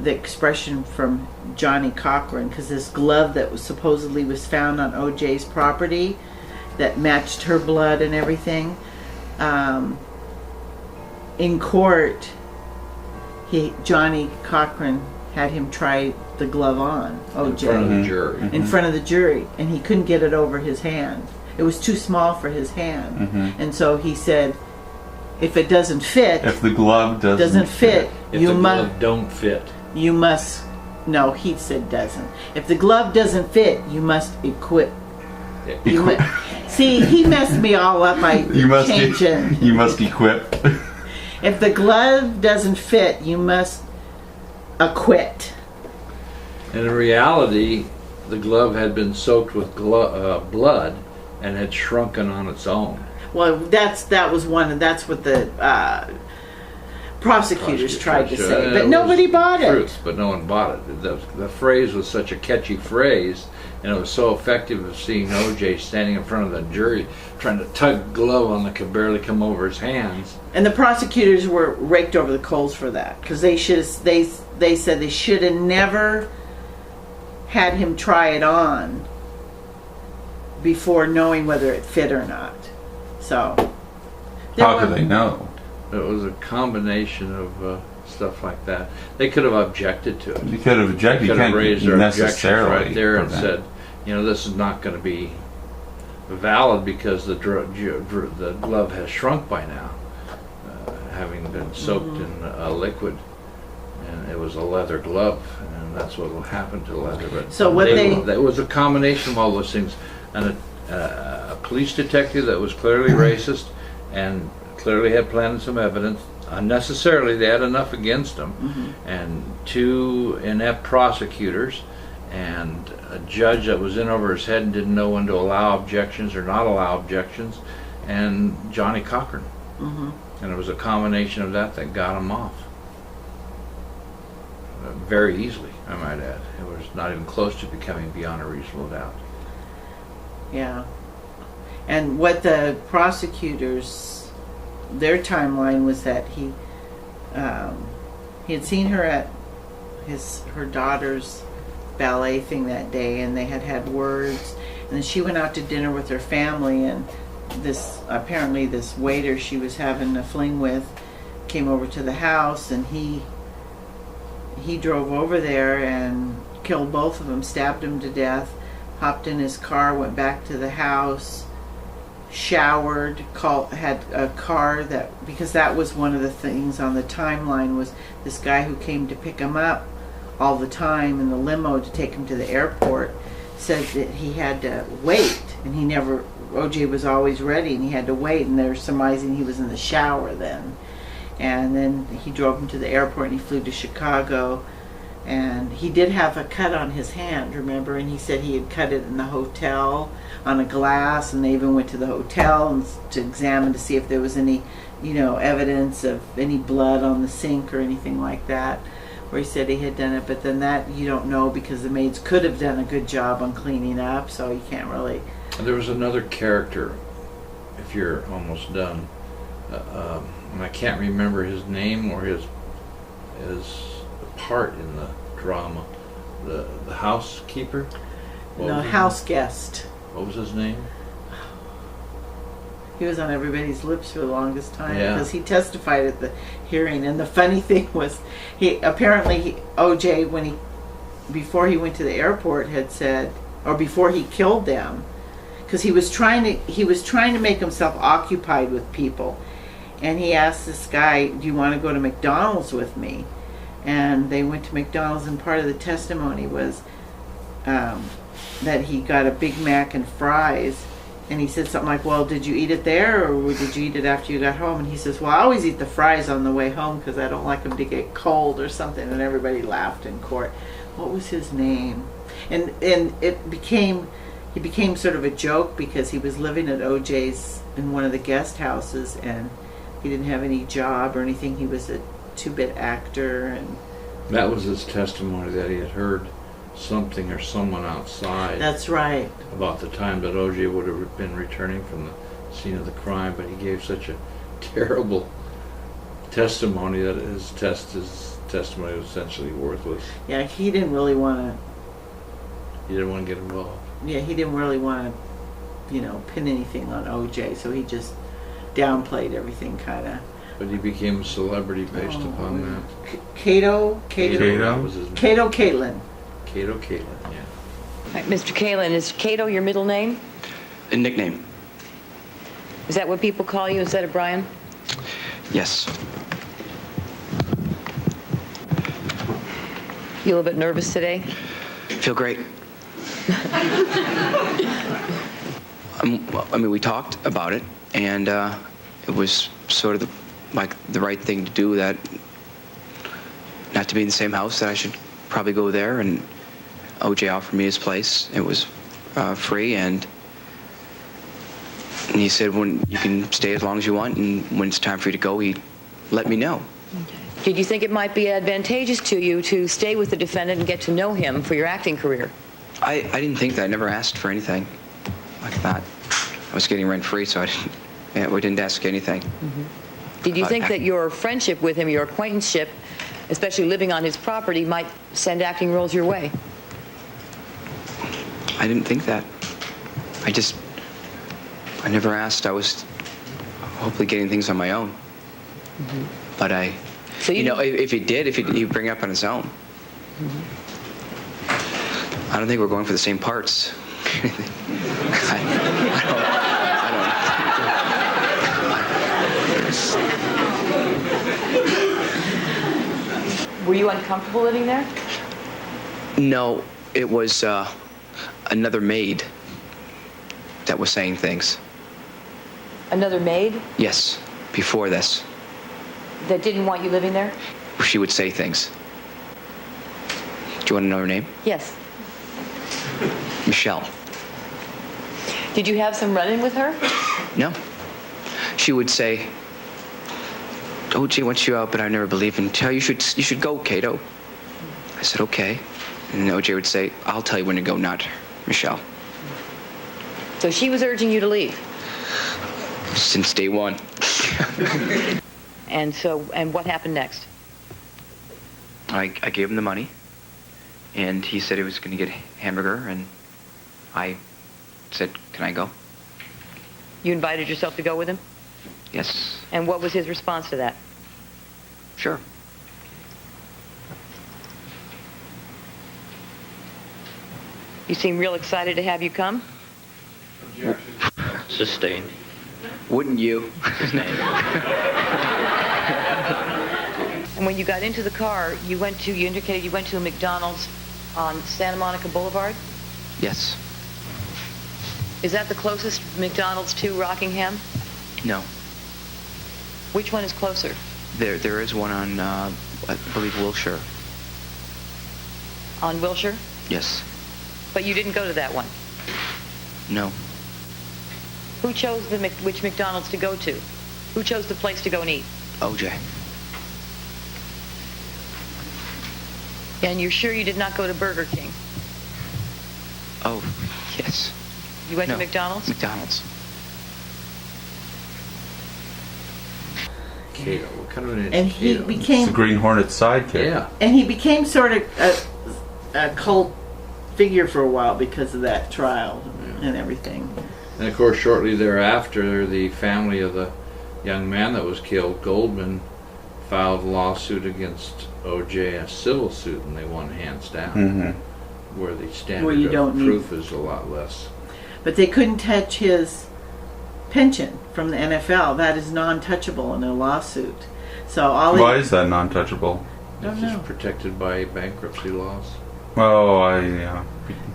the expression from Johnny Cochran, because this glove that was supposedly was found on OJ's property that matched her blood and everything. In court, Johnny Cochran had him try the glove on OJ In front of the jury. in front of the jury, and he couldn't get it over his hand. It was too small for his hand, and so he said, "If it doesn't fit, If the glove doesn't fit, If you the must. glove don't fit. You must." No, he said doesn't. If the glove doesn't fit, you must equip. You mu- See, he messed me all up by changing. You must equip. If the glove doesn't fit, you must acquit. And in reality, the glove had been soaked with blood and had shrunken on its own. Well, that's what the prosecutors tried to say, but nobody bought it. Truth, but no one bought it. The phrase was such a catchy phrase, and it was so effective of seeing OJ standing in front of the jury trying to tug the glove on that could barely come over his hands. And the prosecutors were raked over the coals for that, because they said they should have never had him try it on before knowing whether it fit or not. So How could they know? It was a combination of stuff like that. They could have objected to it. You could have objected. You Could have can't raised their objections necessarily right there and prevent. said, this is not going to be valid because the glove has shrunk by now, having been soaked in a liquid, and it was a leather glove, and that's what will happen to leather. But So what that was a combination of all those things, and a police detective that was clearly racist and clearly had planted some evidence. Unnecessarily, they had enough against them, and two inept prosecutors, and a judge that was in over his head and didn't know when to allow objections or not allow objections, and Johnny Cochran. And it was a combination of that got him off. Very easily, I might add. It was not even close to becoming beyond a reasonable doubt. Yeah. And what the prosecutors, their timeline was that he had seen her at her daughter's ballet thing that day, and they had words, and then she went out to dinner with her family, and apparently this waiter she was having a fling with came over to the house, and he drove over there and killed both of them, stabbed them to death, hopped in his car, went back to the house, showered, had a car because that was one of the things on the timeline, was this guy who came to pick him up all the time in the limo to take him to the airport said that he had to wait, and OJ was always ready, and he had to wait, and they're surmising he was in the shower then. And then he drove him to the airport, and he flew to Chicago, and he did have a cut on his hand, remember, and he said he had cut it in the hotel on a glass, and they even went to the hotel to examine to see if there was any evidence of any blood on the sink or anything like that, where he said he had done it. But then that you don't know, because the maids could have done a good job on cleaning up, so you can't really. There was another character, if you're almost done, and I can't remember his name or his part in the drama. The housekeeper. What No, was his house guest. What was his name? He was on everybody's lips for the longest time Yeah. because he testified at the hearing. And the funny thing was, OJ, before he went to the airport, had said, or before he killed them, because he was trying to make himself occupied with people, and he asked this guy, "Do you want to go to McDonald's with me?" And they went to McDonald's, and part of the testimony was that he got a Big Mac and fries. And he said something like, "Well, did you eat it there, or did you eat it after you got home?" And he says, "Well, I always eat the fries on the way home because I don't like them to get cold or something." And everybody laughed in court. What was his name? And he became sort of a joke because he was living at OJ's in one of the guest houses, and he didn't have any job or anything. He was a two-bit actor, and That was his testimony, that he had heard something or someone outside that's right. about the time that OJ would have been returning from the scene of the crime, but he gave such a terrible testimony that his testimony was essentially worthless. Yeah, he didn't really want He didn't want to get involved. to. Yeah, he didn't really want to, pin anything on OJ. So he just downplayed everything, kind of. But he became a celebrity based upon that. Cato, That was his name. Cato Caitlin. Cato Caitlin, yeah. All right, Mr. Kalin, is Cato your middle name? A nickname. Is that what people call you instead of Brian? Yes. You a little bit nervous today? Feel great. We talked about it, and it was sort of the right thing to do. That not to be in the same house. That I should probably go there. And OJ offered me his place. It was free, and he said, "When you can stay as long as you want, and when it's time for you to go, he let me know." Did you think it might be advantageous to you to stay with the defendant and get to know him for your acting career? I didn't think that. I never asked for anything like that. I was getting rent-free, so we didn't ask anything. Did you think that your friendship with him, your acquaintanceship, especially living on his property, might send acting roles your way? I didn't think that. I never asked. I was hopefully getting things on my own. But So if he'd bring it up on his own. I don't think we're going for the same parts. Were you uncomfortable living there? No, it was another maid that was saying things. Another maid Yes, before this. that didn't want you living there? She would say things. Do you want to know her name? Yes. Michelle. Did you have some run-in with her? No. She would say, "OJ wants you out, but I never believed in you. You should go, Cato." I said, "Okay." And OJ would say, "I'll tell you when to go, not Michelle." So she was urging you to leave. Since day one. And what happened next? I gave him the money, and he said he was going to get a hamburger, and I said, "Can I go?" You invited yourself to go with him? Yes. And what was his response to that? Sure. You seem real excited to have you come? Sustained. Wouldn't you? And when you got into the car, you indicated you went to a McDonald's on Santa Monica Boulevard? Yes. Is that the closest McDonald's to Rockingham? No. Which one is closer? There is one on, I believe, Wilshire. On Wilshire? Yes. But you didn't go to that one. No. Who chose which McDonald's to go to? Who chose the place to go and eat? OJ. And you're sure you did not go to Burger King? Oh, yes. You went No. to McDonald's? McDonald's. Cato. What kind of an name And is he Cato? became It's the Green Hornet's sidekick. Yeah. and he became sort of a cult figure for a while because of that trial and everything. And of course, shortly thereafter, the family of the young man that was killed, Goldman, filed a lawsuit against O.J., a civil suit, and they won hands down, where the standard of proof is a lot less. But they couldn't touch his pension from the NFL. That is non-touchable in a lawsuit. So why is that non-touchable? It's just protected by bankruptcy laws. Oh,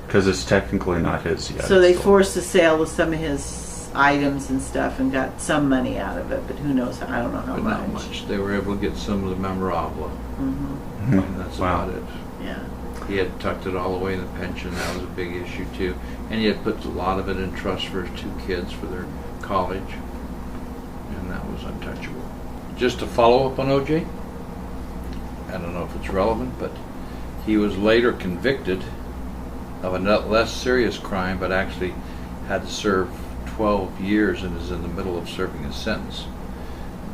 because it's technically not his yet. So they forced the sale of some of his items and stuff and got some money out of it, but who knows? I don't know how much. Not much. They were able to get some of the memorabilia, and that's about it. Yeah. He had tucked it all away in the pension. That was a big issue too, and he had put a lot of it in trust for his 2 kids for their college, and that was untouchable. Just to follow up on O.J., I don't know if it's relevant, but he was later convicted of a less serious crime, but actually had to serve 12 years and is in the middle of serving his sentence.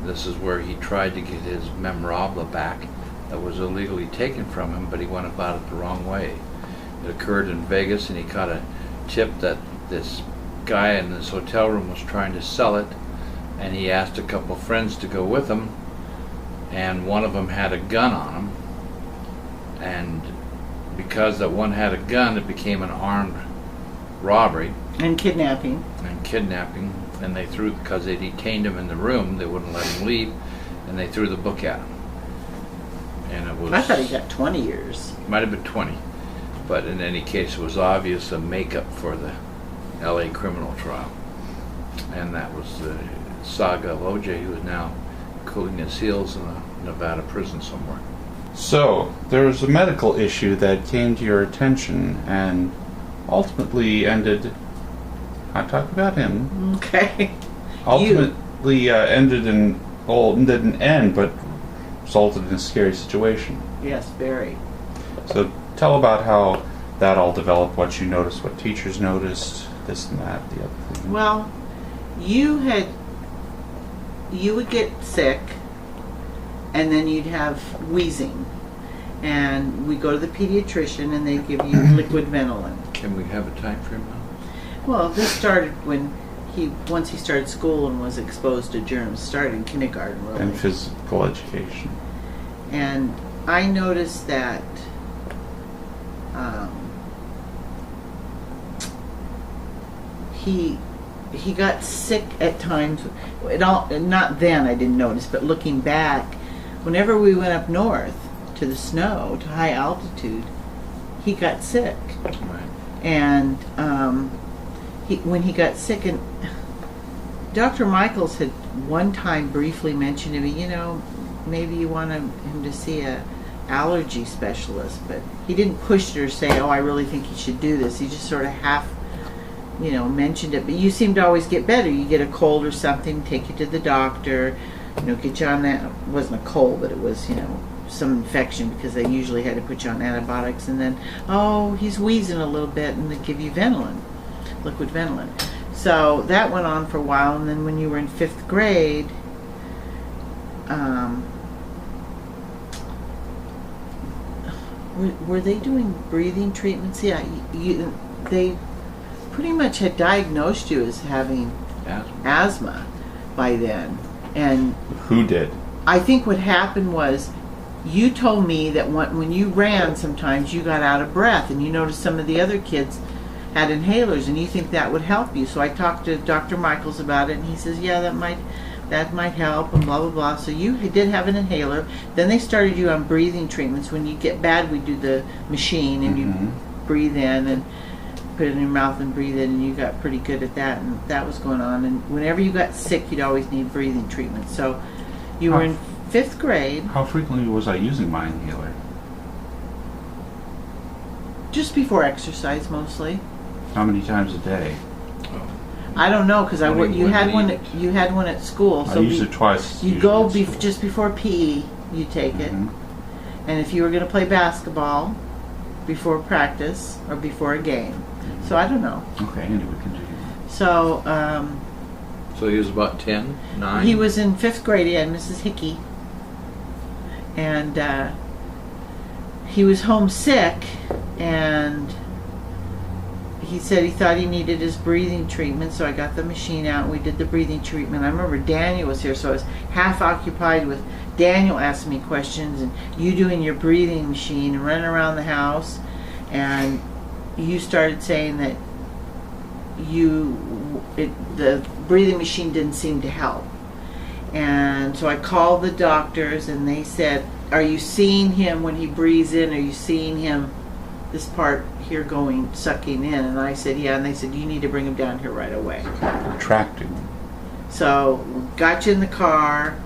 This is where he tried to get his memorabilia back that was illegally taken from him, but he went about it the wrong way. It occurred in Vegas, and he caught a tip that this guy in this hotel room was trying to sell it, and he asked a couple friends to go with him, and one of them had a gun on him, and because that one had a gun, it became an armed robbery and kidnapping, and they threw, because they detained him in the room, they wouldn't let him leave, and they threw the book at him. And it was, I thought he got 20 years. Might have been 20, but in any case, it was obvious a makeup for the L.A. criminal trial, and that was the saga of O.J., who is now cooling his heels in a Nevada prison somewhere. So, there was a medical issue that came to your attention and ultimately ended... I talked about him. Okay. Ultimately ended in... Well, didn't end, but resulted in a scary situation. Yes, very. So, tell about how that all developed, what you noticed, what teachers noticed, this and that, the other thing. Well, you would get sick, and then you'd have wheezing, and we go to the pediatrician, and they give you liquid Ventolin. Can we have a time frame now? Well, this started when once he started school and was exposed to germs. Started in kindergarten, really. And physical education. And I noticed that he got sick at times. Not then I didn't notice, but looking back, whenever we went up north to the snow, to high altitude, he got sick. Right. And when he got sick, and Dr. Michaels had one time briefly mentioned to me, maybe you want him to see a allergy specialist, but he didn't push it or say, oh, I really think he should do this. He just sort of half, mentioned it. But you seem to always get better. You get a cold or something, take you to the doctor, get you on that. It wasn't a cold, but it was, some infection, because they usually had to put you on antibiotics. And then, oh, he's wheezing a little bit, and they give you Ventolin, liquid Ventolin. So that went on for a while, and then when you were in 5th grade, were they doing breathing treatments? Yeah, they pretty much had diagnosed you as having asthma by then. And who did? I think what happened was, you told me that when you ran, sometimes you got out of breath, and you noticed some of the other kids had inhalers, and you think that would help you. So I talked to Dr. Michaels about it, and he says, yeah, that might help, and blah, blah, blah. So you did have an inhaler. Then they started you on breathing treatments. When you get bad, we do the machine, and you breathe in and put it in your mouth and breathe in, and you got pretty good at that, and that was going on. And whenever you got sick, you'd always need breathing treatment. So you were in 5th grade. How frequently was I using my inhaler? Just before exercise, mostly. How many times a day? I don't know, because you had one at school. So I used it twice. You go just before PE. You take it, and if you were going to play basketball, before practice or before a game. So I don't know. Okay, anyway, continue. So. So he was about 10, 9? He was in 5th grade. He had Mrs. Hickey, and he was homesick, and he said he thought he needed his breathing treatment, so I got the machine out and we did the breathing treatment. I remember Daniel was here, so I was half occupied with Daniel asking me questions and you doing your breathing machine and running around the house, and you started saying that the breathing machine didn't seem to help. And so I called the doctors and they said, are you seeing him when he breathes in? Are you seeing him, this part here going, sucking in? And I said, yeah. And they said, you need to bring him down here right away. Retracting. So got you in the car,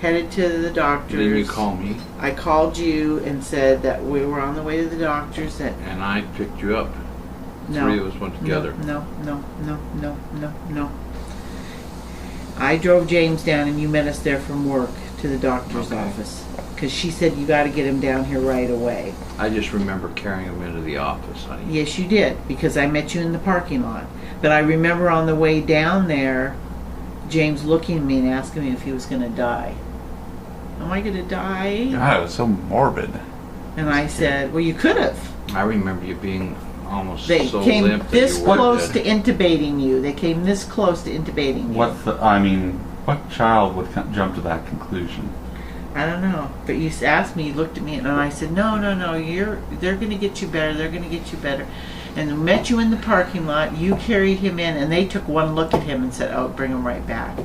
headed to the doctors. Then you call me. I called you and said that we were on the way to the doctors. And I picked you up. No. Three of us went together. No. I drove James down and you met us there from work to the doctor's office. Because she said, you got to get him down here right away. I just remember carrying him into the office, honey. Yes, you did, because I met you in the parking lot. But I remember on the way down there, James looking at me and asking me if he was going to die. Am I going to die? God, it was so morbid. And I said, well, you could have. I remember you being almost They so came limp that this you were close dead. to intubating you. They came this close to intubating you. What child would jump to that conclusion? I don't know. But you asked me, you looked at me, and I said, no, they're going to get you better. They're going to get you better. And we met you in the parking lot. You carried him in, and they took one look at him and said, oh, bring him right back.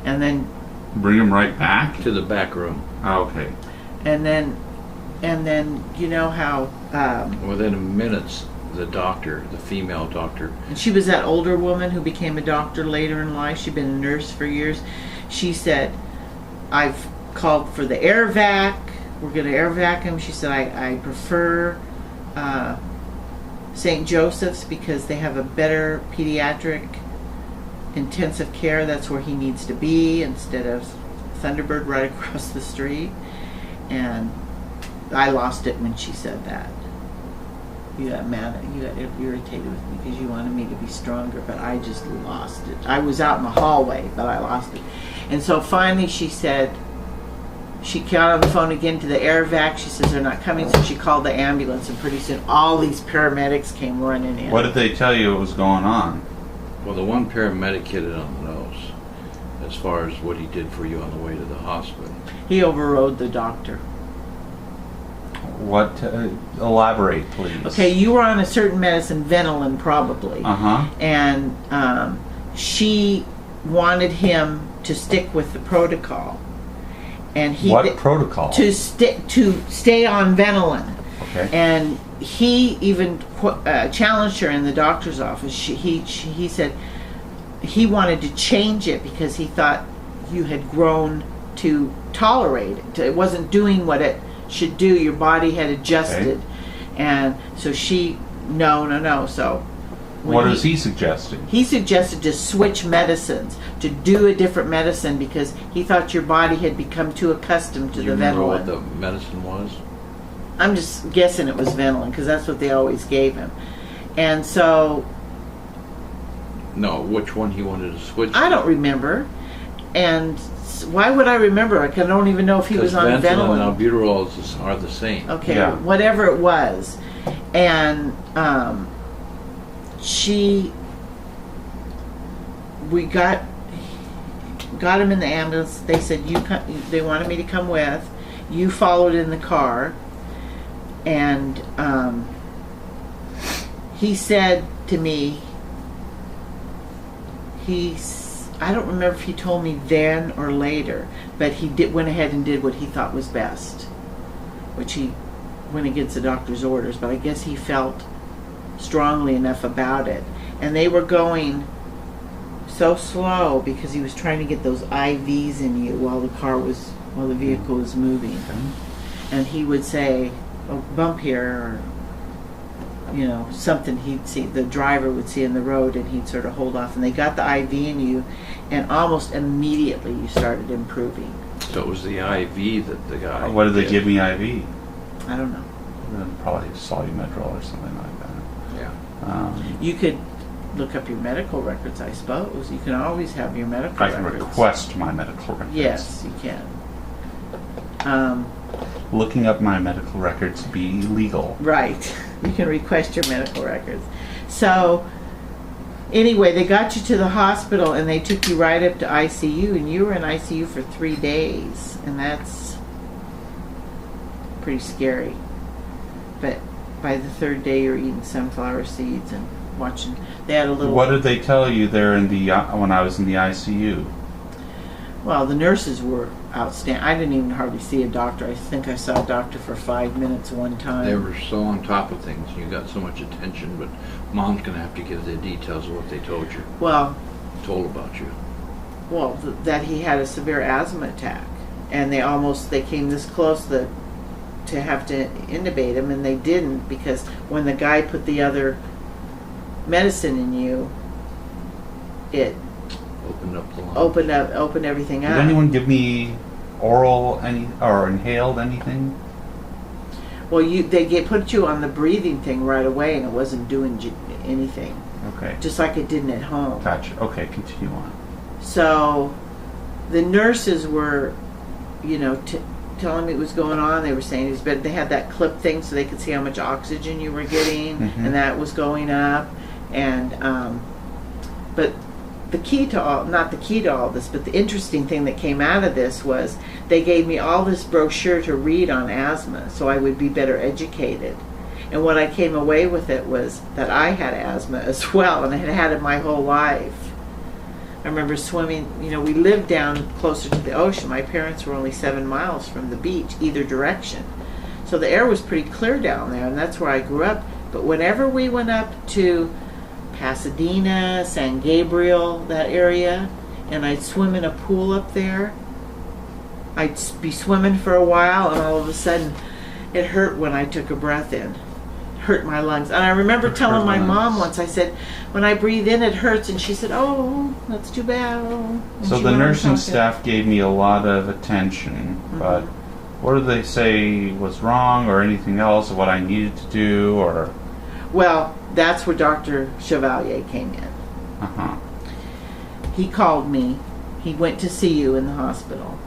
And then... Bring him right back? To the back room. Oh, okay. And then, you know how... Within minutes, the doctor, the female doctor... And she was that older woman who became a doctor later in life. She'd been a nurse for years. She said, I've called for the air vac. We're going to air vac him. She said, I prefer St. Joseph's because they have a better pediatric intensive care. That's where he needs to be instead of Thunderbird right across the street. And I lost it when she said that. You got mad, you got irritated with me because you wanted me to be stronger, but I just lost it. I was out in the hallway, but I lost it. And so finally she said, she got on the phone again to the air vac. She says they're not coming, so she called the ambulance, and pretty soon all these paramedics came running in. What did they tell you was going on? Well, the one paramedic hit it on the nose as far as what he did for you on the way to the hospital. He overrode the doctor. What? Elaborate, please. Okay, you were on a certain medicine, Venelin, probably. Uh-huh. And she wanted him to stick with the protocol. And he What protocol? To stay on Venelin. Okay. And he even challenged her in the doctor's office. He said he wanted to change it because he thought you had grown to tolerate it. It wasn't doing what it should do. Your body had adjusted. Okay. And so she, no. So what is he suggesting? He suggested to switch medicines, to do a different medicine because he thought your body had become too accustomed to Do you the remember Venelin. what the medicine was? I'm just guessing it was Venelin because that's what they always gave him. And so... No, which one he wanted to switch I don't remember. And why would I remember? I don't even know if he was on Venelin Venelin. and albuterol are the same. Okay, Yeah. whatever it was. And we got him in the ambulance. They said they wanted me to come with. You followed in the car. And he said to me, I don't remember if he told me then or later, but he went ahead and did what he thought was best, which he went against the doctor's orders, but I guess he felt strongly enough about it. And they were going so slow because he was trying to get those IVs in you while the vehicle was moving. And he would say, oh, bump here, or something he'd see, the driver would see in the road, and he'd sort of hold off. And they got the IV in you, and almost immediately you started improving. So it was the IV that the guy... What did they give me IV? I don't know. Probably Solumedrol or something like that. Yeah. You could look up your medical records, I suppose. You can always have your medical I can records. request my medical records. Yes, you can. Looking up my medical records be illegal. Right. You can request your medical records. So anyway, they got you to the hospital and they took you right up to ICU, and you were in ICU for 3 days, and that's pretty scary. But by the 3rd day, you're eating sunflower seeds and watching. They had a little. What did they tell you there in the when I was in the ICU? Well, the nurses were outstanding. I didn't even hardly see a doctor. I think I saw a doctor for 5 minutes one time. They were so on top of things. You got so much attention, but Mom's going to have to give the details of what they told you. Well, Told about you. well, that he had a severe asthma attack, and they came this close to have to intubate him, and they didn't, because when the guy put the other medicine in you, it Opened up the line. opened everything up. Did anyone give me oral or inhaled anything? Well, they put you on the breathing thing right away, and it wasn't doing anything. Okay. Just like it didn't at home. Gotcha. Okay, continue on. So the nurses were, telling me what was going on. They were saying it's better. They had that clip thing so they could see how much oxygen you were getting, and that was going up. And but the key to all, not the key to all this, but the interesting thing that came out of this was they gave me all this brochure to read on asthma so I would be better educated. And what I came away with it was that I had asthma as well, and I had had it my whole life. I remember swimming, we lived down closer to the ocean. My parents were only 7 miles from the beach, either direction. So the air was pretty clear down there, and that's where I grew up. But whenever we went up to Pasadena, San Gabriel, that area, and I'd swim in a pool up there, I'd be swimming for a while, and all of a sudden it hurt when I took a breath in. Hurt my lungs. And I remember telling my mom once, I said, when I breathe in it hurts, and she said, oh, that's too bad. Oh. So the nursing staff gave me a lot of attention, but what did they say was wrong or anything else, what I needed to do, or? Well, that's where Dr. Chevalier came in. He called me. He went to see you in the hospital.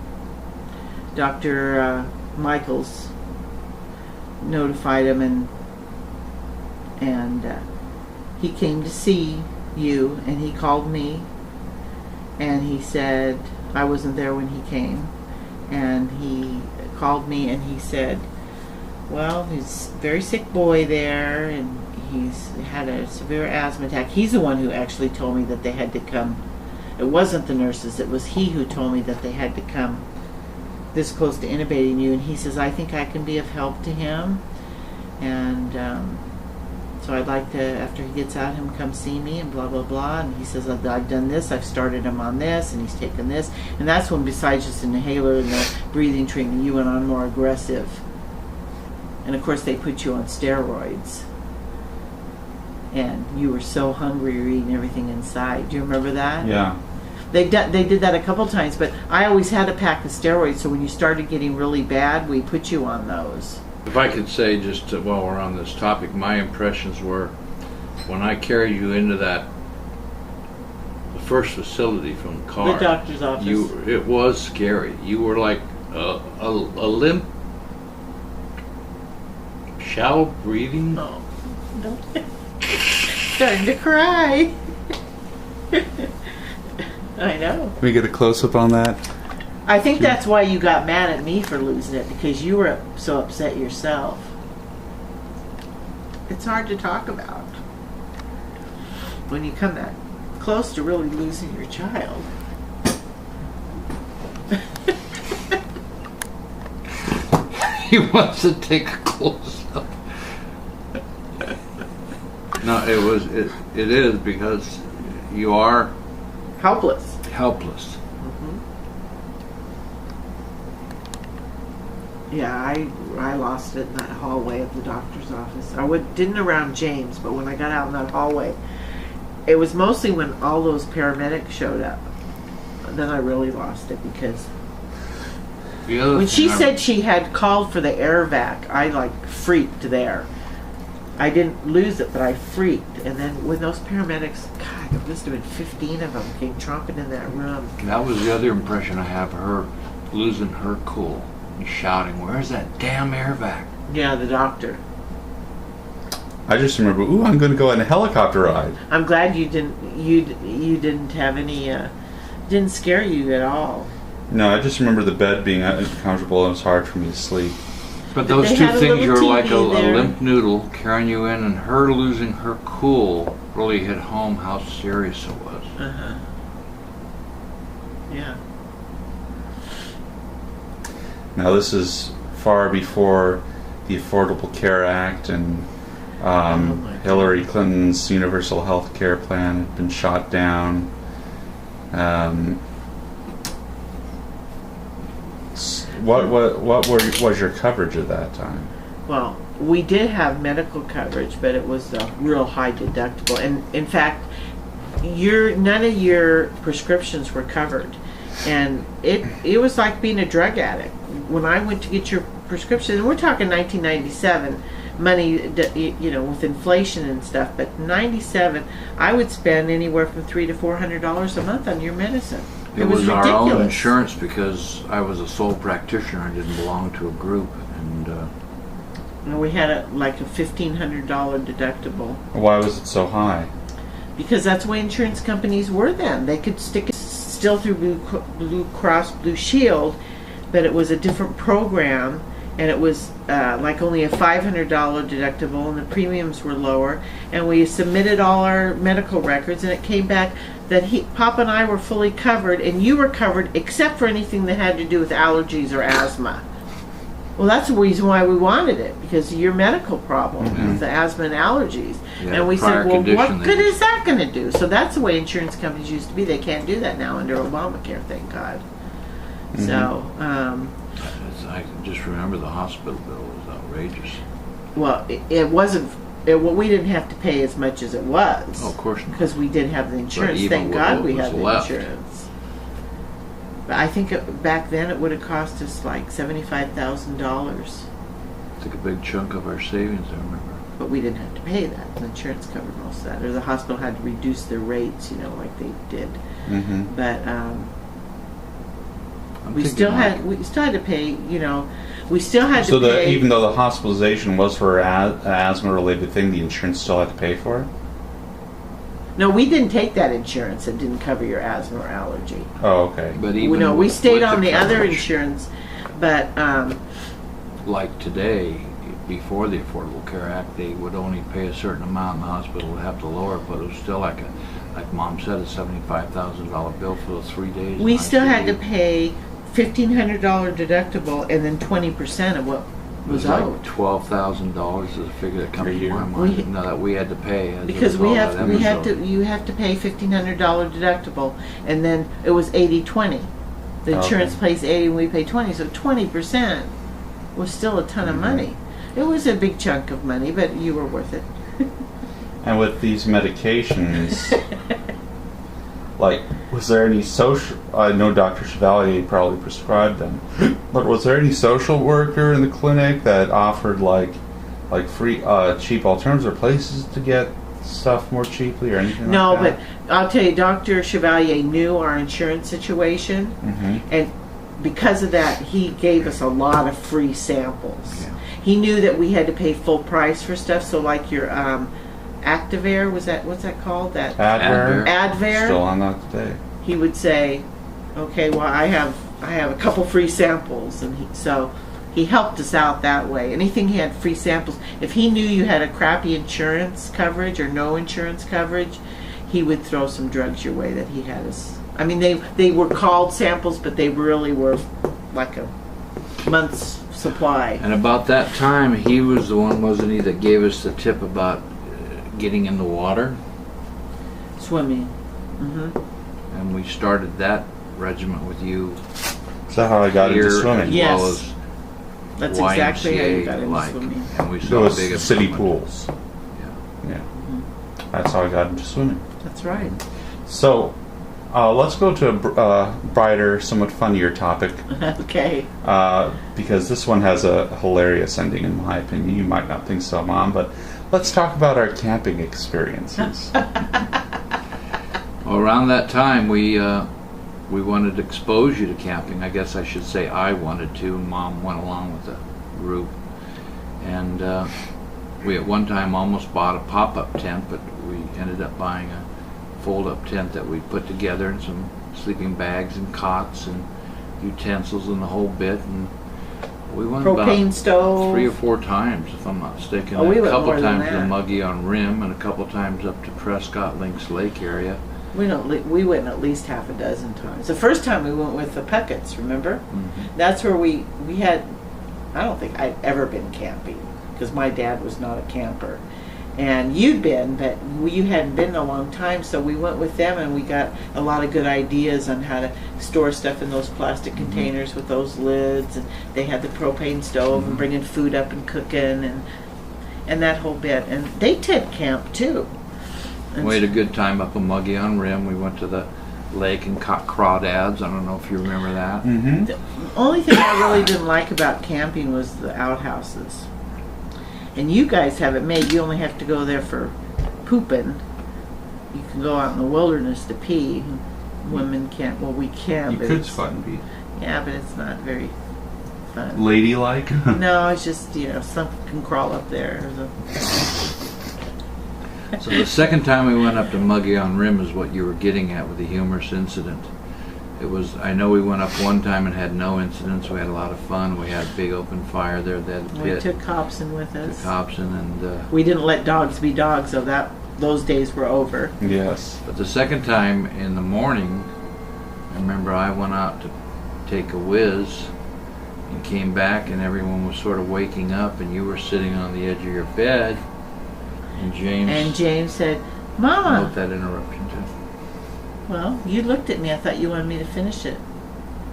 Dr. Michaels notified him, and he came to see you, and he called me, and he said, I wasn't there when he came, and he called me and he said, well, he's a very sick boy there, and he's had a severe asthma attack. He's the one who actually told me that they had to come. It wasn't the nurses, it was he who told me that they had to come this close to intubating you, and he says, I think I can be of help to him, and so I'd like to, after he gets out, him come see me, and blah, blah, blah. And he says, I've done this, I've started him on this, and he's taken this. And that's when, besides just an inhaler and the breathing treatment, you went on more aggressive. And of course, they put you on steroids. And you were so hungry, you were eating everything inside. Do you remember that? Yeah. They did that a couple times, but I always had a pack of steroids, so when you started getting really bad, we put you on those. If I could say, just while we're on this topic, my impressions were when I carried you into the first facility from the car. The doctor's office. It was scary. You were like a limp, shallow breathing. Oh, don't. Starting to cry. I know. Can we get a close-up on that? I think that's why you got mad at me for losing it, because you were so upset yourself. It's hard to talk about when you come that close to really losing your child. He wants to take a close-up. No, it is because you are helpless. Yeah, I lost it in that hallway of the doctor's office. I didn't around James, but when I got out in that hallway, it was mostly when all those paramedics showed up. Then I really lost it, because when she said she had called for the air vac, I freaked there. I didn't lose it, but I freaked. And then when those paramedics, God, there must have been 15 of them, came tromping in that room. That was the other impression I have of her, losing her cool and shouting, where's that damn air vac? Yeah, the doctor. I just remember, ooh, I'm going to go on a helicopter ride. I'm glad you didn't have any. Didn't scare you at all. No, I just remember the bed being uncomfortable and it was hard for me to sleep. But those they two had a things little were like a TV there. limp noodle carrying you in, and her losing her cool really hit home how serious it was. Uh-huh. Yeah. Now this is far before the Affordable Care Act and my Hillary Clinton's universal health care plan had been shot down. What was your coverage at that time? Well, we did have medical coverage, but it was a real high deductible. And in fact, none of your prescriptions were covered. And it was like being a drug addict. When I went to get your prescription, and we're talking 1997, money, with inflation and stuff, but 97, I would spend anywhere from $300 to $400 a month on your medicine. It was was our own ridiculous. insurance because I was a sole practitioner. I didn't belong to a group, and And we had a $1,500 deductible. Why was it so high? Because that's the way insurance companies were then. They could stick it still through Blue Cross Blue Shield, but it was a different program, and it was only a $500 deductible, and the premiums were lower. And we submitted all our medical records, and it came back that Pop and I were fully covered, and you were covered except for anything that had to do with allergies or asthma. Well, that's the reason why we wanted it, because of your medical problem, with the asthma and allergies. Yeah, and we prior said, well, condition what they good just- is that going to do? So that's the way insurance companies used to be. They can't do that now under Obamacare, thank God. So, I can just remember the hospital bill was outrageous. well, it wasn't. We didn't have to pay as much as it was. Oh, of course not. Because we did have the insurance. even Thank with God what we was had the left. insurance. But I think back then it would have cost us like $75,000. Took a big chunk of our savings, I remember. But we didn't have to pay that. The insurance covered most of that. Or the hospital had to reduce their rates, like they did. Mm-hmm. But I'm we thinking still like- had to pay. We still had So to pay. even though the hospitalization was for an asthma-related thing, the insurance still had to pay for it? No, we didn't take that insurance. It didn't cover your asthma or allergy. Oh, okay. But even No, we with- stayed with on the other coverage, insurance, but Like today, before the Affordable Care Act, they would only pay a certain amount, and the hospital would have to lower it, but it was still like Mom said, a $75,000 bill for those 3 days. we in still had to ICU. pay $1,500 deductible and then 20% of what It was was like owed. $12,000 is a figure that comes Per to year. my We- mind. That we had to pay as a Because result of that episode. you have to pay $1,500 deductible, and then it was 80-20. The Okay. insurance pays 80 and we pay 20, so 20% was still a ton of money. It was a big chunk of money, but you were worth it. And with these medications, was there any social... I know Dr. Chevalier probably prescribed them, but was there any social worker in the clinic that offered free, cheap alternatives or places to get stuff more cheaply or anything No, like but that? I'll tell you, Dr. Chevalier knew our insurance situation, and because of that, he gave us a lot of free samples. Yeah. He knew that we had to pay full price for stuff, so like your Activare, what's that called? That Advair? Advair. Still on that today. He would say, "Okay, well, I have a couple free samples," and he helped us out that way. Anything he had free samples. If he knew you had a crappy insurance coverage or no insurance coverage, he would throw some drugs your way that he had us. I mean, they were called samples, but they really were like a month's supply. And about that time, he was the one, wasn't he, that gave us the tip about getting in the water? Swimming. And we started that regiment with you Is that how I got into here, swimming? as Yes. well as That's exactly how you got YMCA into like. swimming. And we It saw a was big city improvement. pools. Yeah. That's how I got into swimming. That's right. So, let's go to a brighter, somewhat funnier topic, Okay. because this one has a hilarious ending, in my opinion. You might not think so, Mom, but let's talk about our camping experiences. Well, around that time, we wanted to expose you to camping. I guess I should say I wanted to. Mom went along with the group, and We at one time almost bought a pop-up tent, but we ended up buying a fold-up tent that we put together, and some sleeping bags and cots and utensils and the whole bit. And we went Propane about stove. 3 or 4 times, if I'm not mistaken. Oh, we a went couple more than times to that. Muggy on Rim, and a couple times up to Prescott Links Lake area. We went at least half a dozen times. The first time we went with the Pucketts, remember? Mm-hmm. That's where we had, I don't think I'd ever been camping, because my dad was not a camper. And you'd been, but you hadn't been in a long time, so we went with them and we got a lot of good ideas on how to store stuff in those plastic containers with those lids, and they had the propane stove and bringing food up and cooking and that whole bit. And they did camp too. And We had a good time up in Muggy on Rim. We went to the lake and caught crawdads. I don't know if you remember that. Mm-hmm. the only thing I really didn't like about camping was the outhouses. And you guys have it made. You only have to go there for pooping. You can go out in the wilderness to pee. Women can't. Well, we can. You but could it's- sweat and be Yeah, but it's not very fun. ladylike. No, it's just, something can crawl up there. So the second time we went up to Muggy on Rim is what you were getting at with the humorous incident. It was, I know we went up one time and had no incidents. We had a lot of fun. We had a big open fire there. They had a We pit. took Hobson with us. Took Hobson and We didn't let dogs be dogs, so those days were over. Yes. but the second time in the morning, I remember I went out to take a whiz and came back and everyone was sort of waking up and you were sitting on the edge of your bed and James said, Note Mama. that interruption too. Well, you looked at me. I thought you wanted me to finish it.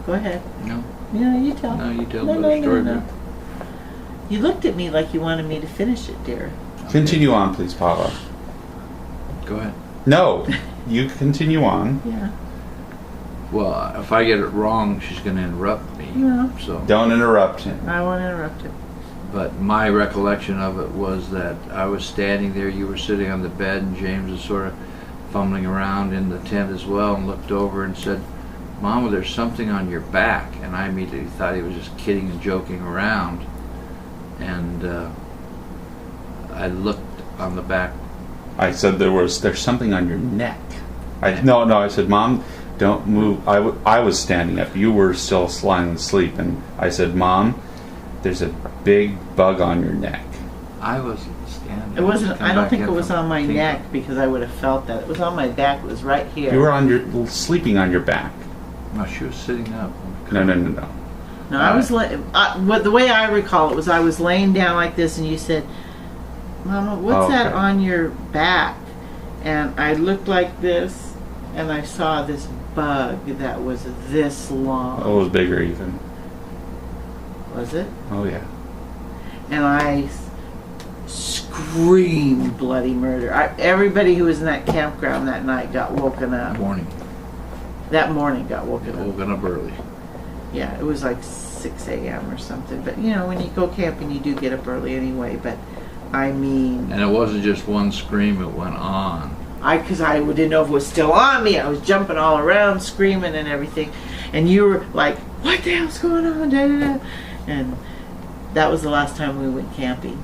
Go ahead. No, Yeah, you tell. no, you tell No, the no, story. no, no. You looked at me like you wanted me to finish it, dear. Continue on, please, Papa. Go ahead. No, you continue on. Yeah. Well, if I get it wrong, she's going to interrupt me. No. So, Don't interrupt him. I won't interrupt him. but my recollection of it was that I was standing there, you were sitting on the bed, and James was sort of fumbling around in the tent as well, and looked over and said, "Mama, there's something on your back." And I immediately thought he was just kidding and joking around. And I looked on the back. I said there's something on your neck. No, I said, Mom, don't move. I was standing up. You were still lying asleep. And I said, Mom, there's a big bug on your neck. I wasn't standing. It wasn't. Come I don't back think in it was from on my Tinker. neck because I would have felt that. It was on my back. It was right here. You were sleeping on your back. No, she was sitting up. No. No, I was. The way I recall it was I was laying down like this, and you said, "Mama, what's that Okay. on your back?" And I looked like this, and I saw this bug that was this long. Oh, it was bigger even. Was it? Oh, yeah. And I screamed bloody murder. Everybody who was in that campground that night got woken up. Morning. That morning got woken up. Woken up early. Yeah, it was like 6 a.m. or something. But when you go camping, you do get up early anyway. But I mean, And it wasn't just one scream, it went on. because I didn't know if it was still on me. I was jumping all around, screaming and everything. And you were like, "What the hell's going on?" Da, da, da. And that was the last time we went camping.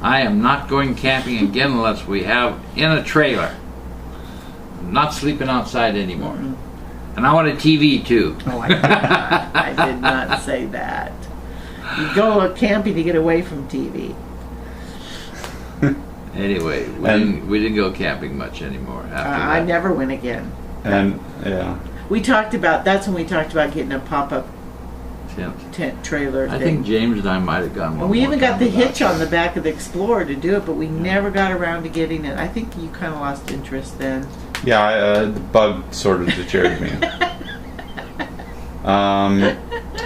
I am not going camping again unless we have in a trailer. I'm not sleeping outside anymore. Mm-mm. And I want a TV too. Oh, I did not. I did not say that. You go camping to get away from TV. Anyway, we didn't go camping much anymore after I that. never went again. And, yeah. That's when we talked about getting a pop-up tent trailer I thing. think James and I might have gone one And we more even got time the without hitch on the back of the Explorer to do it, but we never got around to getting it. I think you kind of lost interest then. Yeah, the bug sort of deterred me.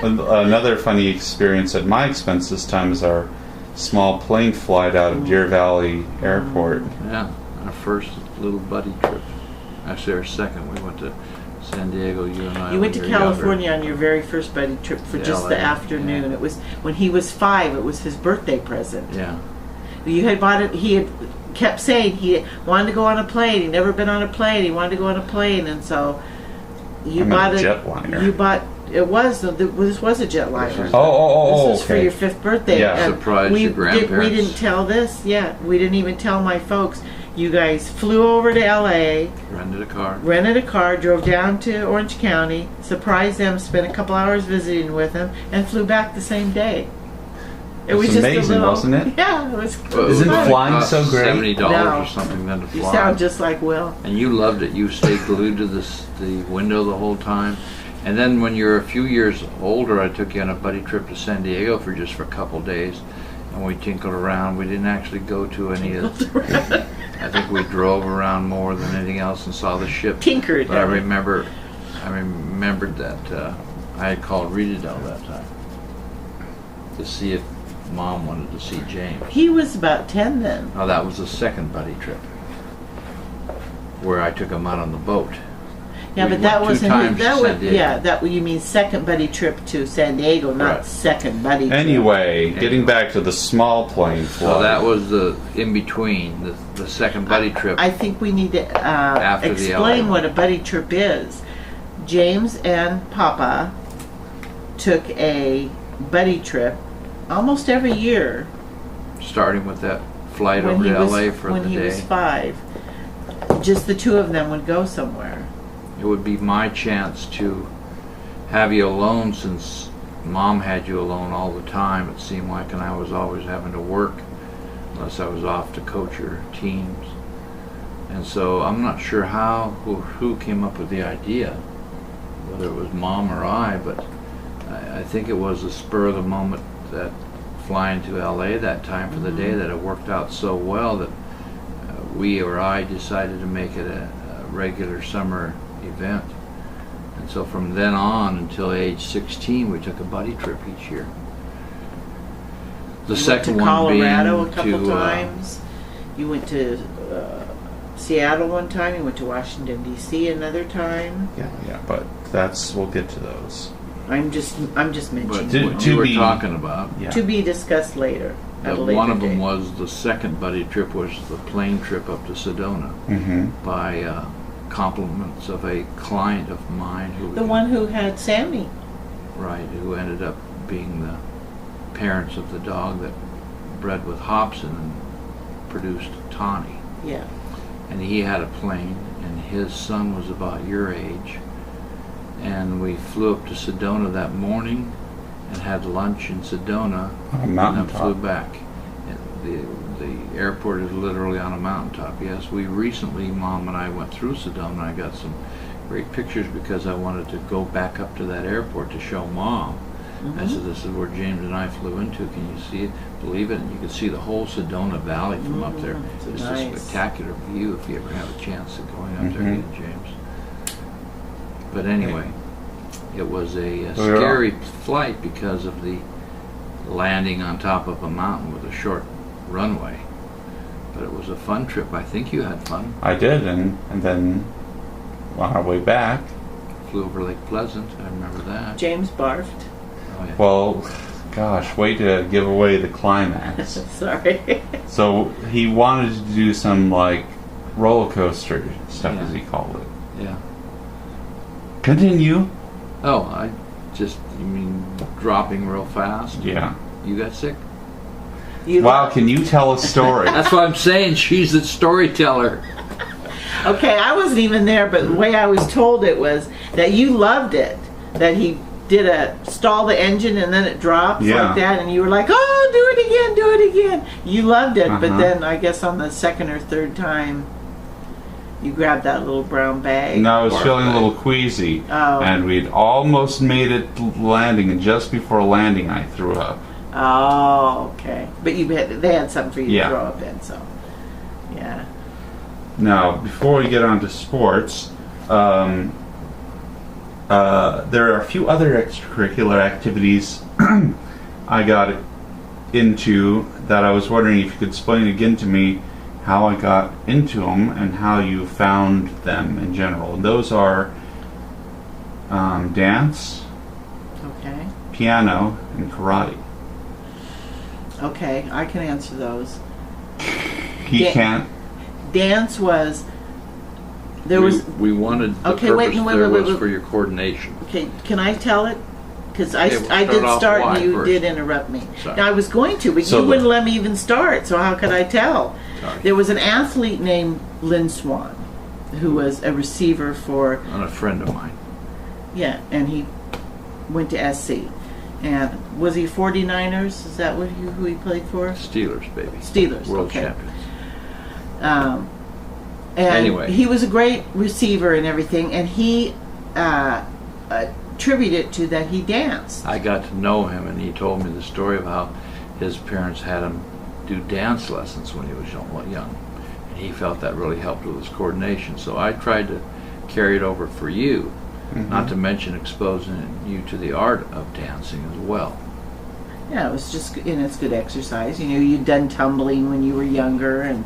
Another funny experience at my expense this time is our small plane flight out of Deer Valley Airport. Yeah, our first little buddy trip. Actually, our second. We went to San Diego, you and I. You went when to we were California on your very first buddy trip for To just LA, the afternoon. yeah. It was when he was 5. It was his birthday present. younger. You had bought it. He had kept saying he wanted to go on a plane. He'd never been on a plane. He wanted to go on a plane, and so you I'm bought a it. jetliner. You bought It was. This was a jetliner. Oh, This was for okay. your 5th birthday. Yeah. And Surprised your grandparents. We didn't tell this yet. We didn't even tell my folks. You guys flew over to L.A., Rented a car. drove down to Orange County, surprised them, spent a couple hours visiting with them, and flew back the same day. It was It's just amazing, a little, wasn't it? Yeah, it was. Well, Isn't it would flying cost so great? $70 No. or something then to You fly. sound just like Will. And you loved it. You stayed glued to the window the whole time. And then when you're a few years older, I took you on a buddy trip to San Diego for a couple days, and we tinkled around. We didn't actually go to any of. I think we drove around more than anything else and saw the ship. Tinkered. But I remembered that I had called Rededale that time to see if Mom wanted to see James. He was about 10 then. Oh, that was the second buddy trip where I took him out on the boat. Yeah, We but that went 2 wasn't times that to was San Diego. yeah, that you mean second buddy trip to San Diego, not Right. second buddy trip. Anyway, getting back to the small plane flight. So that was the in between the second buddy trip. I think we need to After the explain LA. what a buddy trip is. James and Papa took a buddy trip almost every year Starting with that flight when over he to was LA for when the he was day. 5. Just the two of them would go somewhere. It would be my chance to have you alone, since Mom had you alone all the time, it seemed like, and I was always having to work unless I was off to coach your teams. And so I'm not sure who came up with the idea, whether it was Mom or I, but I think it was the spur of the moment that flying to LA that time for the day that it worked out so well that we or I decided to make it a regular summer event. And so from then on until age 16, we took a buddy trip each year. The You second went to one Colorado being a couple to times. You went to Seattle one time. You went to Washington D.C. another time. Yeah, but we'll get to those. I'm just mentioning. but To- what to you were be- talking about. Yeah. To be discussed later. At a But later one of them date. was the second buddy trip was the plane trip up to Sedona Mm-hmm. by compliments of a client of mine who The one who had Sammy. right, who ended up being the parents of the dog that bred with Hobson and produced Tawny. Yeah. And he had a plane, and his son was about your age. And we flew up to Sedona that morning and had lunch in Sedona, On a and mountaintop. then flew back. And the airport is literally on a mountaintop. Yes, we recently, Mom and I went through Sedona. I got some great pictures because I wanted to go back up to that airport to show Mom. I said, this is where James and I flew into. Can you see it? Believe it? And you can see the whole Sedona Valley from up there. It's nice. a spectacular view if you ever have a chance of going up there Mhm. again, James. But anyway, it was a So you're scary flight because of the landing on top of a mountain with a short runway. But it was a fun trip. I think you had fun. I did, and then on our way back, Flew over Lake Pleasant. I remember that. James barfed. Oh, yeah. well, gosh, way to give away the climax. Sorry. So he wanted to do some like roller coaster stuff, Yeah. as he called it. Yeah. Continue. Oh, you mean dropping real fast? Yeah. You got sick? You Wow, can you tell a story? That's what I'm saying. She's the storyteller. Okay, I wasn't even there, but the way I was told it was that you loved it. That he did stall the engine and then it drops Yeah. like that, and you were like, "Oh, do it again!" You loved it, but Uh-huh. then I guess on the second or third time, you grabbed that little brown bag. No, I was Barf feeling a bag. little queasy, Oh. and we'd almost made it landing, and just before landing, I threw up. Oh, okay. But they had something for you Yeah. to throw up in, so yeah. Now, before we get on to sports, there are a few other extracurricular activities I got into that I was wondering if you could explain again to me how I got into them and how you found them in general. And those are dance, Okay. piano, and karate. Okay, I can answer those. He Da- can't. Dance was There was. We wanted the Okay, purpose wait, there wait, was wait. for your coordination. Okay, can I tell it? Because I Okay, we'll I start did off start why and you first. did interrupt me. Sorry. Now I was going to, but So you the- wouldn't let me even start. So how could I tell? Sorry. There was an athlete named Lynn Swan, who was a receiver for And a friend of mine. and he went to SC. And was he 49ers? Is that who he played for? Steelers, baby. Steelers. World okay. champions. And Anyway. he was a great receiver and everything, and he attributed it to that he danced. I got to know him, and he told me the story of how his parents had him do dance lessons when he was young. And he felt that really helped with his coordination. So I tried to carry it over for you, not to mention exposing you to the art of dancing as well. Yeah, it was just, it's good exercise. You know, you'd done tumbling when you were younger, and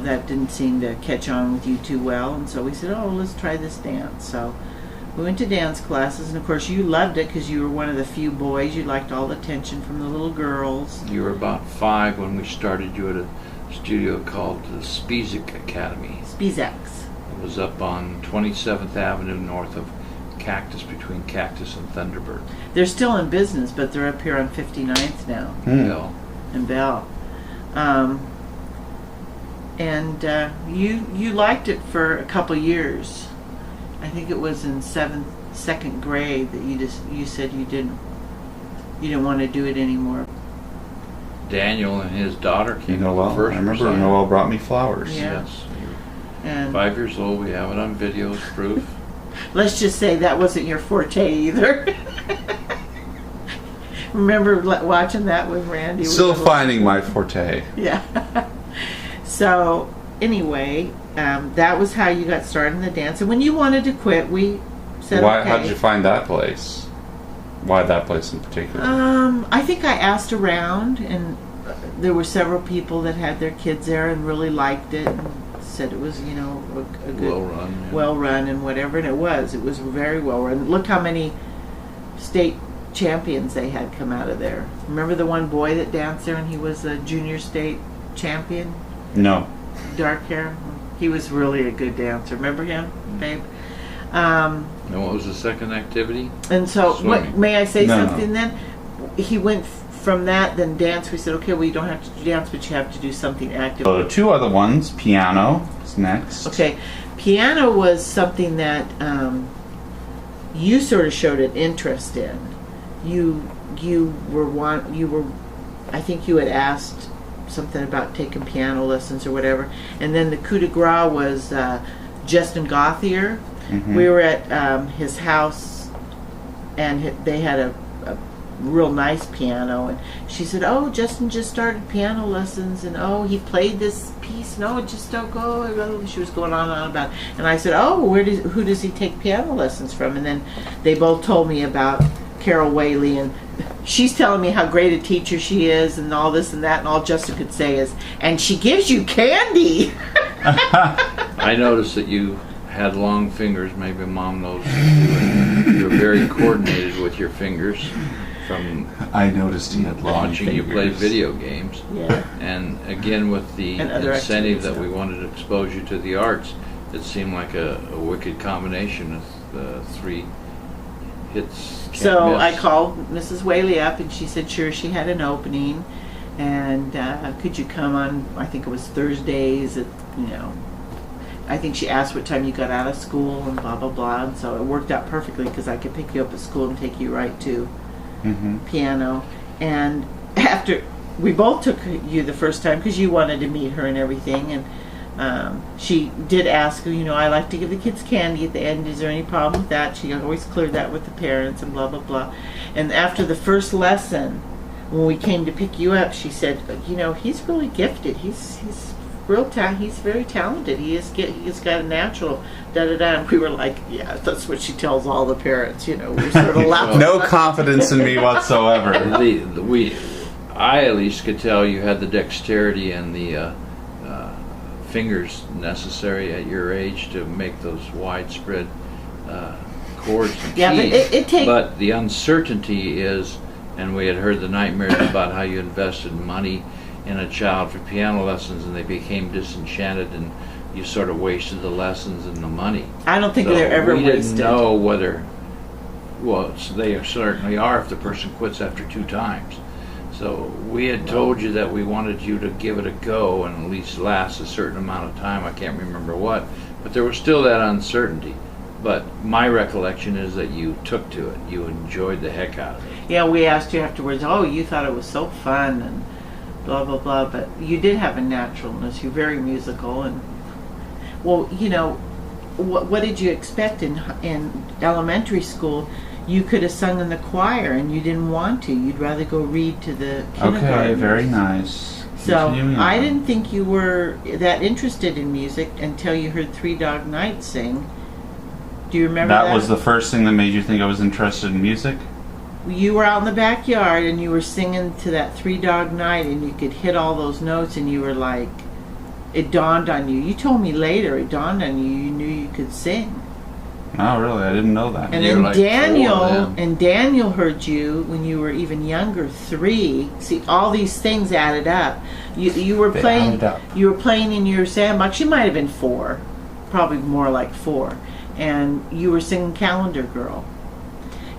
that didn't seem to catch on with you too well. And so we said, oh, let's try this dance. So we went to dance classes, and of course you loved it because you were one of the few boys. You liked all the attention from the little girls. You were about 5 when we started you at a studio called the Spizik Academy. Spizaks. It was up on 27th Avenue north of Cactus, between Cactus and Thunderbird. They're still in business, but they're up here on 59th now. Bell. And Bell. You liked it for a couple years. I think it was in second grade that you said you didn't want to do it anymore. Daniel and his daughter came to Noel. first. I remember recital. Noel brought me flowers. Yeah. Yes. And 5 years old. We have it on video as proof. let's just say that wasn't your forte either. Remember watching that with Randy? Still finding my forte. Yeah. So anyway, that was how you got started in the dance. And when you wanted to quit, we said, Why? okay. How did you find that place? Why that place in particular? I think I asked around, and there were several people that had their kids there and really liked it, and said it was, a good, Well run. Yeah. well run, and whatever. And it was very well run. Look how many state champions they had come out of there. Remember the one boy that danced there, and he was a junior state champion? No. Dark hair. He was really a good dancer. Remember him, babe? And what was the second activity? And so, Swimming. may I say No. something then? He went from that, then dance. We said, okay, well, you don't have to do dance, but you have to do something active. So the two other ones, piano is next. Okay, piano was something that you sort of showed an interest in. You were. I think you had asked something about taking piano lessons or whatever, and then the coup de grace was Justin Gauthier. Mhm. We were at his house, and they had a real nice piano, and she said, oh, Justin just started piano lessons, and oh, he played this piece, no, just don't go. She was going on and on about it. And I said, oh, who does he take piano lessons from? And then they both told me about Carol Whaley, and she's telling me how great a teacher she is and all this and that, and all Justin could say is, and she gives you candy. I noticed that you had long fingers. Maybe Mom knows too, and you're very coordinated with your fingers from I noticed he had long watching you play fingers. video games. Yeah. And again, with the And other incentive activities, that yeah. we wanted to expose you to the arts, it seemed like a wicked combination of the 3 hits. Can't So miss. I called Mrs. Whaley up, and she said sure, she had an opening, and could you come on, I think it was Thursdays at, I think she asked what time you got out of school and blah blah blah, and so it worked out perfectly because I could pick you up at school and take you right to piano. And after we both took you the first time because you wanted to meet her and everything, and she did ask, I like to give the kids candy at the end. Is there any problem with that? She always cleared that with the parents and blah blah blah. And after the first lesson, when we came to pick you up, she said, he's really gifted. He's he's very talented. He's got a natural da da da. And we were like, yeah, that's what she tells all the parents. We're sort of laughing. No confidence in me whatsoever. I at least could tell you had the dexterity and the fingers necessary at your age to make those widespread chords and Yeah, but keys. it takes. But the uncertainty is, and we had heard the nightmares about how you invested money in a child for piano lessons and they became disenchanted and you sort of wasted the lessons and the money. I don't think So they're ever we wasted. didn't know whether, well, they certainly are if the person quits after 2 times. So we had told you that we wanted you to give it a go and at least last a certain amount of time. I can't remember what, but there was still that uncertainty. But my recollection is that you took to it. You enjoyed the heck out of it. Yeah, we asked you afterwards, oh, you thought it was so fun and blah, blah, blah. But you did have a naturalness. You're very musical. And, well, you know, what did you expect in elementary school? You could have sung in the choir and you didn't want to. You'd rather go read to the kindergartners. Okay, very nice. So Continuing I on. didn't think you were that interested in music until you heard Three Dog Night sing. Do you remember that? That was the first thing that made you think I was interested in music? You were out in the backyard and you were singing to that Three Dog Night and you could hit all those notes and you were like, it dawned on you. You told me later it dawned on you. You knew you could sing. Oh, really? I didn't know that. And You were then like 4 Daniel then. Daniel heard you when you were even younger, 3. See, all these things added up. You were They playing. added up. You were playing in your sandbox. You might have been 4, probably more like 4, and you were singing Calendar Girl.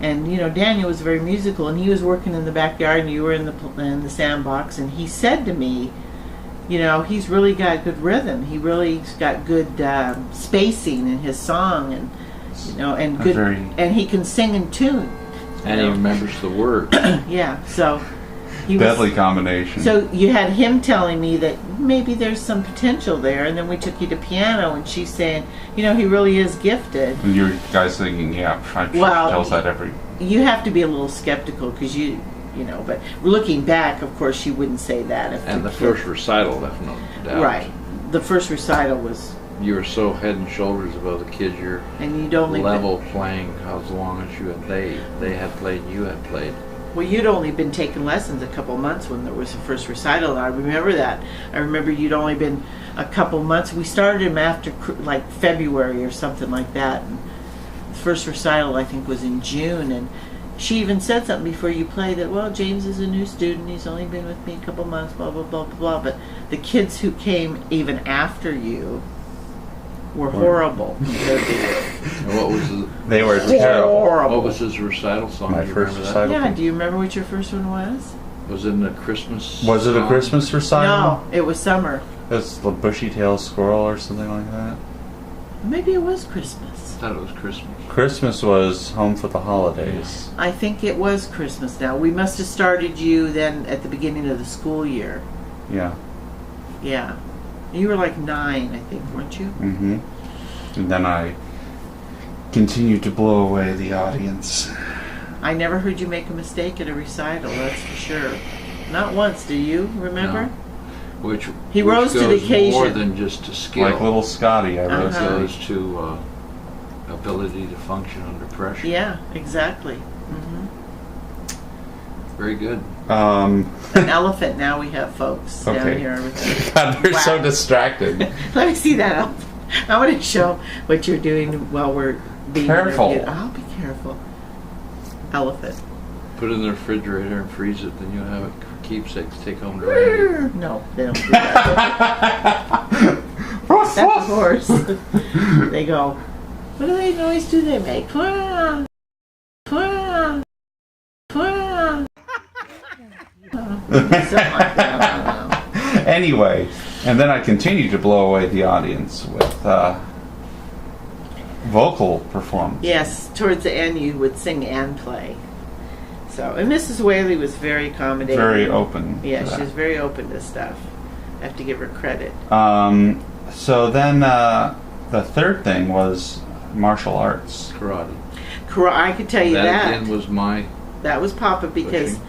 And you know, Daniel was very musical, and he was working in the backyard, and you were in the sandbox. And he said to me, you know, he's really got good rhythm. He really's got good spacing in his song, and you know, and good, and he can sing in tune. And he remembers the words. Yeah, so he Deadly combination. So you had him telling me that maybe there's some potential there, and then we took you to piano, and she's saying, you know, he really is gifted. And you guys thinking, yeah, she Well, tells that every... You have to be a little skeptical because you know, but looking back, of course, she wouldn't say that. If And the first recital left no doubt. Right. The first recital was... You were so head and shoulders above the kids. You're and you'd only level playing as long as you had they had played, you had played. Well, you'd only been taking lessons a couple months when there was the first recital, and I remember that. I remember you'd only been a couple months. We started him after like February or something like that. And the first recital, I think, was in June, and she even said something before you played that, well, James is a new student. He's only been with me a couple months, blah, blah, blah, blah, blah. But the kids who came even after you were horrible compared to you. And what was the, They were terrible. Horrible. what was his recital song? My Do you first remember recital. Yeah, do you remember what your first one was? That? Was it in a Christmas Was it a song? Christmas recital? No, it was summer. It's the bushy-tailed squirrel or something like that. Maybe it was Christmas. I thought it was Christmas. Christmas was Home for the Holidays. I think it was Christmas now. We must have started you then at the beginning of the school year. Yeah. Yeah. You were like 9, I think, weren't you? Mm-hmm. And then I continued to blow away the audience. I never heard you make a mistake at a recital, that's for sure. Not once, do you remember? No. Which He rose to the goes occasion. more than just to skill. Like little Scotty, I It wrote. goes to ability to function under pressure. Yeah, exactly. Hmm. Very good. An elephant now we have, folks, down Okay. here. With God, they're so Wow. distracted. Let me see that elephant. I want to show what you're doing while we're being Careful. interviewed. I'll be careful. Elephant. Put it in the refrigerator and freeze it, then you'll have it for keepsakes to take home to Randy. No, they don't do that. That's a horse. They go, what do they noise do they make? Pwah, pwah, pwah. Something like that. I don't know. Anyway, and then I continued to blow away the audience with vocal performance. Yes, towards the end you would sing and play. So, and Mrs. Whaley was very accommodating. Very open. Yeah, to she that. was very open to stuff. I have to give her credit. So then the third thing was martial arts. Karate. I could tell you That again was my That was Papa because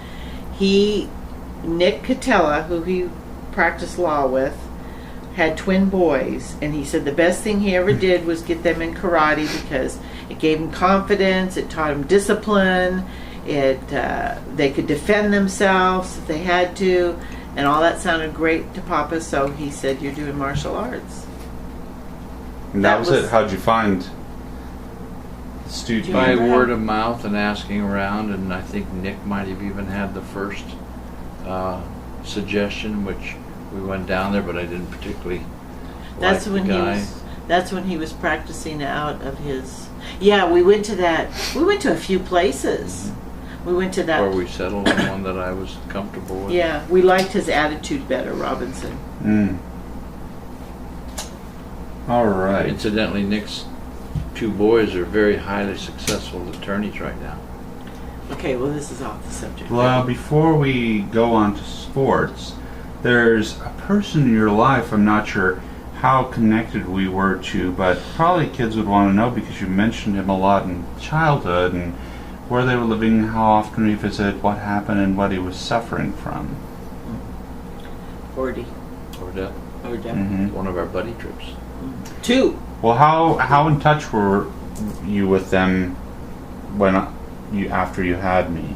pushing. Nick Catella, who he practiced law with, had twin boys, and he said the best thing he ever did was get them in karate because it gave them confidence, it taught them discipline, they could defend themselves if they had to, and all that sounded great to Papa, so he said, you're doing martial arts. And that was it. How'd you find students? Do you by remember word how- of mouth and asking around, and I think Nick might have even had the first suggestion, which we went down there, but I didn't particularly That's like when the he guy. was. That's when he was practicing out of his. Yeah, we went to that. We went to a few places. We went to that. Where we settled on one that I was comfortable with. Yeah, we liked his attitude better, Robinson. All right. Incidentally, Nick's two boys are very highly successful attorneys right now. Okay, well, this is off the subject. Well, before we go on to sports, there's a person in your life, I'm not sure how connected we were to, but probably kids would want to know because you mentioned him a lot in childhood and where they were living, how often we visited, what happened, and what he was suffering from. Ordie. Odette, Mm-hmm. one of our buddy trips. 2. Well, how in touch were you with them when after you had me?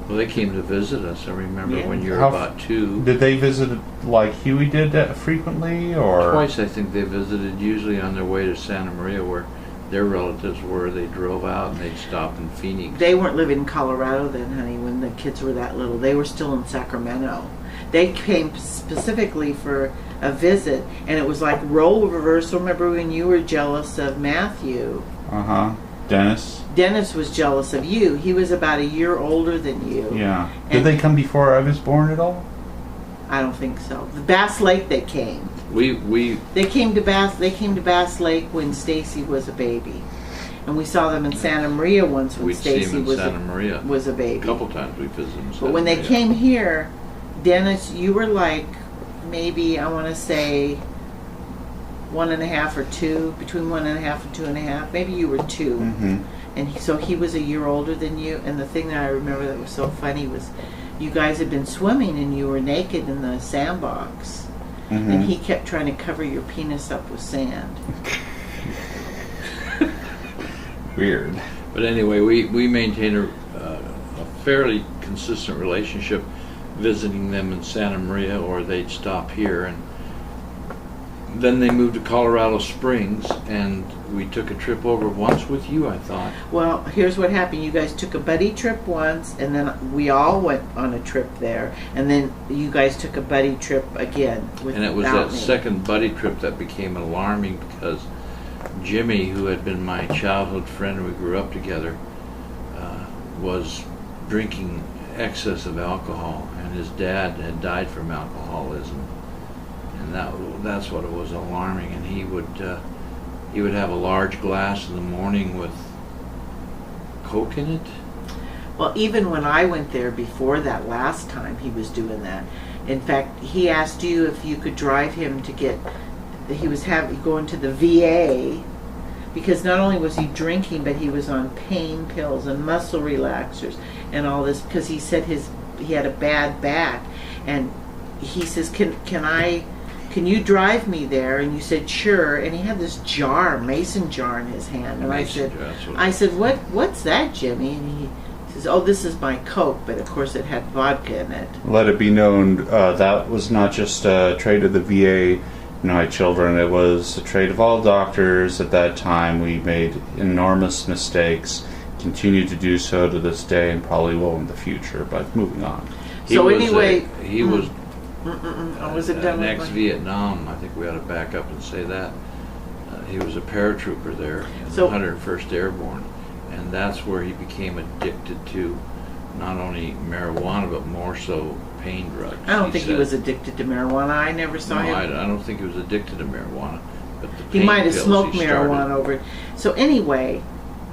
Well, they came to visit us. I remember Yeah. when you were How about 2. Did they visit like Huey did frequently, or Twice, I think they visited, usually on their way to Santa Maria, where their relatives were. They drove out and they'd stop in Phoenix. They weren't living in Colorado then, honey, when the kids were that little. They were still in Sacramento. They came specifically for a visit, and it was like role reversal. Remember when you were jealous of Matthew? Dennis? Dennis was jealous of you. He was about a year older than you. Yeah. Did And- they come before I was born at all? I don't think so. The Bass Lake they came. We They came to Bass Lake when Stacy was a baby. And we saw them in Santa Maria once when we'd seen Stacy them in was Santa Maria. a A baby. couple times we visited them in Santa But when they Maria. came here, Dennis, you were like maybe, I want to say 1.5 or 2, between 1.5 and 2.5. Maybe you were 2. Mm-hmm. And so he was a year older than you. And the thing that I remember that was so funny was you guys had been swimming and you were naked in the sandbox. Mm-hmm. And he kept trying to cover your penis up with sand. Weird. But anyway, we maintained a fairly consistent relationship, visiting them in Santa Maria, or they'd stop here. And then they moved to Colorado Springs, and we took a trip over once with you, I thought. Well, here's what happened. You guys took a buddy trip once, and then we all went on a trip there. And then you guys took a buddy trip again And it was without that me. second buddy trip that became alarming, because Jimmy, who had been my childhood friend, we grew up together, was drinking excess of alcohol, and his dad had died from alcoholism, and that's what it was alarming. And he would have a large glass in the morning with Coke in it. Well, even when I went there before that last time, he was doing that. In fact, he asked you if you could drive him to get. He was going to the VA because not only was he drinking, but he was on pain pills and muscle relaxers and all this because he said he had a bad back, and he says, Can you drive me there? And you said sure. And he had this mason jar in his hand, and I said, what's that, Jimmy? And he says, oh, this is my Coke, but of course it had vodka in it. Let it be known that was not just a trade of the VA, my children. It was a trade of all doctors at that time. We made enormous mistakes, continue to do so to this day, and probably will in the future. But moving on. He was was it done an with ex-Vietnam. I think we ought to back up and say that. He was a paratrooper there in the 101st Airborne, and that's where he became addicted to not only marijuana, but more so pain drugs. I don't think he was addicted to marijuana. I never saw him. I don't think he was addicted to marijuana. But the He pain might have pills smoked he started. marijuana over it. So anyway,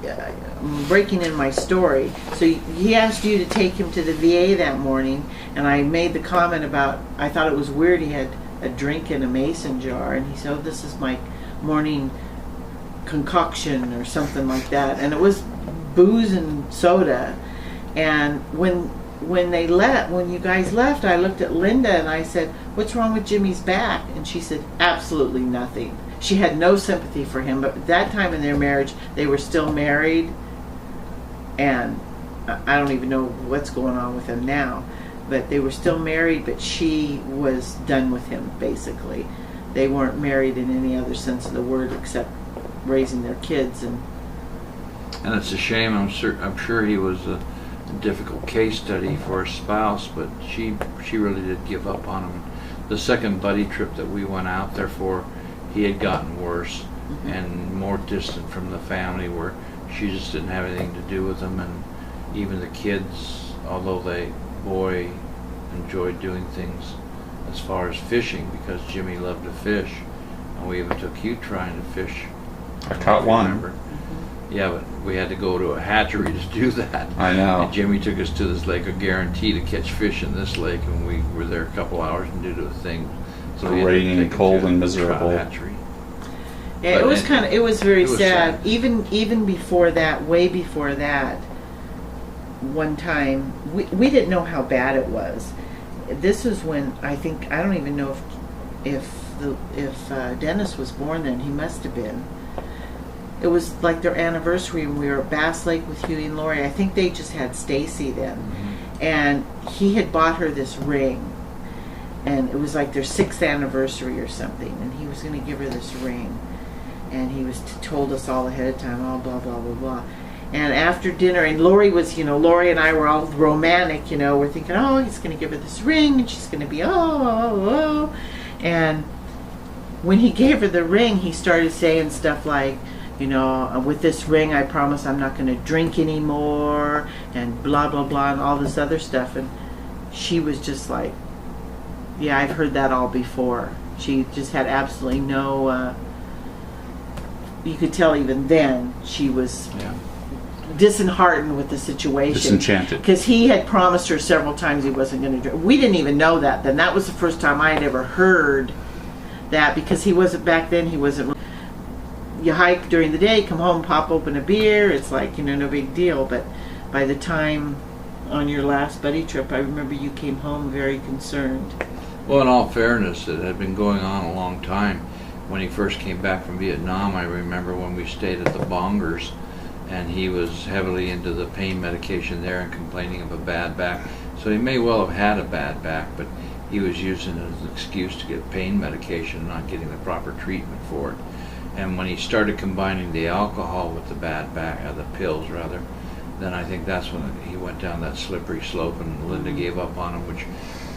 I'm breaking in my story. So he asked you to take him to the VA that morning, and I made the comment about, I thought it was weird he had a drink in a mason jar, and he said, oh, this is my morning concoction or something like that. And it was booze and soda. And when you guys left, I looked at Linda and I said, what's wrong with Jimmy's back? And she said, absolutely nothing. She had no sympathy for him, but at that time in their marriage, they were still married, and I don't even know what's going on with him now, but they were still married, but she was done with him, basically. They weren't married in any other sense of the word except raising their kids. And it's a shame. I'm sure he was a difficult case study for his spouse, but she really did give up on him. the second buddy trip that we went out there for, he had gotten worse and more distant from the family, where she just didn't have anything to do with him. And even the kids, although boy enjoyed doing things as far as fishing, because Jimmy loved to fish, and we even took you trying to fish. I caught one. Remember? Yeah, but we had to go to a hatchery to do that. I know. And Jimmy took us to this lake, a guarantee to catch fish in this lake, and we were there a couple hours and did a thing. So we had to Raining, take him cold, to and the miserable. trout hatchery. Yeah, But it was very it was sad. sad. Even before that, way before that, one time we didn't know how bad it was. This was when I don't even know if Dennis was born then. He must have been. It was like their anniversary, and we were at Bass Lake with Huey and Lori. I think they just had Stacy then, and he had bought her this ring, and it was like their 6th anniversary or something, and he was going to give her this ring, and he was told us all ahead of time, oh, blah blah blah blah. And after dinner, and Lori and I were all romantic, we're thinking, oh, he's going to give her this ring, and she's going to be oh. And when he gave her the ring, he started saying stuff like, with this ring, I promise I'm not going to drink anymore, and blah, blah, blah, and all this other stuff. And she was just like, yeah, I've heard that all before. She just had absolutely no, you could tell even then she was disheartened with the situation. Disenchanted. Because he had promised her several times he wasn't going to drink. We didn't even know that then. That was the first time I had ever heard that, because he wasn't. You hike during the day, come home, pop open a beer, it's like, no big deal. But by the time on your last buddy trip, I remember you came home very concerned. Well, in all fairness, it had been going on a long time. When he first came back from Vietnam, I remember when we stayed at the Bongers, and he was heavily into the pain medication there and complaining of a bad back. So he may well have had a bad back, but he was using it as an excuse to get pain medication, not getting the proper treatment for it. And when he started combining the alcohol with the bad back, the pills rather, then I think that's when he went down that slippery slope, and Linda gave up on him, which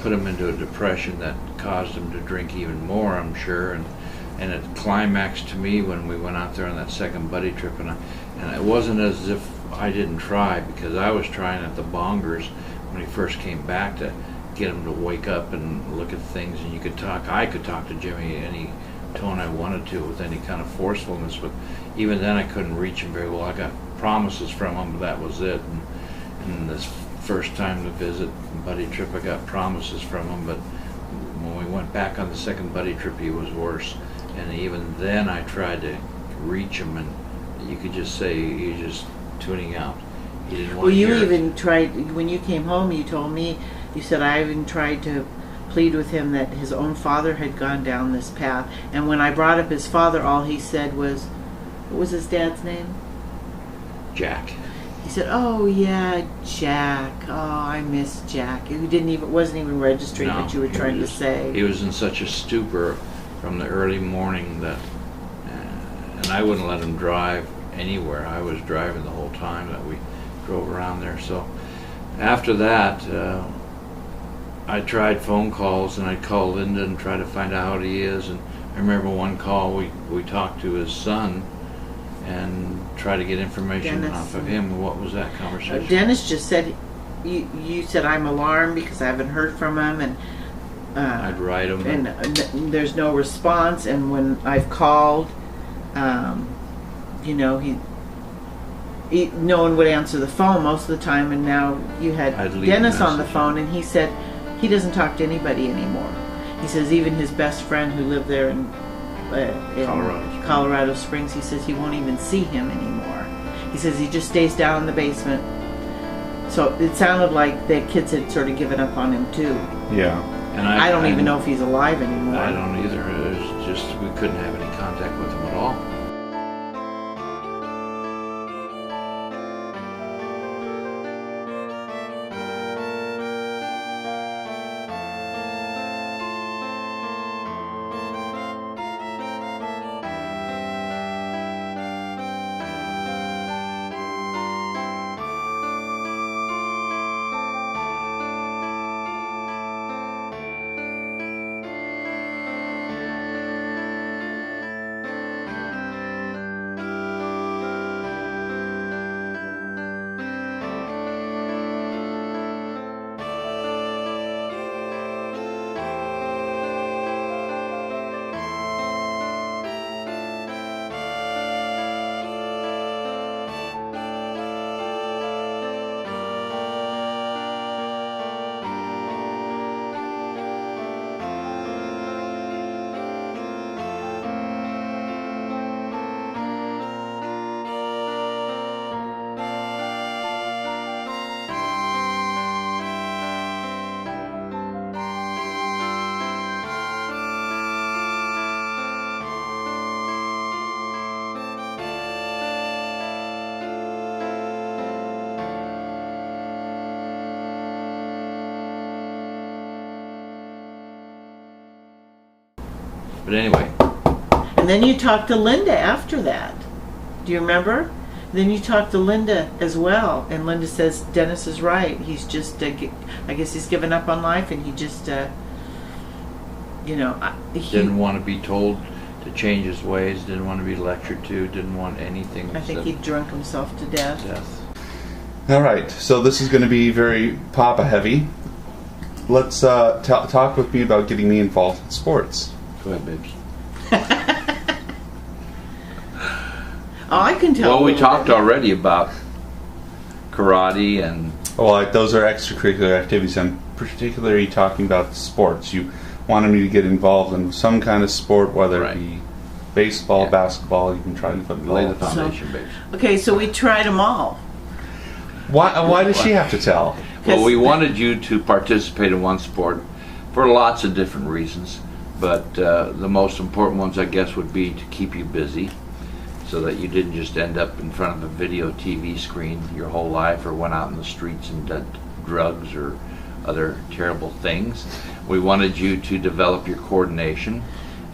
put him into a depression that caused him to drink even more, I'm sure. And it climaxed to me when we went out there on that second buddy trip, and it wasn't as if I didn't try, because I was trying at the Bongers when he first came back to get him to wake up and look at things, and I could talk to Jimmy any tone I wanted to with any kind of forcefulness, but even then I couldn't reach him very well. I got promises from him, but that was it. And this first time to visit buddy trip, I got promises from him, but when we went back on the second buddy trip, he was worse. And even then I tried to reach him, and you could just say he's just tuning out. He didn't want to hear it. Even tried, when you came home, you told me, you said, I even tried to plead with him that his own father had gone down this path. And when I brought up his father, all he said was, what was his dad's name? Jack. He said, oh yeah, Jack. Oh, I miss Jack. It wasn't even registering what you were trying to say. He was in such a stupor from the early morning that, and I wouldn't let him drive anywhere. I was driving the whole time that we drove around there. So after that, I tried phone calls, and I'd call Linda and try to find out how he is. And I remember one call we talked to his son and try to get information off of him. What was that conversation? Dennis just said, you said, I'm alarmed because I haven't heard from him, and I'd write him, and there's no response. And when I've called, no one would answer the phone most of the time. And now you had Dennis on the phone, and he said he doesn't talk to anybody anymore. He says even his best friend who lived there in Colorado Springs, he says he won't even see him anymore. He says he just stays down in the basement. So it sounded like the kids had sort of given up on him too. Yeah. And I don't even know if he's alive anymore. I don't either. It was just we couldn't have any contact with him at all. But anyway, And then you talked to Linda after that. Do you remember? Then you talked to Linda as well, and Linda says Dennis is right. He's just, I guess he's given up on life, and he just, he didn't want to be told to change his ways, didn't want to be lectured to, didn't want anything. I think he drunk himself to death. All right, so this is going to be very Papa heavy. Let's talk with me about getting me involved in sports. Go ahead, babes. Oh, I can tell. Well, we talked already about karate and... Well, those are extracurricular activities. I'm particularly talking about sports. You wanted me to get involved in some kind of sport, whether it be baseball, basketball, you can try football. Lay the foundation, babes. Okay, so we tried them all. Why does she have to tell? Well, we wanted you to participate in one sport for lots of different reasons, but the most important ones, I guess, would be to keep you busy, so that you didn't just end up in front of a video TV screen your whole life, or went out in the streets and did drugs or other terrible things. We wanted you to develop your coordination,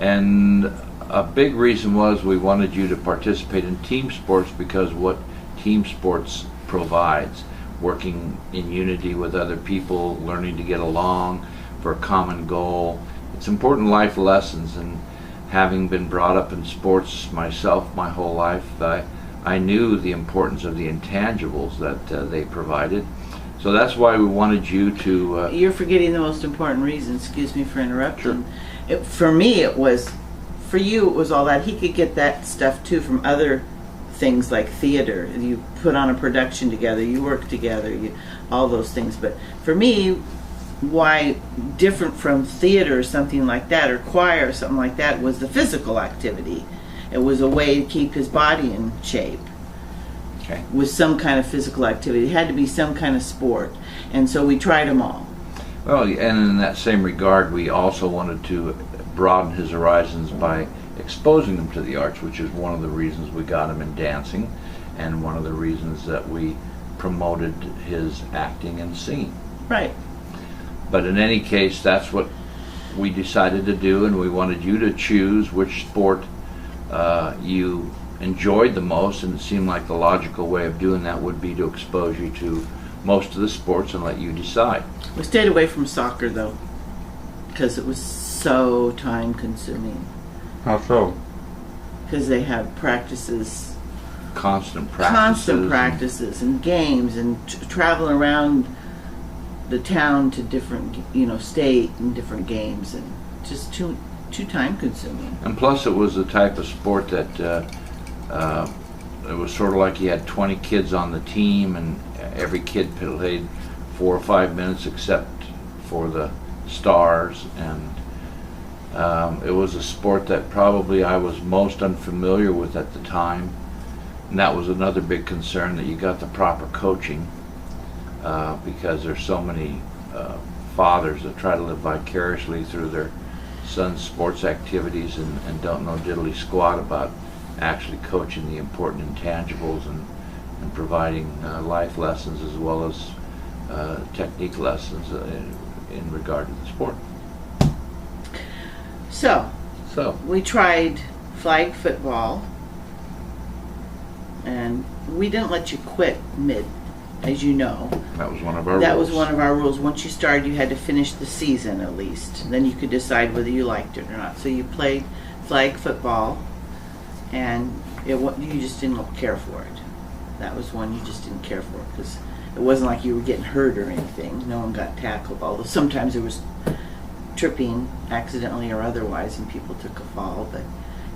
and a big reason was we wanted you to participate in team sports, because what team sports provides, working in unity with other people, learning to get along for a common goal. It's important life lessons, and having been brought up in sports myself my whole life, I knew the importance of the intangibles that they provided. So that's why we wanted you to... You're forgetting the most important reason. Excuse me for interrupting. Sure. For me, it was... For you, it was all that. He could get that stuff, too, from other things like theater. You put on a production together, you work together, all those things. But for me, why different from theater or something like that, or choir or something like that, was the physical activity. It was a way to keep his body in shape. Okay. With some kind of physical activity. It had to be some kind of sport. And so we tried them all. Well, and in that same regard, we also wanted to broaden his horizons by exposing him to the arts, which is one of the reasons we got him in dancing, and one of the reasons that we promoted his acting and singing. Right. But in any case, that's what we decided to do, and we wanted you to choose which sport you enjoyed the most, and it seemed like the logical way of doing that would be to expose you to most of the sports and let you decide. We stayed away from soccer, though, because it was so time consuming. How so? Because they had practices. Constant practices and games, and traveling around the town to different, state and different games, and just too time consuming. And plus, it was the type of sport that it was sort of like you had 20 kids on the team, and every kid played 4 or 5 minutes except for the stars, and it was a sport that probably I was most unfamiliar with at the time, and that was another big concern, that you got the proper coaching, because there's so many fathers that try to live vicariously through their sons' sports activities and don't know diddly squat about actually coaching the important intangibles and providing life lessons as well as technique lessons in regard to the sport. So we tried flag football, and we didn't let you quit mid, as you know. That was one of our rules. That was one of our rules. Once you started, you had to finish the season at least. Then you could decide whether you liked it or not. So you played flag football, and you just didn't care for it. That was one you just didn't care for, because it wasn't like you were getting hurt or anything. No one got tackled, although sometimes there was tripping accidentally or otherwise and people took a fall, but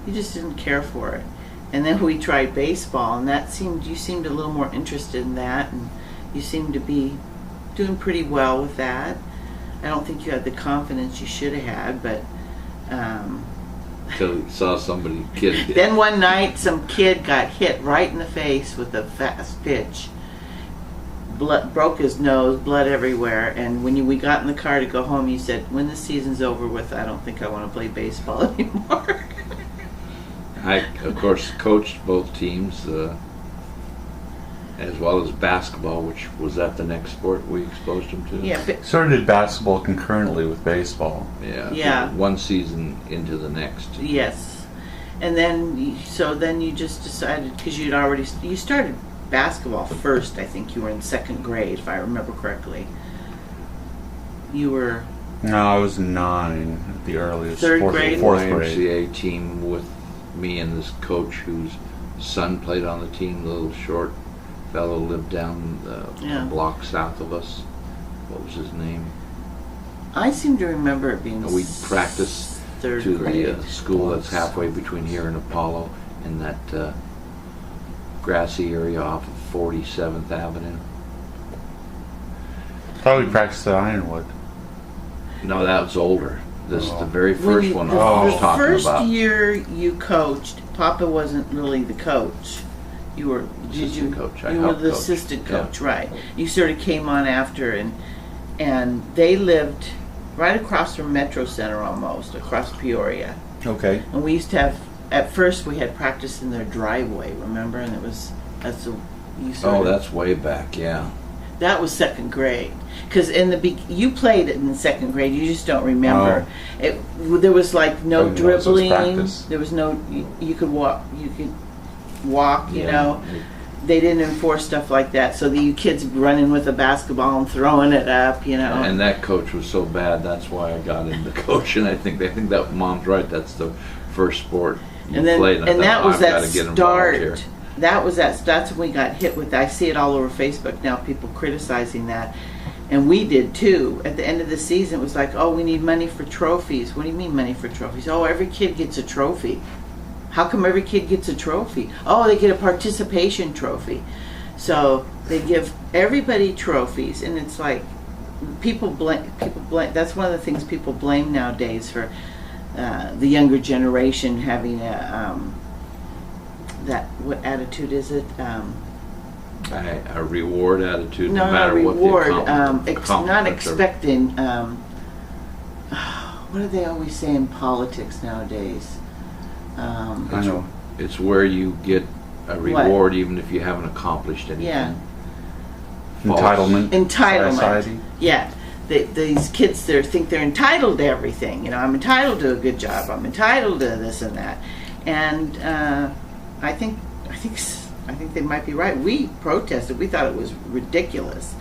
you just didn't care for it. And then we tried baseball, and you seemed a little more interested in that, and you seemed to be doing pretty well with that. I don't think you had the confidence you should have had, but until you saw somebody kid. Then one night some kid got hit right in the face with a fast pitch. Broke his nose, blood everywhere, and when we got in the car to go home, you said, when the season's over with, I don't think I want to play baseball anymore. I, of course, coached both teams. as well as basketball, which was that the next sport we exposed him to? Yeah, but Sort of did basketball concurrently with baseball. Yeah. Yeah. One season into the next. yes. And then, then you just decided, because you started basketball first, I think you were in second grade, if I remember correctly. You were... No, I was 9 at the earliest. Third grade? Fourth grade. YMCA team with me and this coach whose son played on the team, the little short fellow lived down Yeah. a block south of us. What was his name? I seem to remember it being We practiced third to grade. the school that's halfway between here and Apollo in that grassy area off of 47th Avenue. Thought we practiced at Ironwood. No, that was older. This is the very When first you- one the, I was the talking first about. year you coached, Papa wasn't really the coach. You were Assistant coach. I You were helped the coach. assistant Yeah. coach, right? You sort of came on after, and they lived right across from Metro Center, almost across Peoria. Okay. And we used to have. At first, we had practice in their driveway. Remember, and Oh, that's way back, yeah. that was second grade. Because you played it in second grade, you just don't remember. There was like no I didn't know this was dribbling. practice. There was no. You could walk. You Yeah. know. They didn't enforce stuff like that. So you kids running with a basketball and throwing it up. You know. And that coach was so bad, that's why I got into coaching. I think that Mom's right. That's the first sport you played. And that was I've that gotta get involved here. start. That's when we got hit with. I see it all over Facebook now. People criticizing that. And we did too. At the end of the season, it was like, oh, we need money for trophies. What do you mean money for trophies? Oh, every kid gets a trophy. How come every kid gets a trophy? Oh, they get a participation trophy. So they give everybody trophies, and it's like people blame. That's one of the things people blame nowadays for the younger generation having what attitude is it? A reward attitude, no No, matter not reward. what the Not accomplishments are. expecting. What do they always say in politics nowadays? I know. It's where you get a reward even if you haven't accomplished anything. Yeah. False. Entitlement. Society. Yeah. These kids think they're entitled to everything. You know, I'm entitled to a good job. I'm entitled to this and that. And I think they might be right. We protested. We thought it was ridiculous.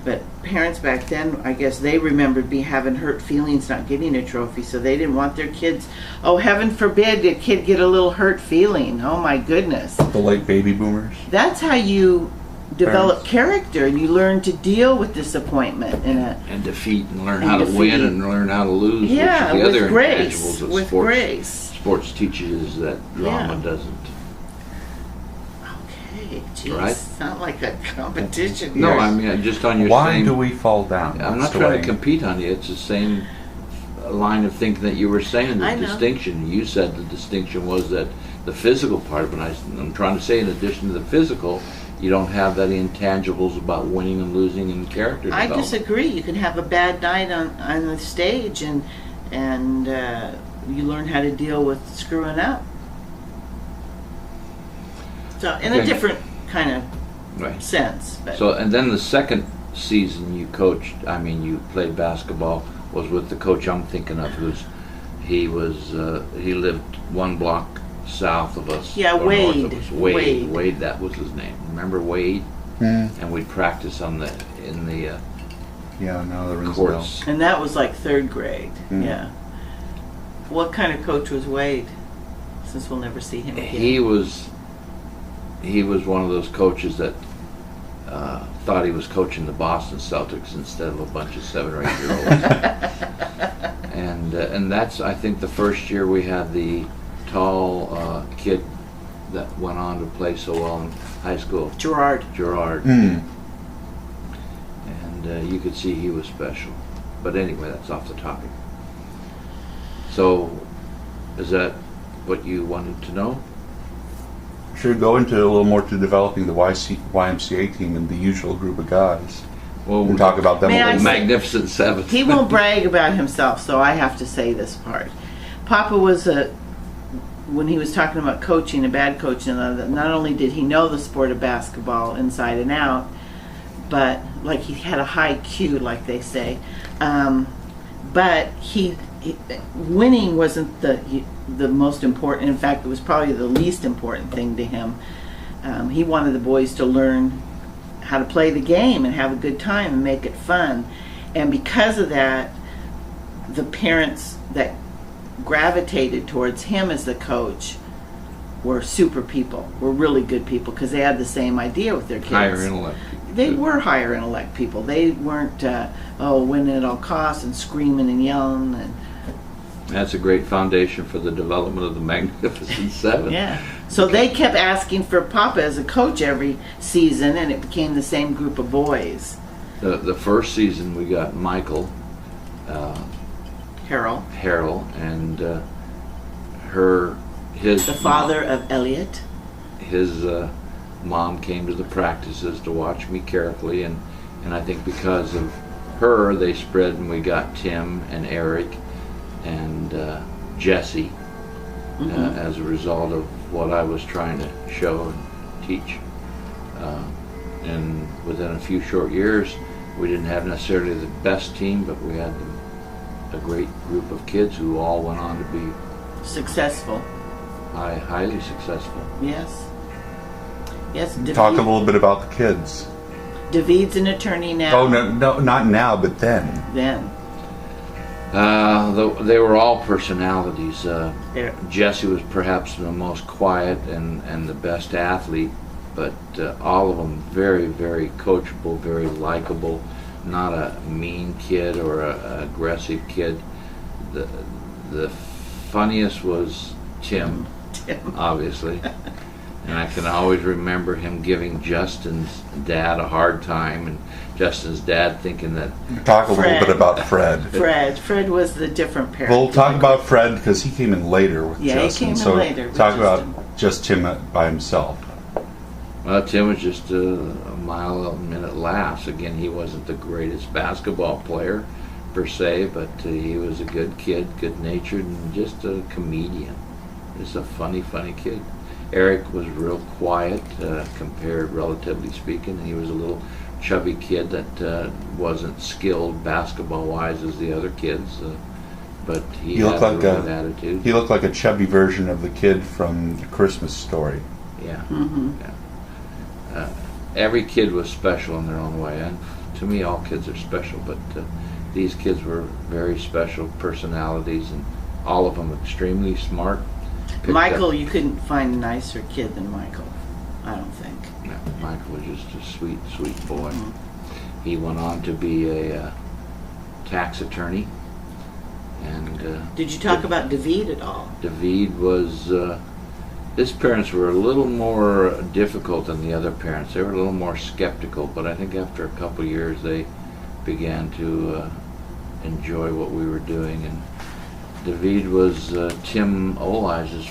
But parents back then, I guess they remembered having hurt feelings not getting a trophy, so they didn't want their kids. Oh, heaven forbid a kid get a little hurt feeling. Oh my goodness. The late baby boomers. That's how you develop Parents. character, and you learn to deal with disappointment And defeat and learn And how to defeat. win and learn how to lose. Yeah, which is the with other grace. intangibles that With sports, grace. Sports teaches that drama Yeah. doesn't. Okay, geez, Right? it's not like a competition. No, here. I mean just on your Why same. do we fall down? I'm not That's the trying way- to compete on you. It's the same line of thinking that you were saying. I The know. distinction. You said the distinction was that the physical part of it. I'm trying to say, in addition to the physical, you don't have that intangibles about winning and losing and character I development. disagree. You can have a bad night on the stage, and you learn how to deal with screwing up. So in a Okay. different kind of Right. sense. But So, and then the second season you coached, you played basketball, was with the coach I'm thinking of, he lived one block south of us. Yeah, or north Wade. of us. Wade. Wade, that was his name. Remember Wade? And we'd practice in the Yeah, no, the rings a bell. courts. and that was like third grade. Mm. Yeah. What kind of coach was Wade? Since we'll never see him again. He was one of those coaches that thought he was coaching the Boston Celtics instead of a bunch of 7 or 8 year olds. And that's, I think, the first year we had the tall kid that went on to play so well in high school, Gerard. Mm. and you could see he was special. But anyway, that's off the topic. So, is that what you wanted to know? Should go into a little more to developing the YMCA team and the usual group of guys. Well, And talk about them May a I little say- bit. Magnificent Seven. He won't brag about himself, so I have to say this part. Papa was when he was talking about coaching and bad coaching, not only did he know the sport of basketball inside and out, but like he had a high Q, like they say. But winning wasn't the most important. In fact, it was probably the least important thing to him. He wanted the boys to learn how to play the game and have a good time and make it fun. And because of that, the parents that gravitated towards him as the coach were super people, were really good people, because they had the same idea with their kids. Higher intellect. They were higher intellect people. They weren't, winning at all costs and screaming and yelling. And That's a great foundation for the development of the Magnificent Seven. yeah. So they kept asking for Papa as a coach every season, and it became the same group of boys. The first season we got Michael, Harold, and the father of Elliot. His mom came to the practices to watch me carefully, and I think because of her, they spread, and we got Tim and Eric and Jesse as a result of what I was trying to show and teach. And within a few short years, we didn't have necessarily the best team, but we had a great group of kids who all went on to be successful. Highly successful. Yes. Yes. Talk a little bit about the kids. David's an attorney now. Oh no, not now, but then. Then. They were all personalities. Jesse was perhaps the most quiet and the best athlete, but all of them very, very coachable, very likable, not a mean kid or a aggressive kid. The funniest was Tim, obviously. And I can always remember him giving Justin's dad a hard time, and Justin's dad thinking that... Talk a little bit about Fred. Fred was the different parent. We'll talk about Fred because he came in later with Justin. Yeah, he came in later. Talk about just Tim by himself. Well, Tim was just a mile-a-minute laughs. Again, he wasn't the greatest basketball player per se, but he was a good kid, good-natured, and just a comedian. Just a funny kid. Eric was real quiet, compared, relatively speaking. He was a little chubby kid that wasn't skilled basketball-wise as the other kids, but he had a good attitude. He looked like a chubby version of the kid from The Christmas Story. Yeah. Yeah. Every kid was special in their own way, and to me, all kids are special. But these kids were very special personalities, and all of them extremely smart. Michael, you couldn't find a nicer kid than Michael, I don't think. No, Michael was just a sweet, sweet boy. He went on to be a tax attorney. And did you talk about David at all? David was... his parents were a little more difficult than the other parents. They were a little more skeptical, but I think after a couple of years they began to enjoy what we were doing. And David was Tim Olize's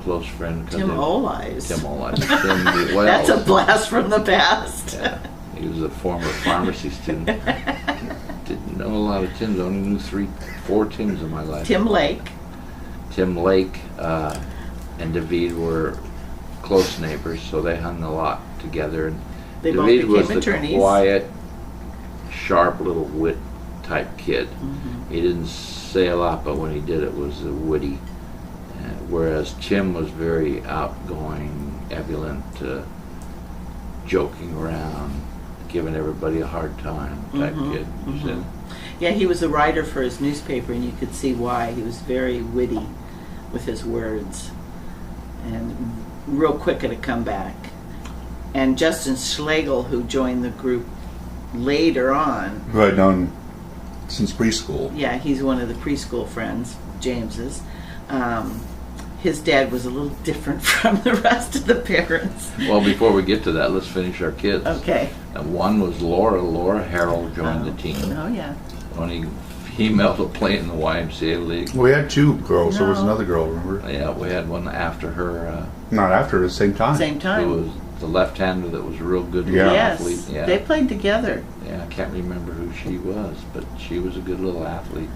close friend. Tim Olize? Tim Olize. Tim Wells. That's a blast from the past. Yeah, he was a former pharmacy student. Didn't know a lot of Tims. Only knew 3-4 Tims in my life. Tim Lake, and David were close neighbors, so they hung a lot together. And they David both was the attorneys. Quiet, sharp little wit type kid. He didn't say a lot, but when he did, it was witty. Whereas Tim was very outgoing, ebullient, joking around, giving everybody a hard time type kid. Yeah, he was a writer for his newspaper, and you could see why. He was very witty with his words and real quick at a comeback. And Justin Schlegel, who joined the group later on, Who I'd known since preschool. Yeah, he's one of the preschool friends, James's. His dad was a little different from the rest of the parents. Well, before we get to that, let's finish our kids. Okay. And one was Laura. Laura Harold joined the team. Oh, yeah. Only female to play in the YMCA league. We had 2 girls. There was another girl, remember? Yeah, we had one after her. Not after, at the same time. Same time. Who was the left-hander that was a real good Yes, athlete. Yeah. they played together. Yeah, I can't remember who she was, but she was a good little athlete.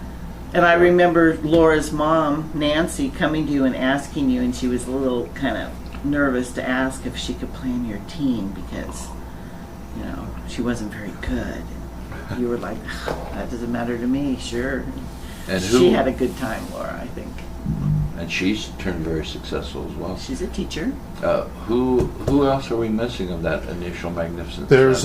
And I remember Laura's mom, Nancy, coming to you and asking you, and she was a little kind of nervous to ask if she could play in your team because, you know, she wasn't very good. And you were like, that doesn't matter to me, sure. And she had a good time, Laura, I think. And she's turned very successful as well. She's a teacher. Who else are we missing of that initial magnificent? There's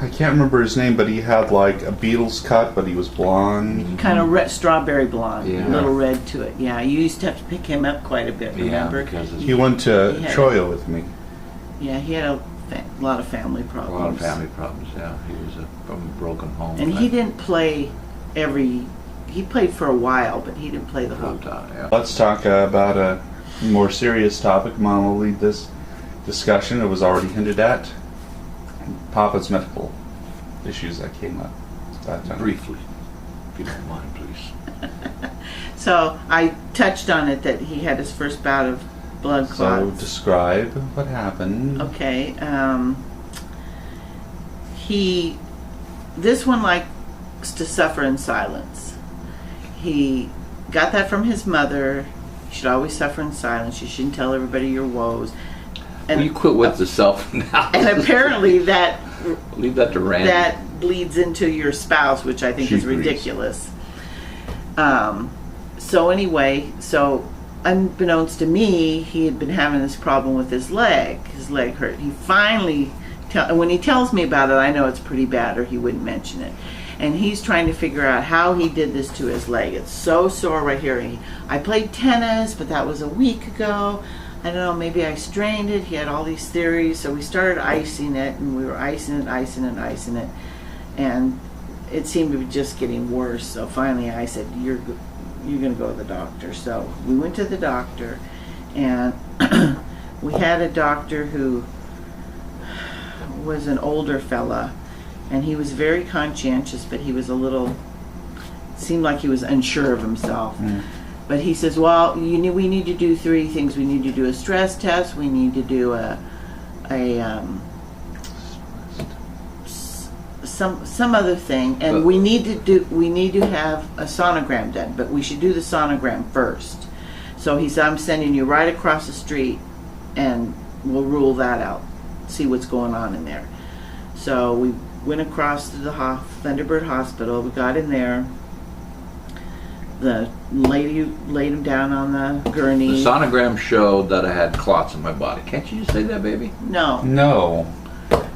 I can't remember his name, but he had like a Beatles cut, but he was blonde. Kind of strawberry blonde, Yeah. a little red to it. Yeah, you used to have to pick him up quite a bit, remember? Yeah, because He went to Troya with me. Yeah, he had a lot of family a problems. lot of family problems. Yeah, he was from a broken home. And he didn't play he played for a while, but he didn't play the whole time. Yeah. Let's talk about a more serious topic. Mom will lead this discussion. It was already hinted at. Papa's medical issues that came up that time. Briefly, if you don't mind, please. So I touched on it that he had his first bout of blood So clots. describe what happened. Okay. This one likes to suffer in silence. He got that from his mother. You should always suffer in silence. You shouldn't tell everybody your woes. And Will you quit with the self-analysis? And apparently that leave that to Randy. that bleeds into your spouse, which I think She is agrees. ridiculous. So anyway, unbeknownst to me, he had been having this problem with his leg. His leg hurt. He finally, when he tells me about it, I know it's pretty bad, or he wouldn't mention it. And he's trying to figure out how he did this to his leg. It's so sore right here. I played tennis, but that was a week ago. I don't know, maybe I strained it. He had all these theories. So we started icing it, and we were icing it. And it seemed to be just getting worse. So finally I said, you're going to go to the doctor. So we went to the doctor, and we had a doctor who was an older fella, and he was very conscientious, but he was seemed like he was unsure of himself. But he says, well, we need to do three things. We need to do a stress test. We need to do some other thing, and we need to have a sonogram done. But we should do the sonogram first. So he said, I'm sending you right across the street, and we'll rule that out. See what's going on in there. So we went across to the Thunderbird Hospital. We got in there. The lady laid him down on the gurney. The sonogram showed that I had clots in my body. Can't you just say that, baby? No. No.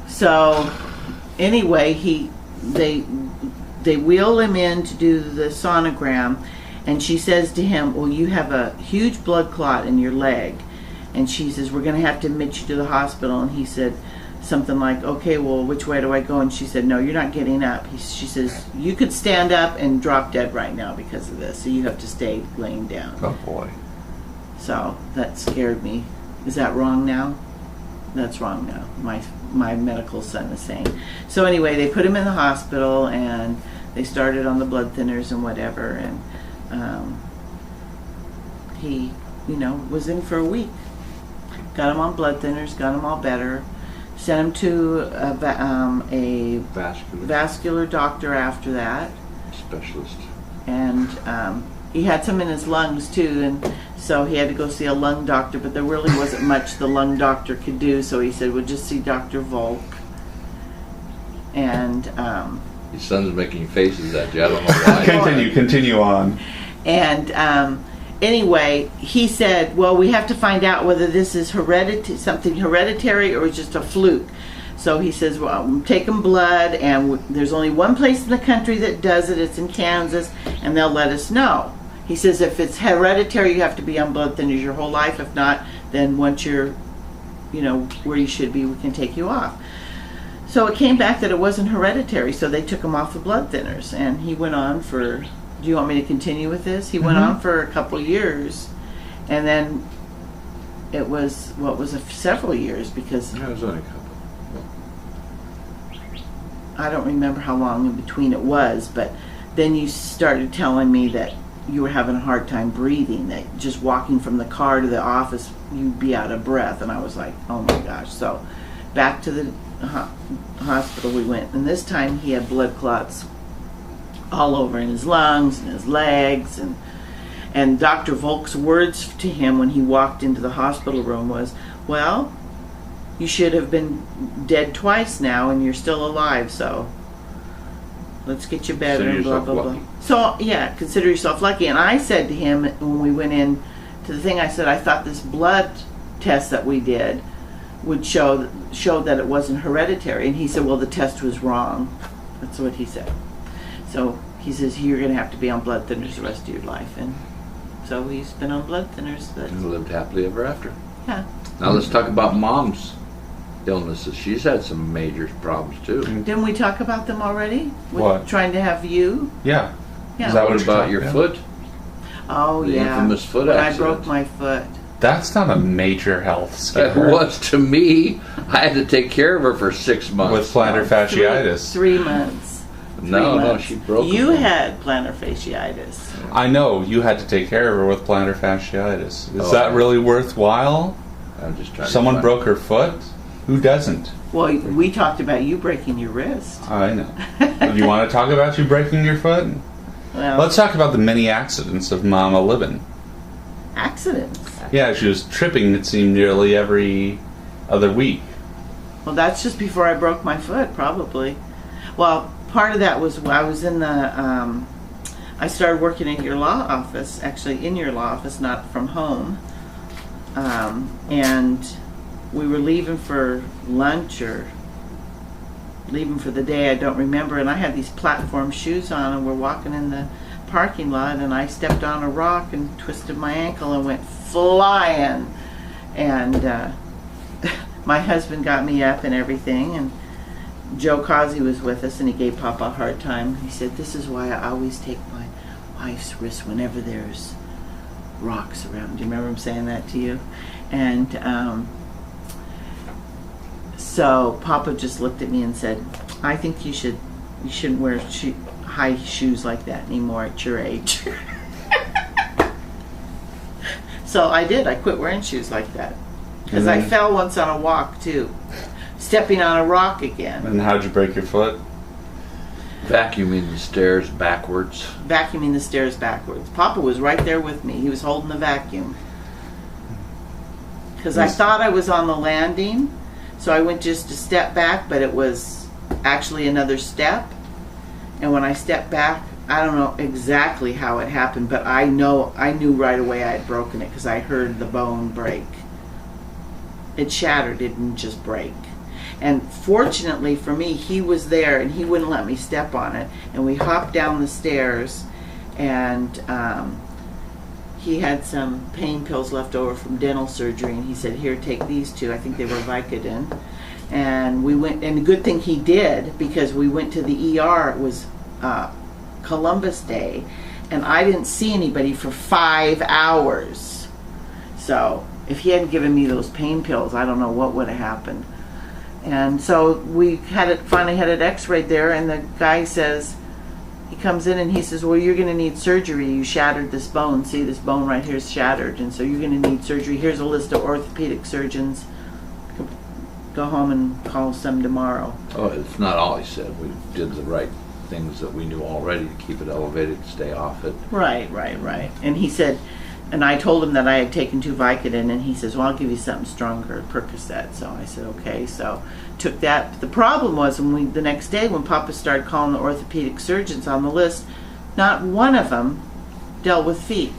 So anyway, they wheel him in to do the sonogram, and she says to him, well, you have a huge blood clot in your leg. And she says, we're going to have to admit you to the hospital. And he said something like, okay, well, which way do I go? And she said, no, you're not getting up. She says, you could stand up and drop dead right now because of this, so you have to stay laying down. Oh boy. So that scared me. Is that wrong now? That's wrong now, my medical son is saying. So anyway, they put him in the hospital, and they started on the blood thinners and whatever, and he, was in for a week. Got him on blood thinners, got him all better. Sent him to a vascular doctor after that. Specialist. And he had some in his lungs too, and so he had to go see a lung doctor, but there really wasn't much the lung doctor could do, so he said, we'll just see Dr. Volk. And Your son's making faces at you. I don't know why. Continue on. And anyway, he said, well, we have to find out whether this is something hereditary or just a fluke. So he says, well, take him blood, and there's only one place in the country that does it. It's in Kansas, and they'll let us know. He says, if it's hereditary, you have to be on blood thinners your whole life. If not, then once you're, where you should be, we can take you off. So it came back that it wasn't hereditary, so they took him off the blood thinners, and he went on for, do you want me to continue with this? He went on for a couple years, and then it was, several years, because Yeah, it was only a couple. I don't remember how long in between it was, but then you started telling me that you were having a hard time breathing, that just walking from the car to the office, you'd be out of breath, and I was like, oh my gosh. So back to the hospital we went, and this time he had blood clots all over in his lungs and his legs, and Dr. Volk's words to him when he walked into the hospital room was, well, you should have been dead twice now and you're still alive, so let's get you better, Consider and blah, yourself blah, blah. lucky. So, yeah, consider yourself lucky. And I said to him when we went in to the thing, I said, I thought this blood test that we did would show that it wasn't hereditary. And he said, well, the test was wrong. That's what he said. So he says, you're going to have to be on blood thinners the rest of your life. And so he's been on blood thinners. And lived happily ever after. Yeah. Now let's talk about Mom's illnesses. She's had some major problems too. Didn't we talk about them already? With What? Trying to have you? Yeah. Yeah. Is that What what about your foot? Oh, The yeah. infamous foot when accident. I broke my foot. That's not a major health It scare. was to me. I had to take care of her for 6 months. With plantar fasciitis. 3 months. No, 3 no, months. she broke You it. had plantar fasciitis. I know you had to take care of her with plantar fasciitis. Is Oh, that yeah. really worthwhile? I'm just trying. Someone to broke her foot? Who doesn't? Well, we talked about you breaking your wrist. I know. Do you want to talk about you breaking your foot? Well, Let's talk about the many accidents of Mama Libbon. accidents. Yeah, she was tripping, it seemed, nearly every other week. Well, that's just before I broke my foot, probably. Well, part of that was I was in the, I started working in your law office, actually in your law office, not from home. And we were leaving for lunch or leaving for the day, I don't remember, and I had these platform shoes on and we're walking in the parking lot and I stepped on a rock and twisted my ankle and went flying. And my husband got me up and everything, and Joe Causey was with us and he gave Papa a hard time. He said, this is why I always take my wife's wrist whenever there's rocks around. Do you remember him saying that to you? And so Papa just looked at me and said, I think you shouldn't wear high shoes like that anymore at your age. So I did. I quit wearing shoes like that. Because I fell once on a walk too. Stepping on a rock again. And how'd you break your foot? Vacuuming the stairs backwards. Vacuuming the stairs backwards. Papa was right there with me. He was holding the vacuum. Because I thought I was on the landing. So I went just a step back, but it was actually another step. And when I stepped back, I don't know exactly how it happened, but I knew right away I had broken it because I heard the bone break. It shattered, it didn't just break. And fortunately for me, he was there and he wouldn't let me step on it. And we hopped down the stairs, and he had some pain pills left over from dental surgery, and he said, here, take these two. I think they were Vicodin. And we went, and a good thing he did, because we went to the ER. It was Columbus Day, and I didn't see anybody for 5 hours. So if he hadn't given me those pain pills, I don't know what would have happened. And so we finally had it x-rayed there, and the guy says, he comes in and he says, well, you're going to need surgery. You shattered this bone. See, this bone right here is shattered, and so you're going to need surgery. Here's a list of orthopedic surgeons. Go home and call some tomorrow. Oh, it's not all he said. We did the right things that we knew already to keep it elevated, to stay off it. Right. And he said, and I told him that I had taken 2 Vicodin, and he says, well, I'll give you something stronger, Percocet. So I said, okay. So took that. But the problem was the next day when Papa started calling the orthopedic surgeons on the list, not one of them dealt with feet.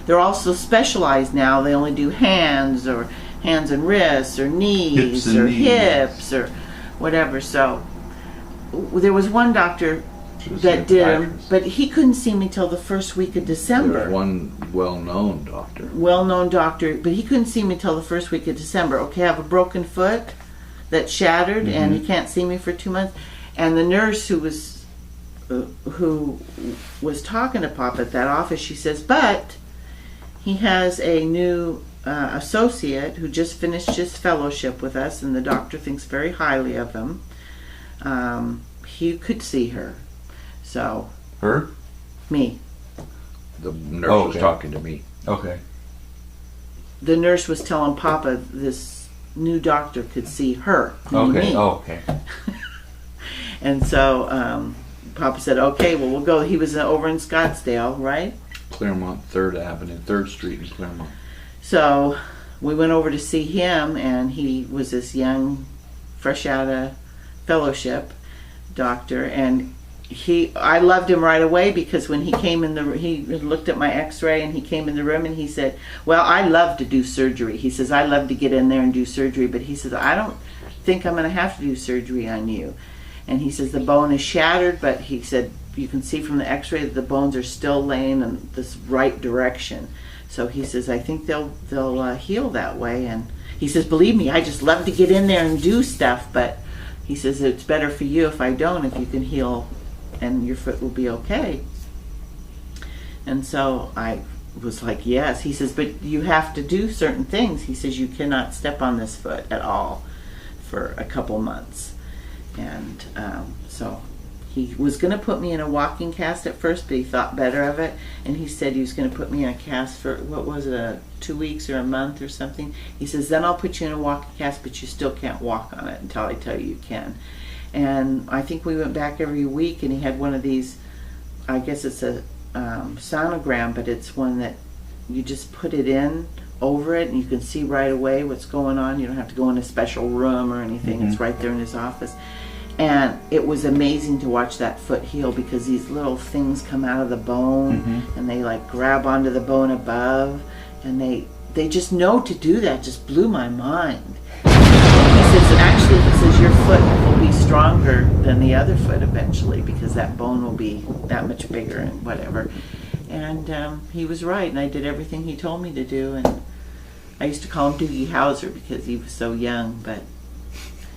They're also specialized now. They only do hands and wrists or knees hips or whatever. So there was one doctor that did him, but he couldn't see me till the first week of December. There was one well-known doctor. Well-known doctor, but he couldn't see me till the first week of December. Okay, I have a broken foot that's shattered, and he can't see me for 2 months. And the nurse who was talking to Papa at that office, she says, but he has a new associate who just finished his fellowship with us, and the doctor thinks very highly of him. He could see her. So. Her? Me. The nurse was talking to me. Okay. The nurse was telling Papa this new doctor could see her. Okay. Me. Oh, okay. And so Papa said, okay, well, we'll go. He was over in Scottsdale, right? Claremont, 3rd Avenue, 3rd Street in Claremont. So we went over to see him, and he was this young, fresh out of fellowship doctor, and I loved him right away, because when he came in he looked at my x-ray, and he came in the room and he said, well, I love to do surgery. He says, I love to get in there and do surgery, but he says, I don't think I'm going to have to do surgery on you. And he says, the bone is shattered, but he said, you can see from the x-ray that the bones are still laying in this right direction. So he says, I think they'll heal that way. And he says, believe me, I just love to get in there and do stuff, but he says, it's better for you if I don't, if you can heal and your foot will be okay. And so I was like, yes. He says, but you have to do certain things. He says, you cannot step on this foot at all for a couple months. And so he was going to put me in a walking cast at first, but he thought better of it, and he said he was going to put me in a cast for, what was it, 2 weeks or a month or something. He says, then I'll put you in a walking cast, but you still can't walk on it until I tell you can. And I think we went back every week, and he had one of these, I guess it's a sonogram, but it's one that you just put it in over it, and you can see right away what's going on. You don't have to go in a special room or anything. It's right there in his office. And it was amazing to watch that foot heal, because these little things come out of the bone, and they like grab onto the bone above, and they just know to do that. Just blew my mind. He says, actually, he says, your foot will be stronger than the other foot eventually, because that bone will be that much bigger and whatever. And he was right, and I did everything he told me to do. And I used to call him Doogie Howser because he was so young. But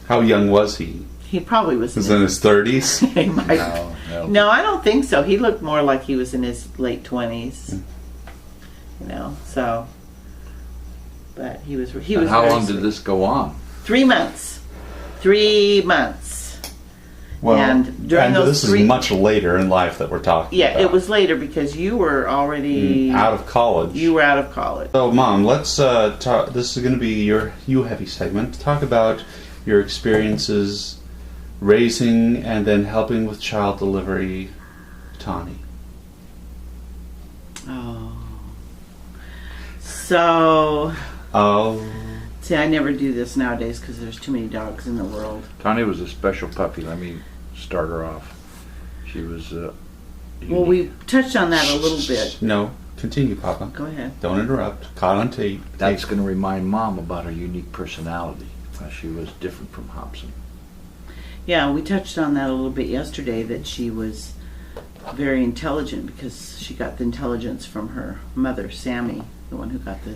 how young was he? He probably was in his 30s? He might, no, I don't think so. He looked more like he was in his late 20s. You know, so. But he was. And how long did this go on? 3 months. 3 months. Well, and during those this is much later in life that we're talking about. Yeah, it was later, because you were already out of college. You were out of college. So, Mom, let's talk. This is going to be your You Heavy segment. Talk about your experiences raising and then helping with child delivery, Tawny. Oh. So. Oh. See, I never do this nowadays because there's too many dogs in the world. Tawny was a special puppy. Let me start her off. She was well, we touched on that a little bit. No, continue, Papa. Go ahead. Don't interrupt. Caught on tape. That's going to remind Mom about her unique personality. She was different from Hobson. Yeah, we touched on that a little bit yesterday, that she was very intelligent because she got the intelligence from her mother, Sammy, the one who got the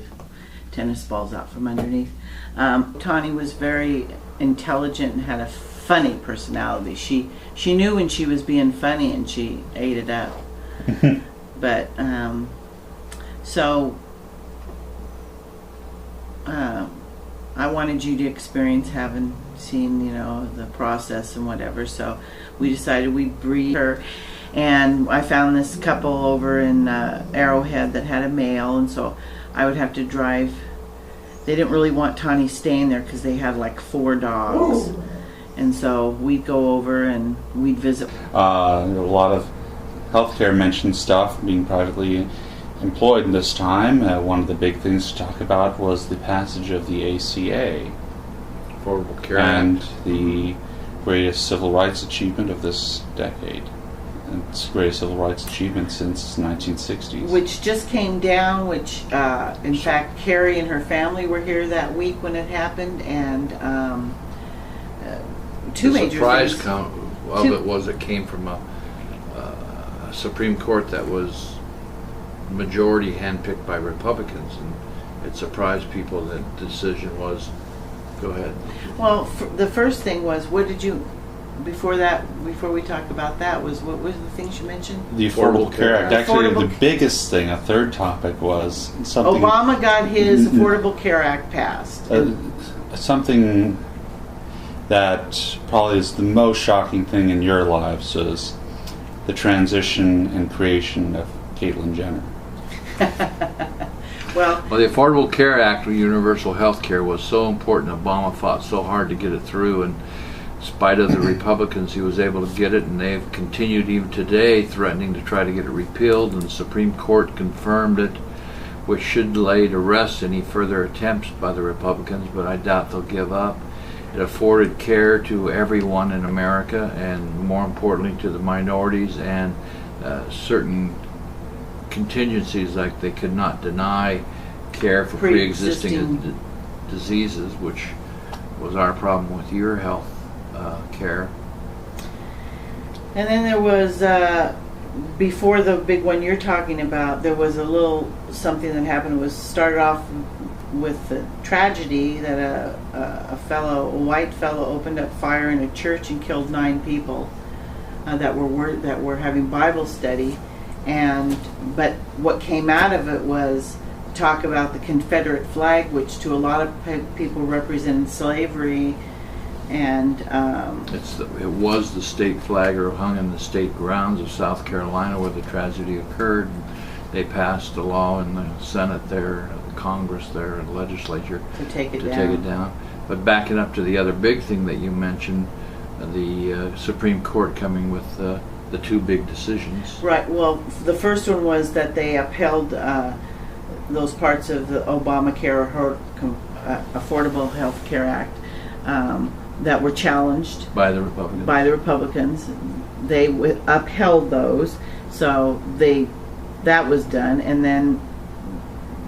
tennis balls out from underneath. Tawny was very intelligent and had a funny personality. She knew when she was being funny, and she ate it up. But so I wanted you to experience seen the process and whatever. So we decided we'd breed her. And I found this couple over in Arrowhead that had a male, and so I would have to drive. They didn't really want Tawny staying there because they had like 4 dogs. Ooh. And so we'd go over and we'd visit. A lot of healthcare mentioned stuff, being privately employed in this time. One of the big things to talk about was the passage of the ACA. Affordable Care and Act. The greatest civil rights achievement of this decade. It's the greatest civil rights achievement since 1960s. Which just came down, which, in fact, Carrie and her family were here that week when it happened, and two major things. The surprise count of it was it came from a Supreme Court that was majority handpicked by Republicans, and it surprised people that the decision was, go ahead. Well, the first thing was, what did you... Before we talk about that, what was the things you mentioned? The Affordable Care Act. Actually, the biggest thing, a third topic, was something... Obama got his Affordable Care Act passed. Something that probably is the most shocking thing in your lives is the transition and creation of Caitlyn Jenner. Well, the Affordable Care Act with universal health care was so important. Obama fought so hard to get it through, and spite of the Republicans, he was able to get it, and they've continued even today threatening to try to get it repealed, and the Supreme Court confirmed it, which should lay to rest any further attempts by the Republicans, but I doubt they'll give up. It afforded care to everyone in America, and more importantly to the minorities, and certain contingencies, like they could not deny care for pre-existing diseases, which was our problem with your health care. And then there was, before the big one you're talking about, there was a little something that happened. It was started off with the tragedy that a white fellow opened up fire in a church and killed 9 people that were having Bible study. But what came out of it was talk about the Confederate flag, which to a lot of people represented slavery, and it was the state flag, or hung in the state grounds of South Carolina where the tragedy occurred. They passed a law in the Senate there, the Congress there, and the legislature to take it down. But backing up to the other big thing that you mentioned, the Supreme Court coming with the 2 big decisions. Right. Well, the first one was that they upheld those parts of the Obamacare or Affordable Health Care Act that were challenged by the Republicans. They upheld those, so that was done. And then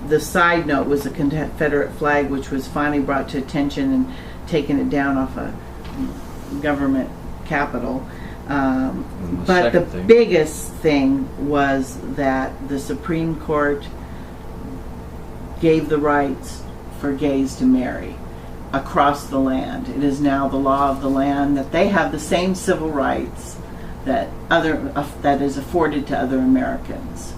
the side note was the Confederate flag, which was finally brought to attention and taken it down off a government capitol. But the biggest thing was that the Supreme Court gave the rights for gays to marry across the land. It is now the law of the land that they have the same civil rights that is afforded to other Americans.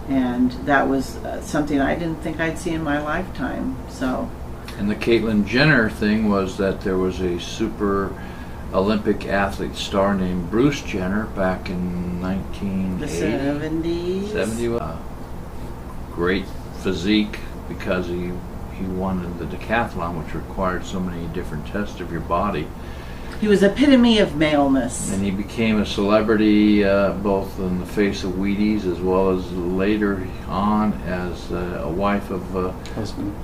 And that was something I didn't think I'd see in my lifetime. So. And the Caitlyn Jenner thing was that there was a super Olympic athlete star named Bruce Jenner back in 1980. The 70s. Great physique because he won the decathlon, which required so many different tests of your body. He was epitome of maleness. And he became a celebrity both in the face of Wheaties as well as later on as a wife of the husband.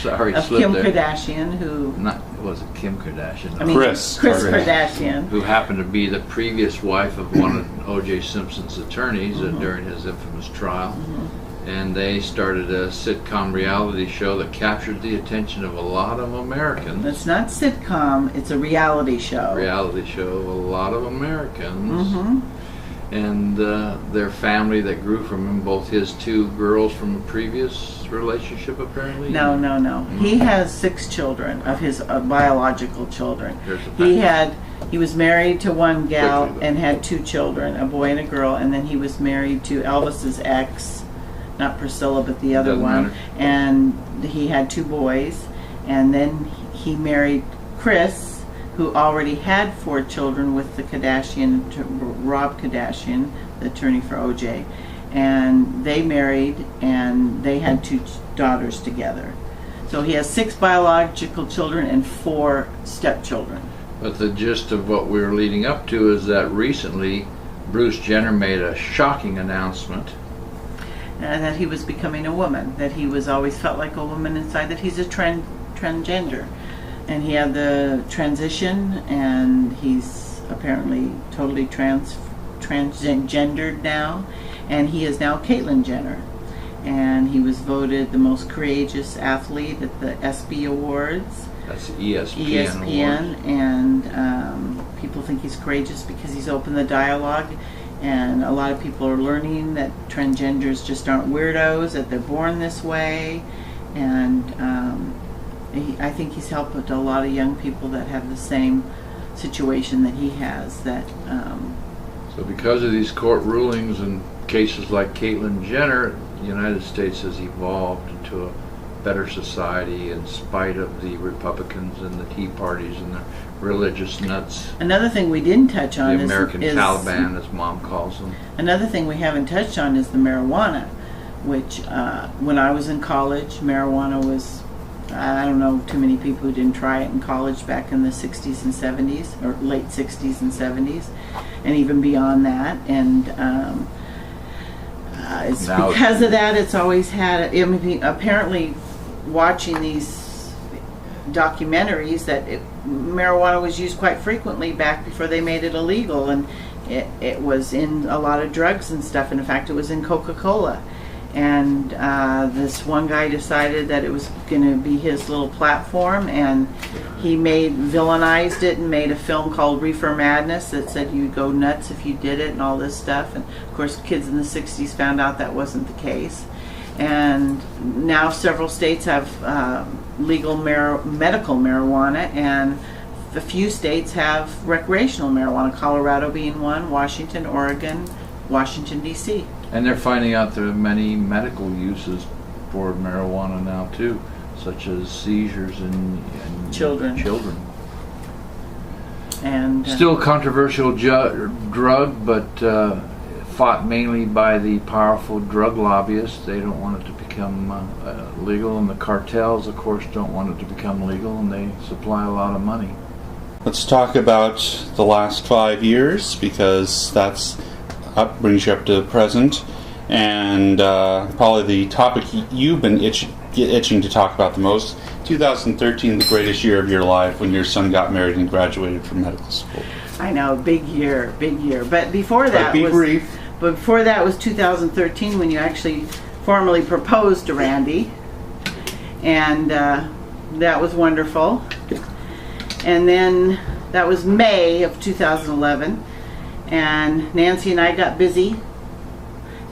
Sorry, of slipped Kim there. Kardashian, who was it Kim Kardashian? I mean, Chris Kardashian, who happened to be the previous wife of one of O.J. Simpson's attorneys during his infamous trial. And they started a sitcom reality show that captured the attention of a lot of Americans. It's not sitcom, it's a reality show. Reality show of a lot of Americans. And their family that grew from him, both his 2 girls from a previous relationship apparently? No. He has 6 children of his biological children. He was married to one gal and had 2 children, a boy and a girl, and then he was married to Elvis's ex, not Priscilla, but the other one. And he had 2 boys. And then he married Chris, who already had 4 children with the Kardashian, Rob Kardashian, the attorney for OJ. And they married, and they had 2 daughters together. So he has 6 biological children and 4 stepchildren. But the gist of what we were leading up to is that recently Bruce Jenner made a shocking announcement. And that he was becoming a woman, that he was always felt like a woman inside, that he's a transgender. And he had the transition, and he's apparently totally transgendered now. And he is now Caitlyn Jenner. And he was voted the most courageous athlete at the ESPY Awards. That's ESPN Awards. And people think he's courageous because he's opened the dialogue. And a lot of people are learning that transgenders just aren't weirdos, that they're born this way. And I think he's helped a lot of young people that have the same situation that he has. So because of these court rulings and cases like Caitlyn Jenner, the United States has evolved into a better society in spite of the Republicans and the Tea Parties and the religious nuts. Another thing we didn't touch on the American Taliban, as Mom calls them. Another thing we haven't touched on is the marijuana, which when I was in college, marijuana was I don't know too many people who didn't try it in college back in the 60s and 70s, or late 60s and 70s, and even beyond that. And it's Now because of that it's always had, I mean, apparently watching these documentaries that marijuana was used quite frequently back before they made it illegal, and it was in a lot of drugs and stuff, and in fact it was in Coca-Cola. And this one guy decided that it was going to be his little platform, and he villainized it and made a film called Reefer Madness that said you'd go nuts if you did it and all this stuff. And of course kids in the 60s found out that wasn't the case. And now several states have legal medical marijuana, and a few states have recreational marijuana, Colorado being one, Washington, Oregon, Washington, D.C. And they're finding out there are many medical uses for marijuana now too, such as seizures in Children. And Still a controversial drug, but fought mainly by the powerful drug lobbyists. They don't want it to become legal, and the cartels, of course, don't want it to become legal, and they supply a lot of money. Let's talk about the last 5 years, because that's brings you up to the present, and probably the topic you've been itching to talk about the most. 2013, the greatest year of your life, when your son got married and graduated from medical school. I know, big year. But before that brief. But before that was 2013 when you actually formally proposed to Randy, and that was wonderful. And then that was May of 2011, and Nancy and I got busy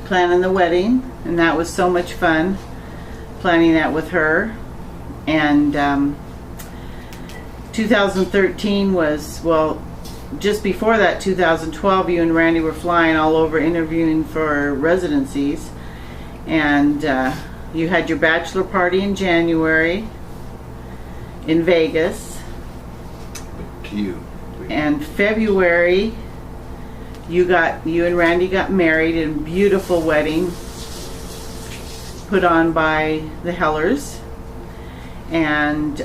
planning the wedding, and that was so much fun planning that with her. And 2013 was, well, just before that, 2012, you and Randy were flying all over interviewing for residencies, and you had your bachelor party in January in Vegas. To you. And February, you and Randy got married in a beautiful wedding put on by the Hellers. And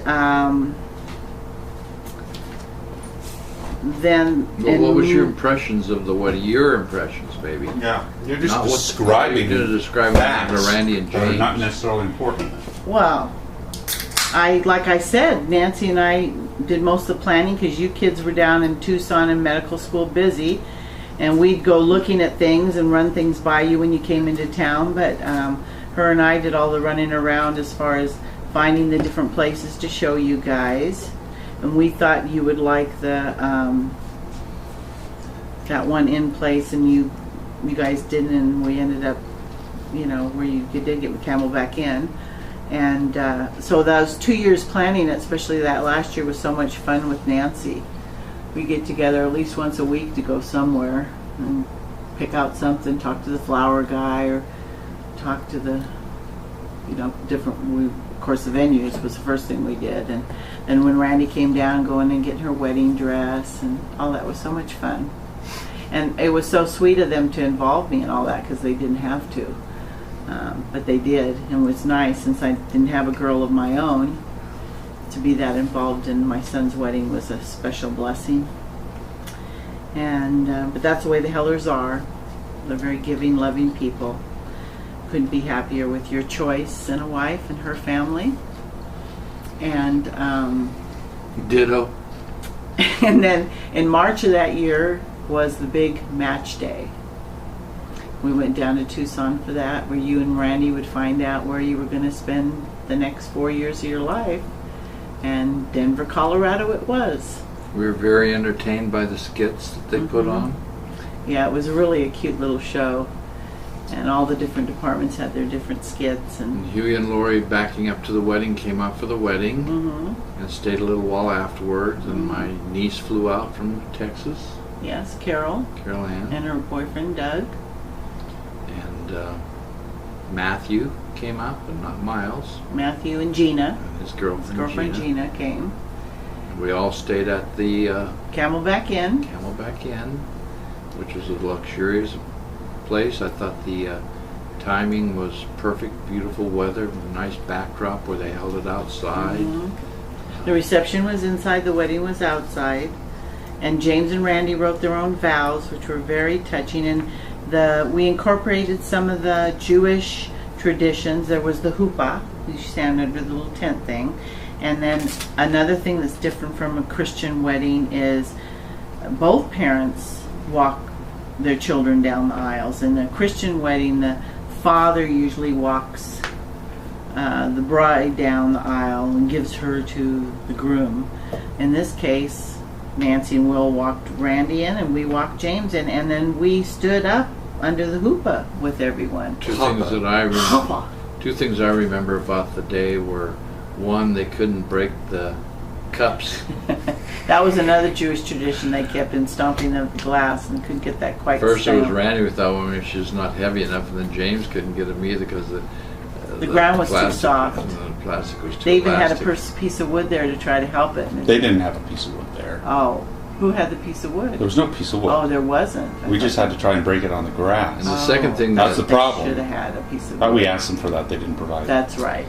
then... Well, what was your impressions of the wedding? Your impressions, baby. Yeah, you're just Not describing you're describing facts the Randy and that are James. not necessarily important. Well, like I said, Nancy and I did most of the planning because you kids were down in Tucson in medical school busy, and we'd go looking at things and run things by you when you came into town. But her and I did all the running around as far as finding the different places to show you guys, and we thought you would like the that one in place, and you guys didn't, and we ended up, where you did get the Camelback Inn. And so those 2 years planning it, especially that last year, was so much fun with Nancy. We get together at least once a week to go somewhere and pick out something, talk to the flower guy, or talk to the, of course the venues was the first thing we did. And then when Randy came down, going and getting her wedding dress, and all that was so much fun. And it was so sweet of them to involve me in all that, because they didn't have to. But they did, and it was nice, since I didn't have a girl of my own. To be that involved in my son's wedding was a special blessing. And but that's the way the Hellers are. They're very giving, loving people. Couldn't be happier with your choice in a wife and her family. And Ditto. and then in March of that year was the big match day. We went down to Tucson for that, where you and Randy would find out where you were going to spend the next 4 years of your life. And Denver, Colorado it was. We were very entertained by the skits that they put on. Yeah, it was really a cute little show. And all the different departments had their different skits. And Huey and Lori, backing up to the wedding, came out for the wedding and stayed a little while afterwards. And my niece flew out from Texas. Yes, Carol Ann. and her boyfriend Doug. And Matthew came out, but not Miles. Matthew and Gina. His girlfriend, Gina came. And we all stayed at the Camelback Inn. Camelback Inn, which was a luxurious place. I thought the timing was perfect, beautiful weather, a nice backdrop where they held it outside. The reception was inside, the wedding was outside. And James and Randy wrote their own vows, which were very touching. And we incorporated some of the Jewish traditions. There was the huppah, you stand under the little tent thing. And then another thing that's different from a Christian wedding is both parents walk their children down the aisles. In a Christian wedding, the father usually walks the bride down the aisle and gives her to the groom. In this case, Nancy and Will walked Randy in, and we walked James in, and then we stood up under the huppah with everyone. Two things I remember about the day were, one, they couldn't break the cups. That was another Jewish tradition. They kept in stomping the glass and couldn't get that quite. First it was Randy with that one, she's not heavy enough, and then James couldn't get them either because the ground was too soft. And the plastic was too They even elastic. had a piece of wood there to try to help it. They didn't have a piece of wood there. Oh, who had the piece of wood? There was no piece of wood. Oh, there wasn't. We just had to try and break it on the grass. And the second thing that's the problem. Should have had a piece of wood. But we asked them for that. They didn't provide it. That's right.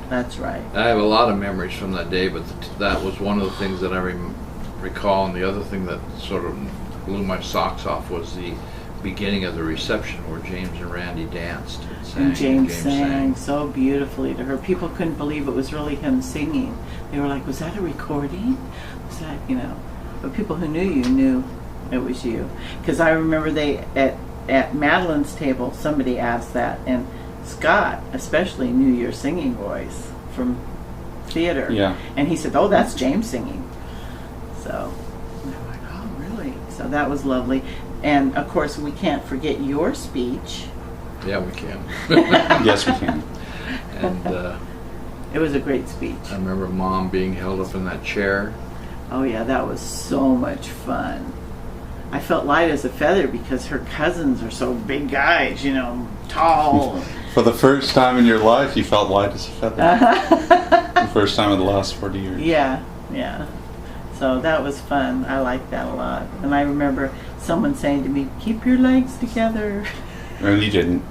That's right. I have a lot of memories from that day, but that was one of the things that I recall, and the other thing that sort of blew my socks off was the beginning of the reception where James and Randy danced and sang. And James sang so beautifully to her. People couldn't believe it was really him singing. They were like, was that a recording? Was that, But people who knew you knew it was you. Because I remember at Madeline's table, somebody asked that, and Scott especially knew your singing voice from theater. Yeah. And he said, oh, that's James singing. So they're like, oh, really? So that was lovely. And of course, we can't forget your speech. Yeah, we can. Yes, we can. And it was a great speech. I remember Mom being held up in that chair. Oh yeah, that was so much fun. I felt light as a feather because her cousins are so big guys, tall. For the first time in your life, you felt light as a feather. The first time in the last 40 years. Yeah. So that was fun. I liked that a lot. And I remember someone saying to me, keep your legs together. And you didn't.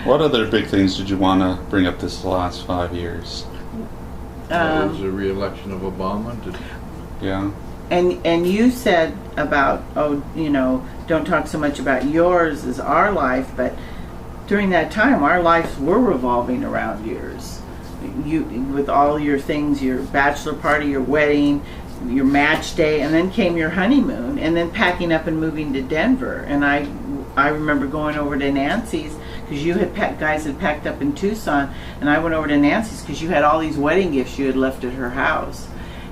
What other big things did you want to bring up this last 5 years? That was the re-election of Obama. Yeah. And you said about, don't talk so much about yours as our life, but during that time, our lives were revolving around yours. You, with all your things, your bachelor party, your wedding, your match day, and then came your honeymoon, and then packing up and moving to Denver. And I remember going over to Nancy's because you guys had packed up in Tucson, and I went over to Nancy's because you had all these wedding gifts you had left at her house,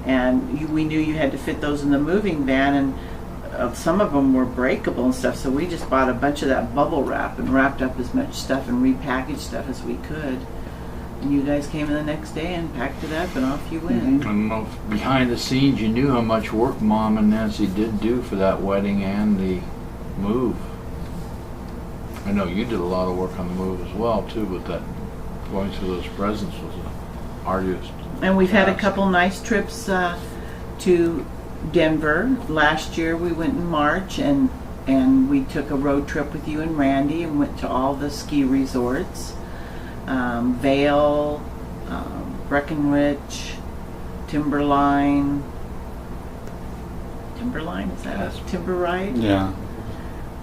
and we knew you had to fit those in the moving van, and some of them were breakable and stuff, so we just bought a bunch of that bubble wrap and wrapped up as much stuff and repackaged stuff as we could. And you guys came in the next day and packed it up, and off you went. I don't know if behind the scenes you knew how much work Mom and Nancy did do for that wedding and the move. I know you did a lot of work on the move as well too, but that going through those presents was arduous. And we've had a couple nice trips to Denver. Last year we went in March, and we took a road trip with you and Randy and went to all the ski resorts. Vail, Breckenridge, Timberline, is that Aspen. Timberride? Yeah.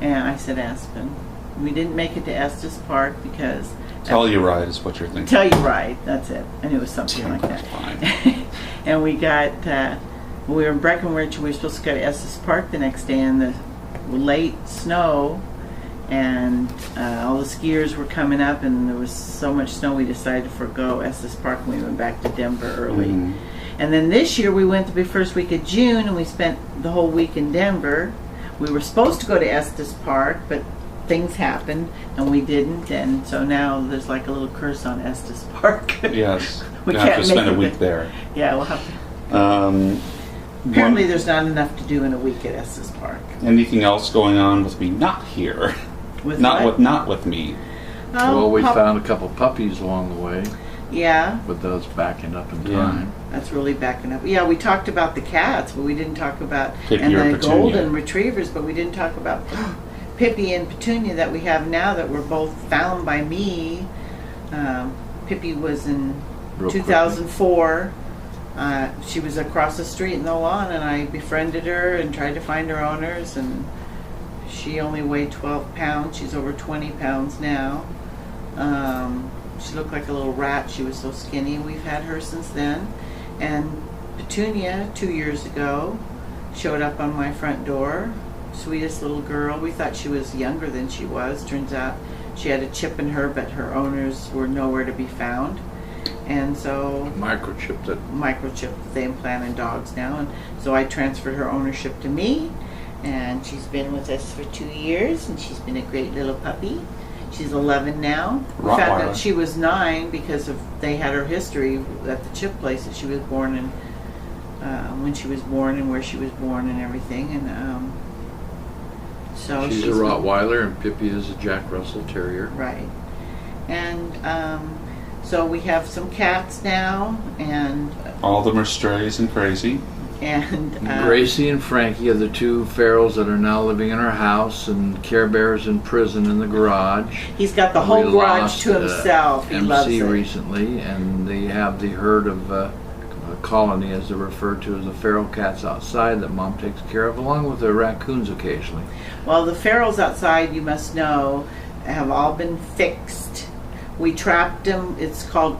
And I said Aspen. We didn't make it to Estes Park because... Telluride is what you're thinking. Telluride, that's it. I knew it was something like that. Fine. And we got, we were in Breckenridge, we were supposed to go to Estes Park the next day in the late snow, and all the skiers were coming up, and there was so much snow we decided to forego Estes Park, and we went back to Denver early. Mm-hmm. And then this year we went the first week of June, and we spent the whole week in Denver. We were supposed to go to Estes Park, but things happened, and we didn't, and so now there's like a little curse on Estes Park. Yes. We You have can't to spend make a week it. there. Yeah, we'll have to. Apparently One- there's not enough to do in a week at Estes Park. Anything else going on with me not here? With Not what? with me. Well, we found a couple puppies along the way, Yeah, but those backing up in Yeah. time. that's really backing up. Yeah, we talked about the cats, but we didn't talk about... Pippi and or the Petunia. golden retrievers, but we didn't talk about Pippi and Petunia that we have now that were both found by me. Pippi was in Real 2004. She was across the street in the lawn, and I befriended her and tried to find her owners, and she only weighed 12 pounds. She's over 20 pounds now. She looked like a little rat. She was so skinny. We've had her since then. And Petunia, 2 years ago, showed up on my front door. Sweetest little girl. We thought she was younger than she was. Turns out she had a chip in her, but her owners were nowhere to be found. And so Microchipped it. Microchip that they implant in dogs now. And so I transferred her ownership to me, and she's been with us for 2 years, and she's been a great little puppy. She's 11 now. We found out she was 9 because of they had her history at the chip place that she was born in, when she was born and where she was born and everything. And so she's a Rottweiler, and Pippi is a Jack Russell Terrier. Right. And so we have some cats now, and All of them are strays and crazy. and Gracie and Frankie are the 2 ferals that are now living in our house, and Care Bear's in prison in the garage. he's got the whole We garage lost, to himself. He loves MC it. recently, and they have the herd of a colony, as they're referred to, as the feral cats outside that Mom takes care of, along with the raccoons occasionally. Well, the ferals outside, you must know, have all been fixed. We trapped them. It's called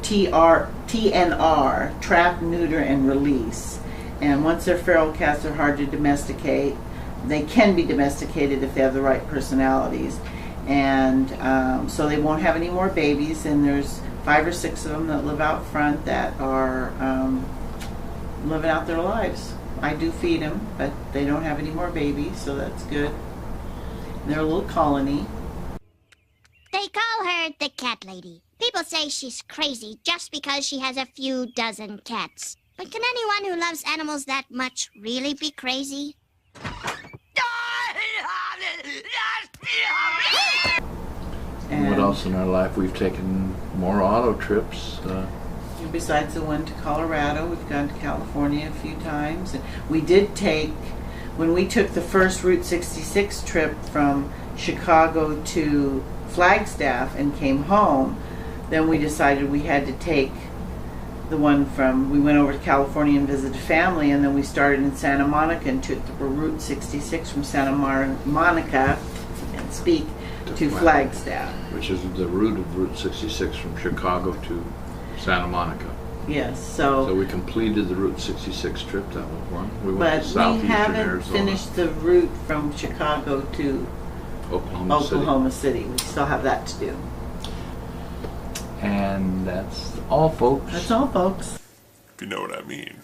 TNR, trap, neuter, and release. And once they're feral cats, they're hard to domesticate. They can be domesticated if they have the right personalities. And so they won't have any more babies. And there's 5 or 6 of them that live out front that are living out their lives. I do feed them, but they don't have any more babies, so that's good. They're a little colony. They call her the cat lady. People say she's crazy just because she has a few dozen cats. But can anyone who loves animals that much really be crazy? And What else in our life? We've taken more auto trips. besides the one to Colorado, we've gone to California a few times. And we did take, when we took the first Route 66 trip from Chicago to Flagstaff and came home, then we decided we had to take the one from, we went over to California and visited family, and then we started in Santa Monica and took the Route 66 from Santa Monica, and speak, to Flagstaff. Which is the route of Route 66 from Chicago to Santa Monica. Yes, so So we completed the Route 66 trip. That was one. We went but to we southeastern haven't Arizona, finished the route from Chicago to Oklahoma City. We still have that to do. City. And that's all, folks. That's all, folks. If you know what I mean.